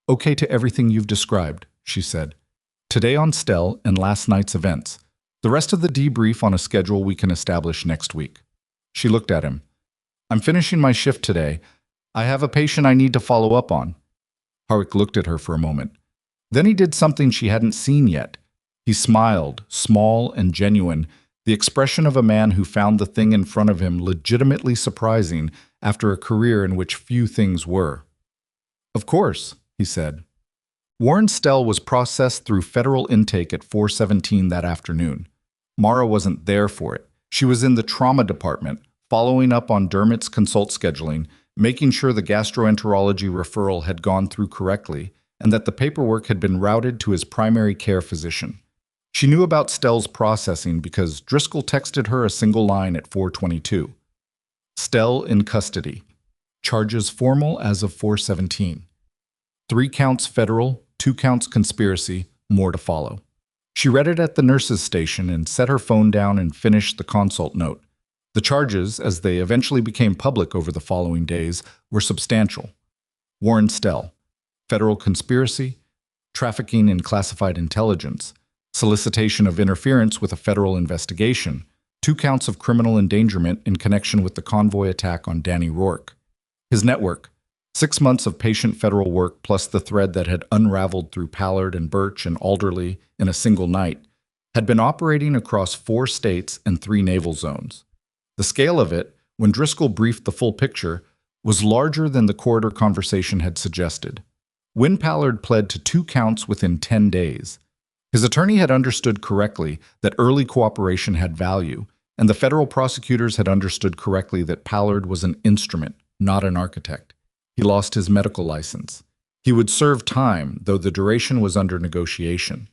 [SPEAKER 1] Okay to everything you've described, she said. Today on Stell and last night's events. The rest of the debrief on a schedule we can establish next week. She looked at him. I'm finishing my shift today. I have a patient I need to follow up on. Harwick looked at her for a moment. Then he did something she hadn't seen yet. He smiled, small and genuine, the expression of a man who found the thing in front of him legitimately surprising after a career in which few things were. Of course, he said. Warren Stell was processed through federal intake at 4:17 that afternoon. Mara wasn't there for it. She was in the trauma department, following up on Dermot's consult scheduling, making sure the gastroenterology referral had gone through correctly and that the paperwork had been routed to his primary care physician. She knew about Stell's processing because Driscoll texted her a single line at 4:22. Stell in custody. Charges formal as of 4:17. 3 counts federal, 2 counts conspiracy, more to follow. She read it at the nurse's station and set her phone down and finished the consult note. The charges, as they eventually became public over the following days, were substantial. Warren Stell, federal conspiracy, trafficking in classified intelligence, solicitation of interference with a federal investigation, 2 counts of criminal endangerment in connection with the convoy attack on Danny Rourke. His network, 6 months of patient federal work plus the thread that had unraveled through Pallard and Birch and Alderley in a single night, had been operating across 4 states and 3 naval zones. The scale of it, when Driscoll briefed the full picture, was larger than the corridor conversation had suggested. Wynne Pallard pled to 2 counts within 10 days. His attorney had understood correctly that early cooperation had value, and the federal prosecutors had understood correctly that Pallard was an instrument, not an architect. He lost his medical license. He would serve time, though the duration was under negotiation.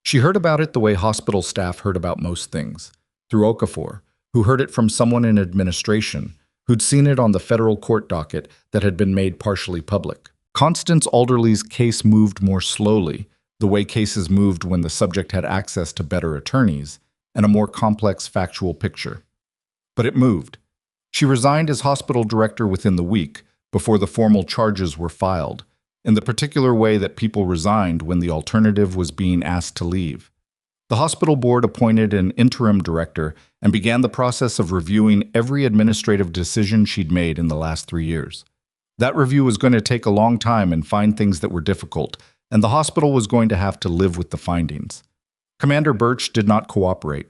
[SPEAKER 1] She heard about it the way hospital staff heard about most things, through Okafor, who heard it from someone in administration, who'd seen it on the federal court docket that had been made partially public. Constance Alderley's case moved more slowly, the way cases moved when the subject had access to better attorneys and a more complex factual picture. But it moved. She resigned as hospital director within the week, before the formal charges were filed, in the particular way that people resigned when the alternative was being asked to leave. The hospital board appointed an interim director and began the process of reviewing every administrative decision she'd made in the last 3 years. That review was going to take a long time and find things that were difficult, and the hospital was going to have to live with the findings. Commander Birch did not cooperate.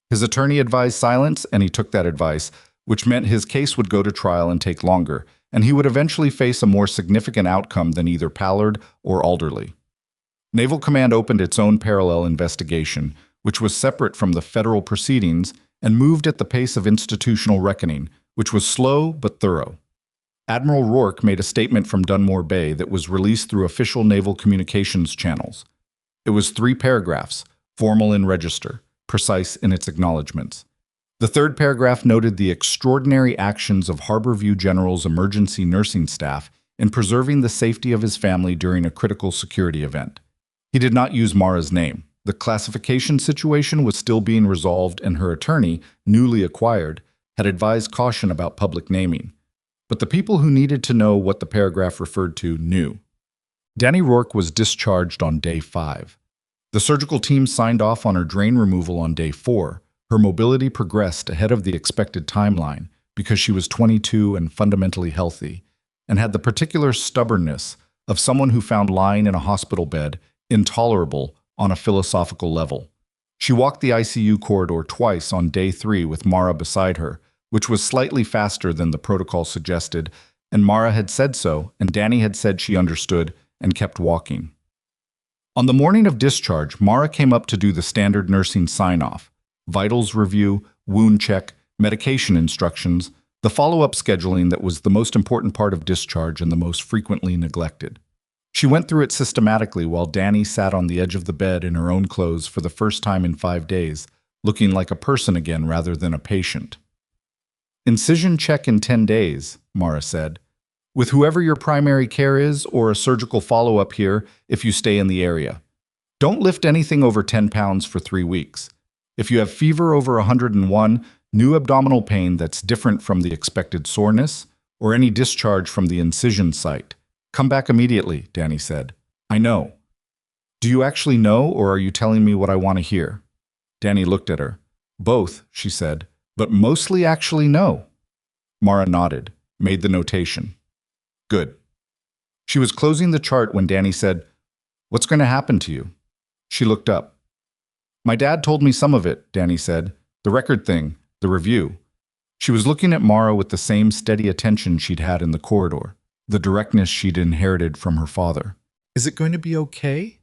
[SPEAKER 1] His attorney advised silence, and he took that advice, which meant his case would go to trial and take longer, and he would eventually face a more significant outcome than either Pallard or Alderley. Naval Command opened its own parallel investigation, which was separate from the federal proceedings and moved at the pace of institutional reckoning, which was slow but thorough. Admiral Rourke made a statement from Dunmore Bay that was released through official naval communications channels. It was 3 paragraphs, formal in register. precise in its acknowledgments. The third paragraph noted the extraordinary actions of Harborview General's emergency nursing staff in preserving the safety of his family during a critical security event. He did not use Mara's name. The classification situation was still being resolved, and her attorney, newly acquired, had advised caution about public naming. But the people who needed to know what the paragraph referred to knew. Danny Rourke was discharged on day 5. The surgical team signed off on her drain removal on day 4. Her mobility progressed ahead of the expected timeline because she was 22 and fundamentally healthy, and had the particular stubbornness of someone who found lying in a hospital bed intolerable on a philosophical level. She walked the ICU corridor twice on day 3 with Mara beside her, which was slightly faster than the protocol suggested, and Mara had said so, and Danny had said she understood and kept walking. On the morning of discharge, Mara came up to do the standard nursing sign-off, vitals review, wound check, medication instructions, the follow-up scheduling that was the most important part of discharge and the most frequently neglected. She went through it systematically while Danny sat on the edge of the bed in her own clothes for the first time in 5 days, looking like a person again rather than a patient. Incision check in 10 days, Mara said, with whoever your primary care is or a surgical follow-up here if you stay in the area. Don't lift anything over 10 pounds for 3 weeks. If you have fever over 101, new abdominal pain that's different from the expected soreness, or any discharge from the incision site, come back immediately, Danny said. I know. Do you actually know, or are you telling me what I want to hear? Danny looked at her. Both, she said, but mostly actually know. Mara nodded, made the notation. Good. She was closing the chart when Danny said, What's going to happen to you? She looked up. My dad told me some of it, Danny said. The record thing, the review. She was looking at Mara with the same steady attention she'd had in the corridor, the directness she'd inherited from her father. Is it going to be okay?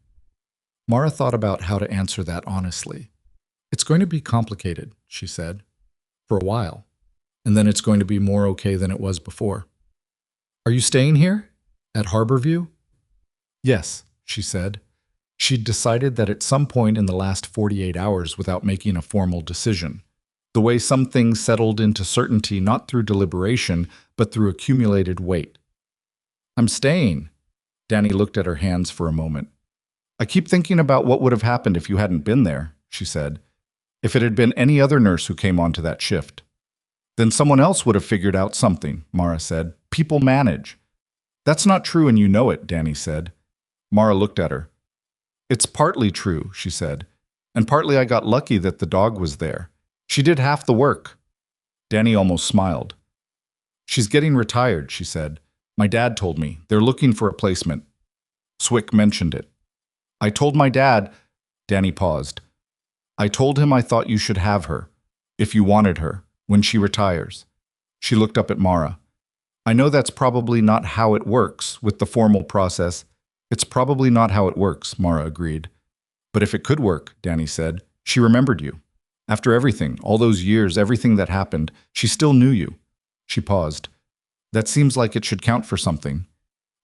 [SPEAKER 1] Mara thought about how to answer that honestly. It's going to be complicated, she said, for a while, and then it's going to be more okay than it was before. Are you staying here? At Harborview? Yes, she said. She'd decided that at some point in the last 48 hours without making a formal decision. The way some things settled into certainty not through deliberation, but through accumulated weight. I'm staying. Danny looked at her hands for a moment. I keep thinking about what would have happened if you hadn't been there, she said. If it had been any other nurse who came onto that shift. Then someone else would have figured out something, Mara said. People manage. That's not true and you know it, Danny said. Mara looked at her. It's partly true, she said. And partly I got lucky that the dog was there. She did half the work. Danny almost smiled. She's getting retired, she said. My dad told me. They're looking for a placement. Swick mentioned it. I told my dad. Danny paused. I told him I thought you should have her, if you wanted her, when she retires. She looked up at Mara. I know that's probably not how it works with the formal process. It's probably not how it works, Mara agreed. But if it could work, Danny said, she remembered you. After everything, all those years, everything that happened, she still knew you. She paused. That seems like it should count for something.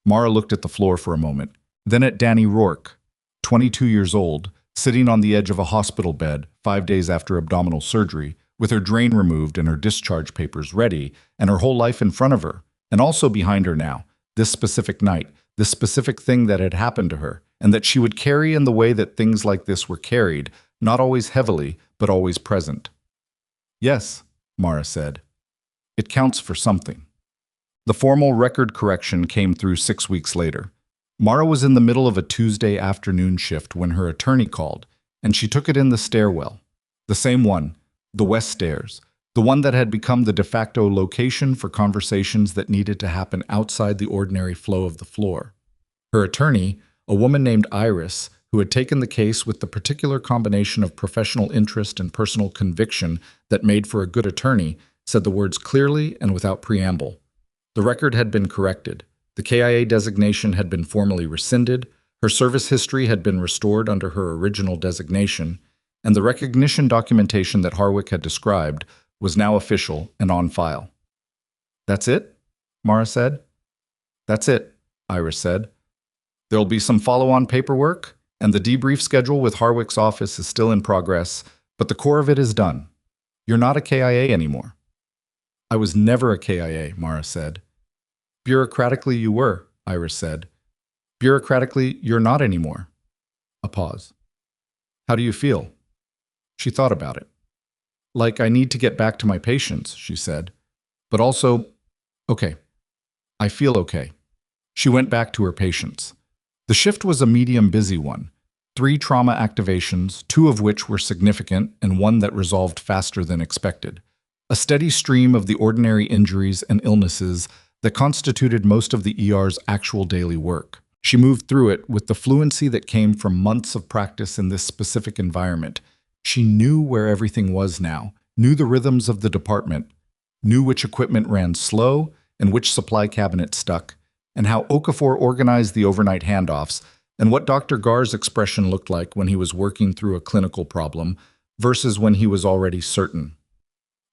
[SPEAKER 1] Mara looked at the floor for a moment, then at Danny Rourke, 22 years old, sitting on the edge of a hospital bed 5 days after abdominal surgery, with her drain removed and her discharge papers ready, and her whole life in front of her, and also behind her now, this specific night, this specific thing that had happened to her, and that she would carry in the way that things like this were carried, not always heavily, but always present. Yes, Mara said. It counts for something. The formal record correction came through 6 weeks later. Mara was in the middle of a Tuesday afternoon shift when her attorney called, and she took it in the stairwell. The same one, the West Stairs, the one that had become the de facto location for conversations that needed to happen outside the ordinary flow of the floor. Her attorney, a woman named Iris, who had taken the case with the particular combination of professional interest and personal conviction that made for a good attorney, said the words clearly and without preamble. The record had been corrected. The KIA designation had been formally rescinded, her service history had been restored under her original designation, and the recognition documentation that Harwick had described was now official and on file. That's it? Mara said. That's it, Iris said. There'll be some follow-on paperwork, and the debrief schedule with Harwick's office is still in progress, But the core of it is done. You're not a KIA anymore. I was never a KIA, Mara said. Bureaucratically you were, Iris said. Bureaucratically you're not anymore. A pause. How do you feel? She thought about it. Like I need to get back to my patients, she said. But also, okay. I feel okay. She went back to her patients. The shift was a medium busy one. 3 trauma activations, 2 of which were significant and 1 that resolved faster than expected. A steady stream of the ordinary injuries and illnesses that constituted most of the ER's actual daily work. She moved through it with the fluency that came from months of practice in this specific environment. She knew where everything was now, knew the rhythms of the department, knew which equipment ran slow and which supply cabinet stuck, and how Okafor organized the overnight handoffs, and what Dr. Gar's expression looked like when he was working through a clinical problem versus when he was already certain.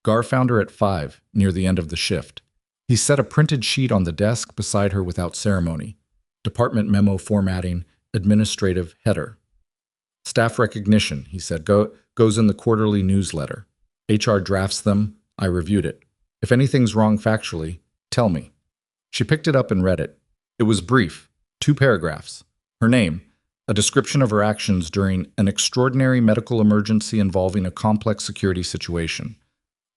[SPEAKER 1] Gar found her at 5, near the end of the shift. He set a printed sheet on the desk beside her without ceremony. Department memo formatting, administrative header. Staff recognition, he said, goes in the quarterly newsletter. HR drafts them. I reviewed it. If anything's wrong factually, tell me. She picked it up and read it. It was brief, 2 paragraphs. Her name, a description of her actions during an extraordinary medical emergency involving a complex security situation.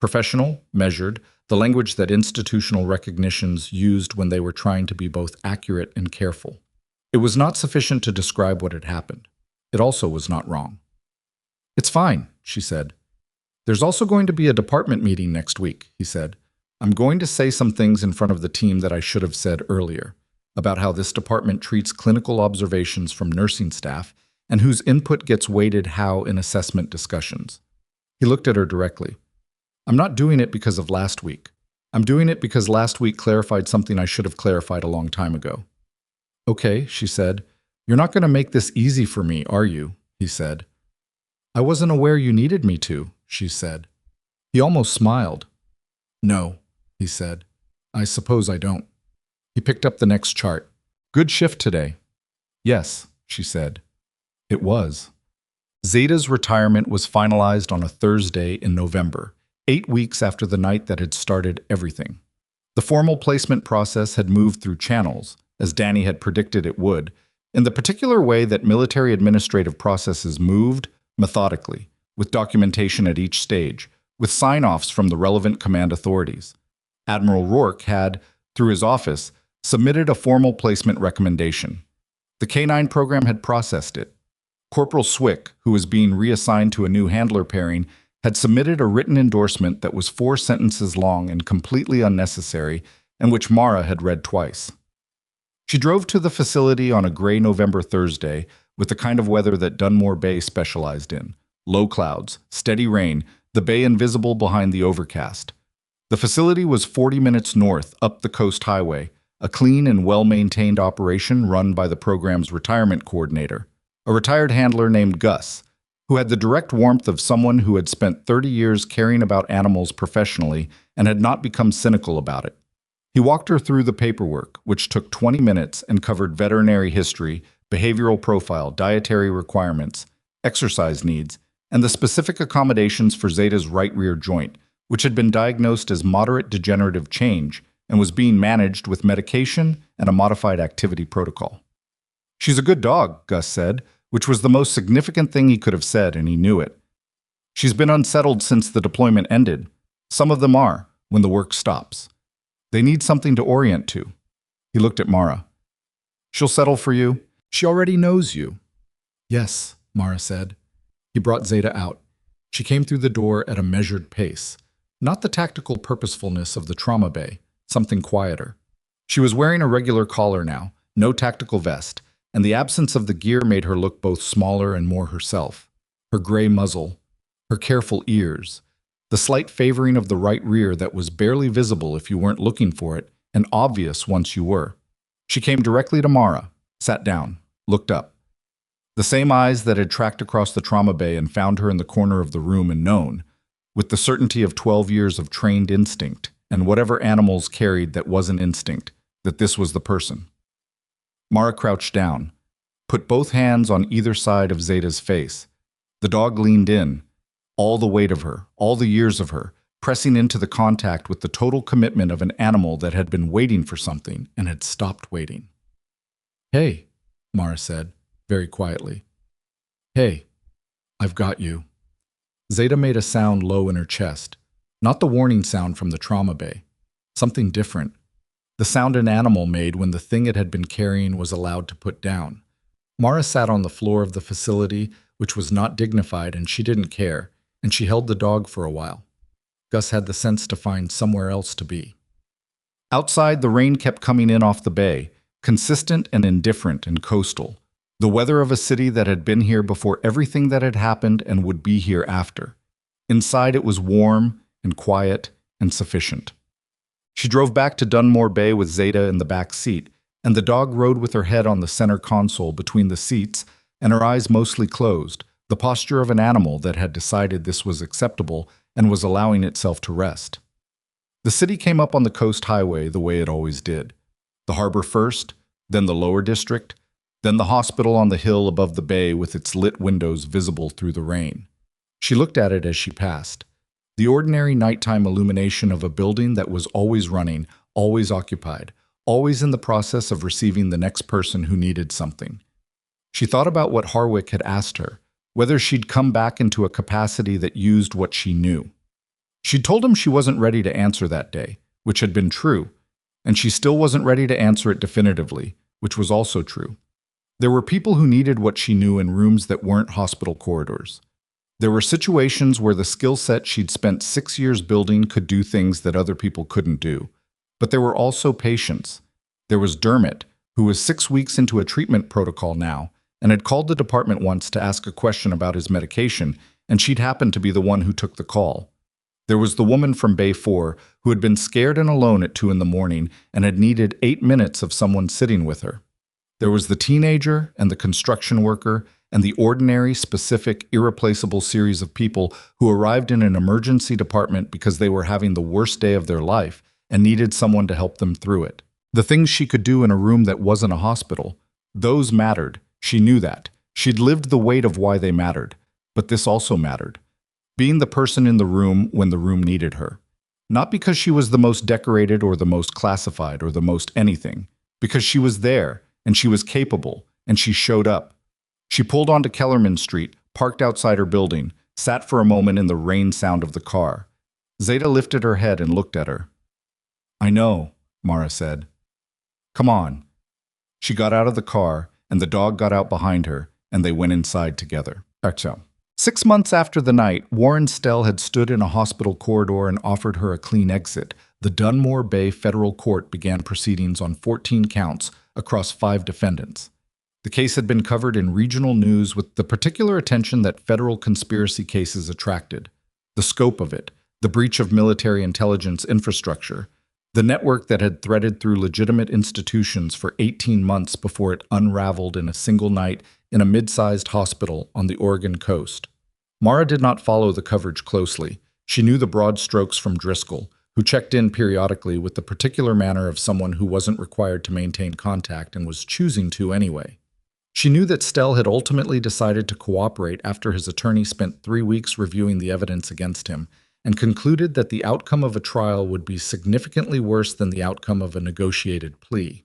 [SPEAKER 1] Professional, measured, the language that institutional recognitions used when they were trying to be both accurate and careful. It was not sufficient to describe what had happened. It also was not wrong. It's fine, she said. There's also going to be a department meeting next week, he said. I'm going to say some things in front of the team that I should have said earlier, about how this department treats clinical observations from nursing staff and whose input gets weighted how in assessment discussions. He looked at her directly. I'm not doing it because of last week. I'm doing it because last week clarified something I should have clarified a long time ago. Okay, she said. You're not going to make this easy for me, are you? He said. I wasn't aware you needed me to, she said. He almost smiled. No, he said. I suppose I don't. He picked up the next chart. Good shift today. Yes, she said. It was. Zeta's retirement was finalized on a Thursday in November, 8 weeks after the night that had started everything. The formal placement process had moved through channels, as Danny had predicted it would, in the particular way that military administrative processes moved, methodically, with documentation at each stage, with sign-offs from the relevant command authorities. Admiral Rourke had, through his office, submitted a formal placement recommendation. The K-9 program had processed it. Corporal Swick, who was being reassigned to a new handler pairing, had submitted a written endorsement that was 4 sentences long and completely unnecessary, and which Mara had read twice. She drove to the facility on a gray November Thursday with the kind of weather that Dunmore Bay specialized in. Low clouds, steady rain, the bay invisible behind the overcast. The facility was 40 minutes north up the coast highway, a clean and well-maintained operation run by the program's retirement coordinator, a retired handler named Gus, who had the direct warmth of someone who had spent 30 years caring about animals professionally and had not become cynical about it. He walked her through the paperwork, which took 20 minutes and covered veterinary history, behavioral profile, dietary requirements, exercise needs, and the specific accommodations for Zeta's right rear joint, which had been diagnosed as moderate degenerative change and was being managed with medication and a modified activity protocol. She's a good dog, Gus said, which was the most significant thing he could have said, and he knew it. She's been unsettled since the deployment ended. Some of them are, when the work stops. They need something to orient to. He looked at Mara. She'll settle for you. She already knows you. Yes, Mara said. He brought Zeta out. She came through the door at a measured pace. Not the tactical purposefulness of the trauma bay, something quieter. She was wearing a regular collar now, no tactical vest, and the absence of the gear made her look both smaller and more herself. Her gray muzzle, her careful ears, the slight favoring of the right rear that was barely visible if you weren't looking for it, and obvious once you were. She came directly to Mara, sat down, looked up. The same eyes that had tracked across the trauma bay and found her in the corner of the room and known, with the certainty of 12 years of trained instinct, and whatever animals carried that wasn't instinct, that this was the person. Mara crouched down, put both hands on either side of Zeta's face. The dog leaned in. All the weight of her, all the years of her, pressing into the contact with the total commitment of an animal that had been waiting for something and had stopped waiting. "Hey," Mara said, very quietly. "Hey, I've got you." Zeta made a sound low in her chest, not the warning sound from the trauma bay. Something different. The sound an animal made when the thing it had been carrying was allowed to put down. Mara sat on the floor of the facility, which was not dignified, and she didn't care, and she held the dog for a while. Gus had the sense to find somewhere else to be. Outside, the rain kept coming in off the bay, consistent and indifferent and coastal. The weather of a city that had been here before everything that had happened and would be here after. Inside, it was warm and quiet and sufficient. She drove back to Dunmore Bay with Zeta in the back seat, and the dog rode with her head on the center console between the seats and her eyes mostly closed, the posture of an animal that had decided this was acceptable and was allowing itself to rest. The city came up on the coast highway the way it always did. The harbor first, then the lower district, then the hospital on the hill above the bay with its lit windows visible through the rain. She looked at it as she passed. The ordinary nighttime illumination of a building that was always running, always occupied, always in the process of receiving the next person who needed something. She thought about what Harwick had asked her, whether she'd come back into a capacity that used what she knew. She'd told him she wasn't ready to answer that day, which had been true, and she still wasn't ready to answer it definitively, which was also true. There were people who needed what she knew in rooms that weren't hospital corridors. There were situations where the skill set she'd spent 6 years building could do things that other people couldn't do. But there were also patients. There was Dermot, who was 6 weeks into a treatment protocol now, and had called the department once to ask a question about his medication, and she'd happened to be the one who took the call. There was the woman from Bay 4 who had been scared and alone at 2 in the morning and had needed 8 minutes of someone sitting with her. There was the teenager and the construction worker and the ordinary, specific, irreplaceable series of people who arrived in an emergency department because they were having the worst day of their life and needed someone to help them through it. The things she could do in a room that wasn't a hospital, those mattered. She knew that. She'd lived the weight of why they mattered. But this also mattered. Being the person in the room when the room needed her. Not because she was the most decorated or the most classified or the most anything. Because she was there, and she was capable, and she showed up. She pulled onto Kellerman Street, parked outside her building, sat for a moment in the rain sound of the car. Zeta lifted her head and looked at her. "I know," Mara said. "Come on." She got out of the car, and the dog got out behind her, and they went inside together. 6 months after the night, Warren Stell had stood in a hospital corridor and offered her a clean exit. The Dunmore Bay Federal Court began proceedings on 14 counts across 5 defendants. The case had been covered in regional news with the particular attention that federal conspiracy cases attracted. The scope of it, the breach of military intelligence infrastructure, the network that had threaded through legitimate institutions for 18 months before it unraveled in a single night in a mid-sized hospital on the Oregon coast. Mara did not follow the coverage closely. She knew the broad strokes from Driscoll, who checked in periodically with the particular manner of someone who wasn't required to maintain contact and was choosing to anyway. She knew that Stell had ultimately decided to cooperate after his attorney spent 3 weeks reviewing the evidence against him, and concluded that the outcome of a trial would be significantly worse than the outcome of a negotiated plea.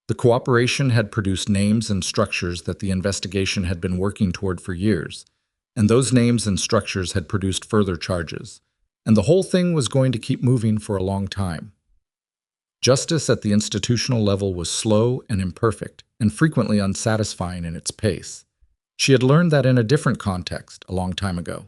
[SPEAKER 1] The cooperation had produced names and structures that the investigation had been working toward for years, and those names and structures had produced further charges, and the whole thing was going to keep moving for a long time. Justice at the institutional level was slow and imperfect, and frequently unsatisfying in its pace. She had learned that in a different context a long time ago.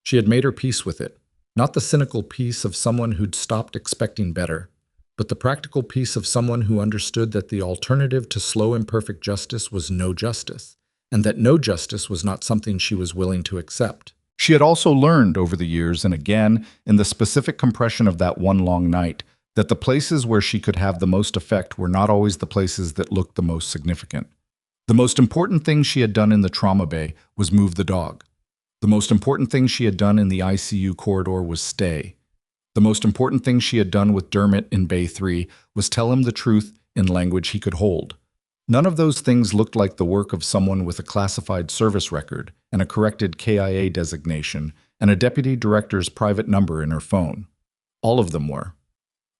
[SPEAKER 1] She had made her peace with it. Not the cynical peace of someone who'd stopped expecting better, but the practical peace of someone who understood that the alternative to slow, imperfect justice was no justice, and that no justice was not something she was willing to accept. She had also learned over the years, and again, in the specific compression of that one long night, that the places where she could have the most effect were not always the places that looked the most significant. The most important thing she had done in the trauma bay was move the dog. The most important thing she had done in the ICU corridor was stay. The most important thing she had done with Dermot in Bay 3 was tell him the truth in language he could hold. None of those things looked like the work of someone with a classified service record and a corrected KIA designation and a deputy director's private number in her phone. All of them were.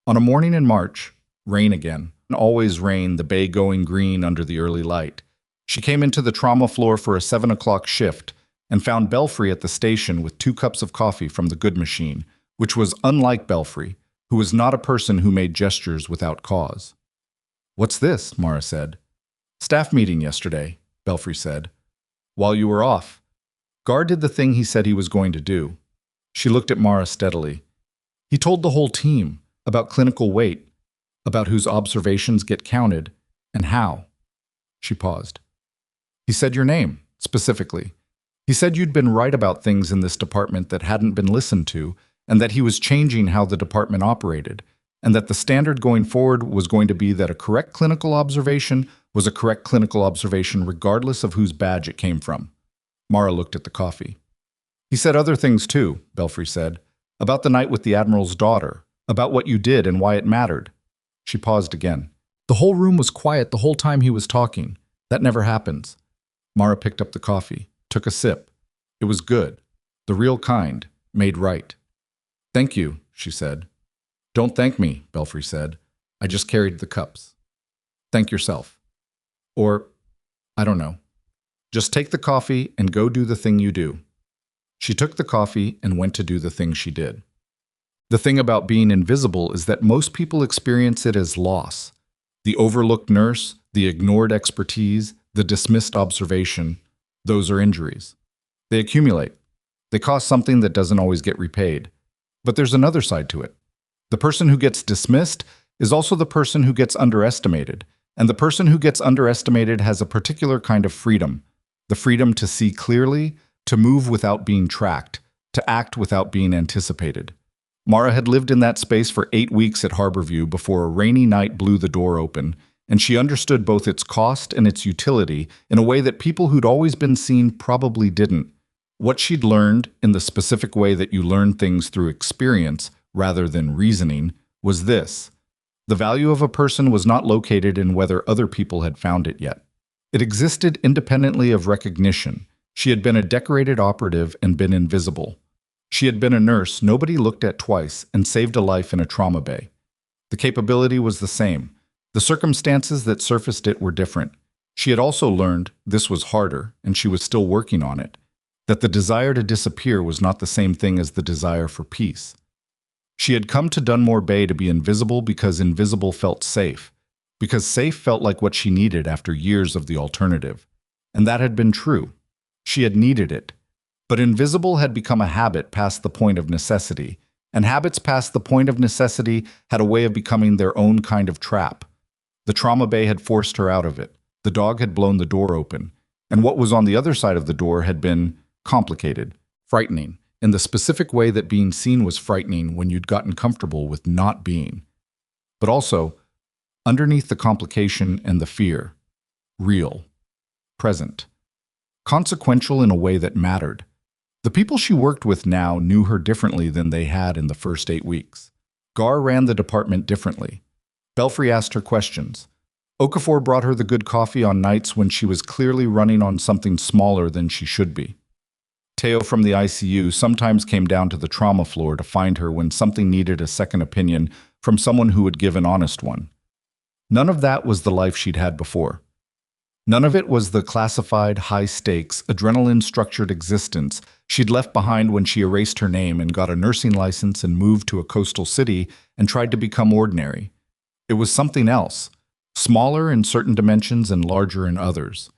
[SPEAKER 1] On a morning in March, rain again, and always rain, the bay going green under the early light, she came into the trauma floor for a 7 o'clock shift and found Belfry at the station with 2 cups of coffee from the good machine, which was unlike Belfry, who was not a person who made gestures without cause. "What's this?" Mara said. "Staff meeting yesterday," Belfry said. "While you were off. Gar did the thing he said he was going to do." She looked at Mara steadily. "He told the whole team about clinical weight, about whose observations get counted, and how." She paused. "He said your name, specifically. He said you'd been right about things in this department that hadn't been listened to, and that he was changing how the department operated, and that the standard going forward was going to be that a correct clinical observation was a correct clinical observation regardless of whose badge it came from." Mara looked at the coffee. "He said other things too," Belfry said, "about the night with the admiral's daughter, about what you did and why it mattered." She paused again. "The whole room was quiet the whole time he was talking. That never happens." Mara picked up the coffee, took a sip. It was good, the real kind, made right. "Thank you," she said. "Don't thank me," Belfry said. "I just carried the cups. Thank yourself. Or, I don't know. Just take the coffee and go do the thing you do." She took the coffee and went to do the thing she did. The thing about being invisible is that most people experience it as loss. The overlooked nurse, the ignored expertise, the dismissed observation, those are injuries. They accumulate. They cost something that doesn't always get repaid. But there's another side to it. The person who gets dismissed is also the person who gets underestimated, and the person who gets underestimated has a particular kind of freedom, the freedom to see clearly, to move without being tracked, to act without being anticipated. Mara had lived in that space for 8 weeks at Harborview before a rainy night blew the door open, and she understood both its cost and its utility in a way that people who'd always been seen probably didn't. What she'd learned, in the specific way that you learn things through experience rather than reasoning, was this: the value of a person was not located in whether other people had found it yet. It existed independently of recognition. She had been a decorated operative and been invisible. She had been a nurse nobody looked at twice and saved a life in a trauma bay. The capability was the same. The circumstances that surfaced it were different. She had also learned this was harder, and she was still working on it, that the desire to disappear was not the same thing as the desire for peace. She had come to Dunmore Bay to be invisible because invisible felt safe, because safe felt like what she needed after years of the alternative. And that had been true. She had needed it. But invisible had become a habit past the point of necessity, and habits past the point of necessity had a way of becoming their own kind of trap. The trauma bay had forced her out of it. The dog had blown the door open, and what was on the other side of the door had been complicated, frightening, in the specific way that being seen was frightening when you'd gotten comfortable with not being. But also, underneath the complication and the fear, real, present, consequential in a way that mattered. The people she worked with now knew her differently than they had in the first 8 weeks. Gar ran the department differently. Belfry asked her questions. Okafor brought her the good coffee on nights when she was clearly running on something smaller than she should be. Teo from the ICU sometimes came down to the trauma floor to find her when something needed a second opinion from someone who would give an honest one. None of that was the life she'd had before. None of it was the classified, high-stakes, adrenaline-structured existence she'd left behind when she erased her name and got a nursing license and moved to a coastal city and tried to become ordinary. It was something else, smaller in certain dimensions and larger in others,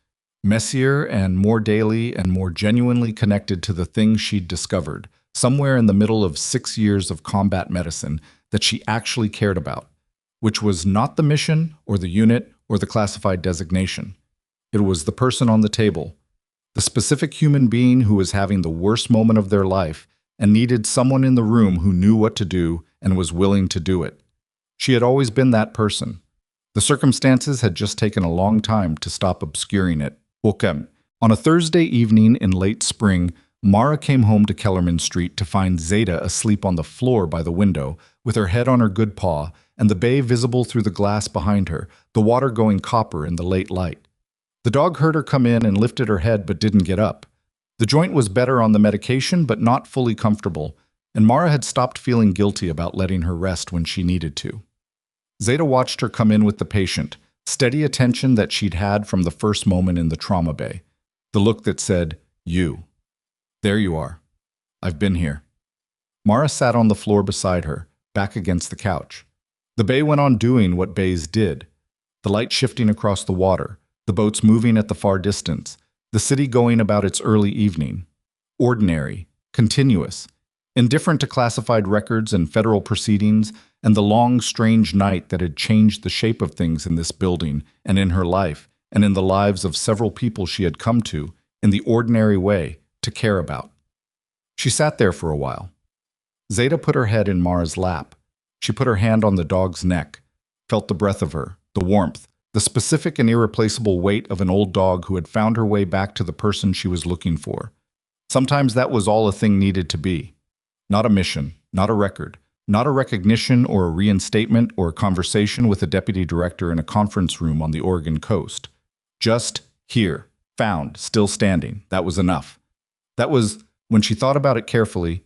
[SPEAKER 1] messier and more daily and more genuinely connected to the things she'd discovered, somewhere in the middle of 6 years of combat medicine that she actually cared about, which was not the mission or the unit or the classified designation. It was the person on the table, the specific human being who was having the worst moment of their life and needed someone in the room who knew what to do and was willing to do it. She had always been that person. The circumstances had just taken a long time to stop obscuring it. On a Thursday evening in late spring, Mara came home to Kellerman Street to find Zeta asleep on the floor by the window, with her head on her good paw, and the bay visible through the glass behind her, the water going copper in the late light. The dog heard her come in and lifted her head but didn't get up. The joint was better on the medication, but not fully comfortable, and Mara had stopped feeling guilty about letting her rest when she needed to. Zeta watched her come in with the patient, steady attention that she'd had from the first moment in the trauma bay. The look that said, "You. There you are. I've been here." Mara sat on the floor beside her, back against the couch. The bay went on doing what bays did. The light shifting across the water, the boats moving at the far distance, the city going about its early evening. Ordinary, continuous, indifferent to classified records and federal proceedings, and the long, strange night that had changed the shape of things in this building and in her life and in the lives of several people she had come to, in the ordinary way, to care about. She sat there for a while. Zeta put her head in Mara's lap. She put her hand on the dog's neck, felt the breath of her, the warmth, the specific and irreplaceable weight of an old dog who had found her way back to the person she was looking for. Sometimes that was all a thing needed to be. Not a mission, not a record, not a recognition or a reinstatement or a conversation with a deputy director in a conference room on the Oregon coast. Just here, found, still standing. That was enough. That was, when she thought about it carefully,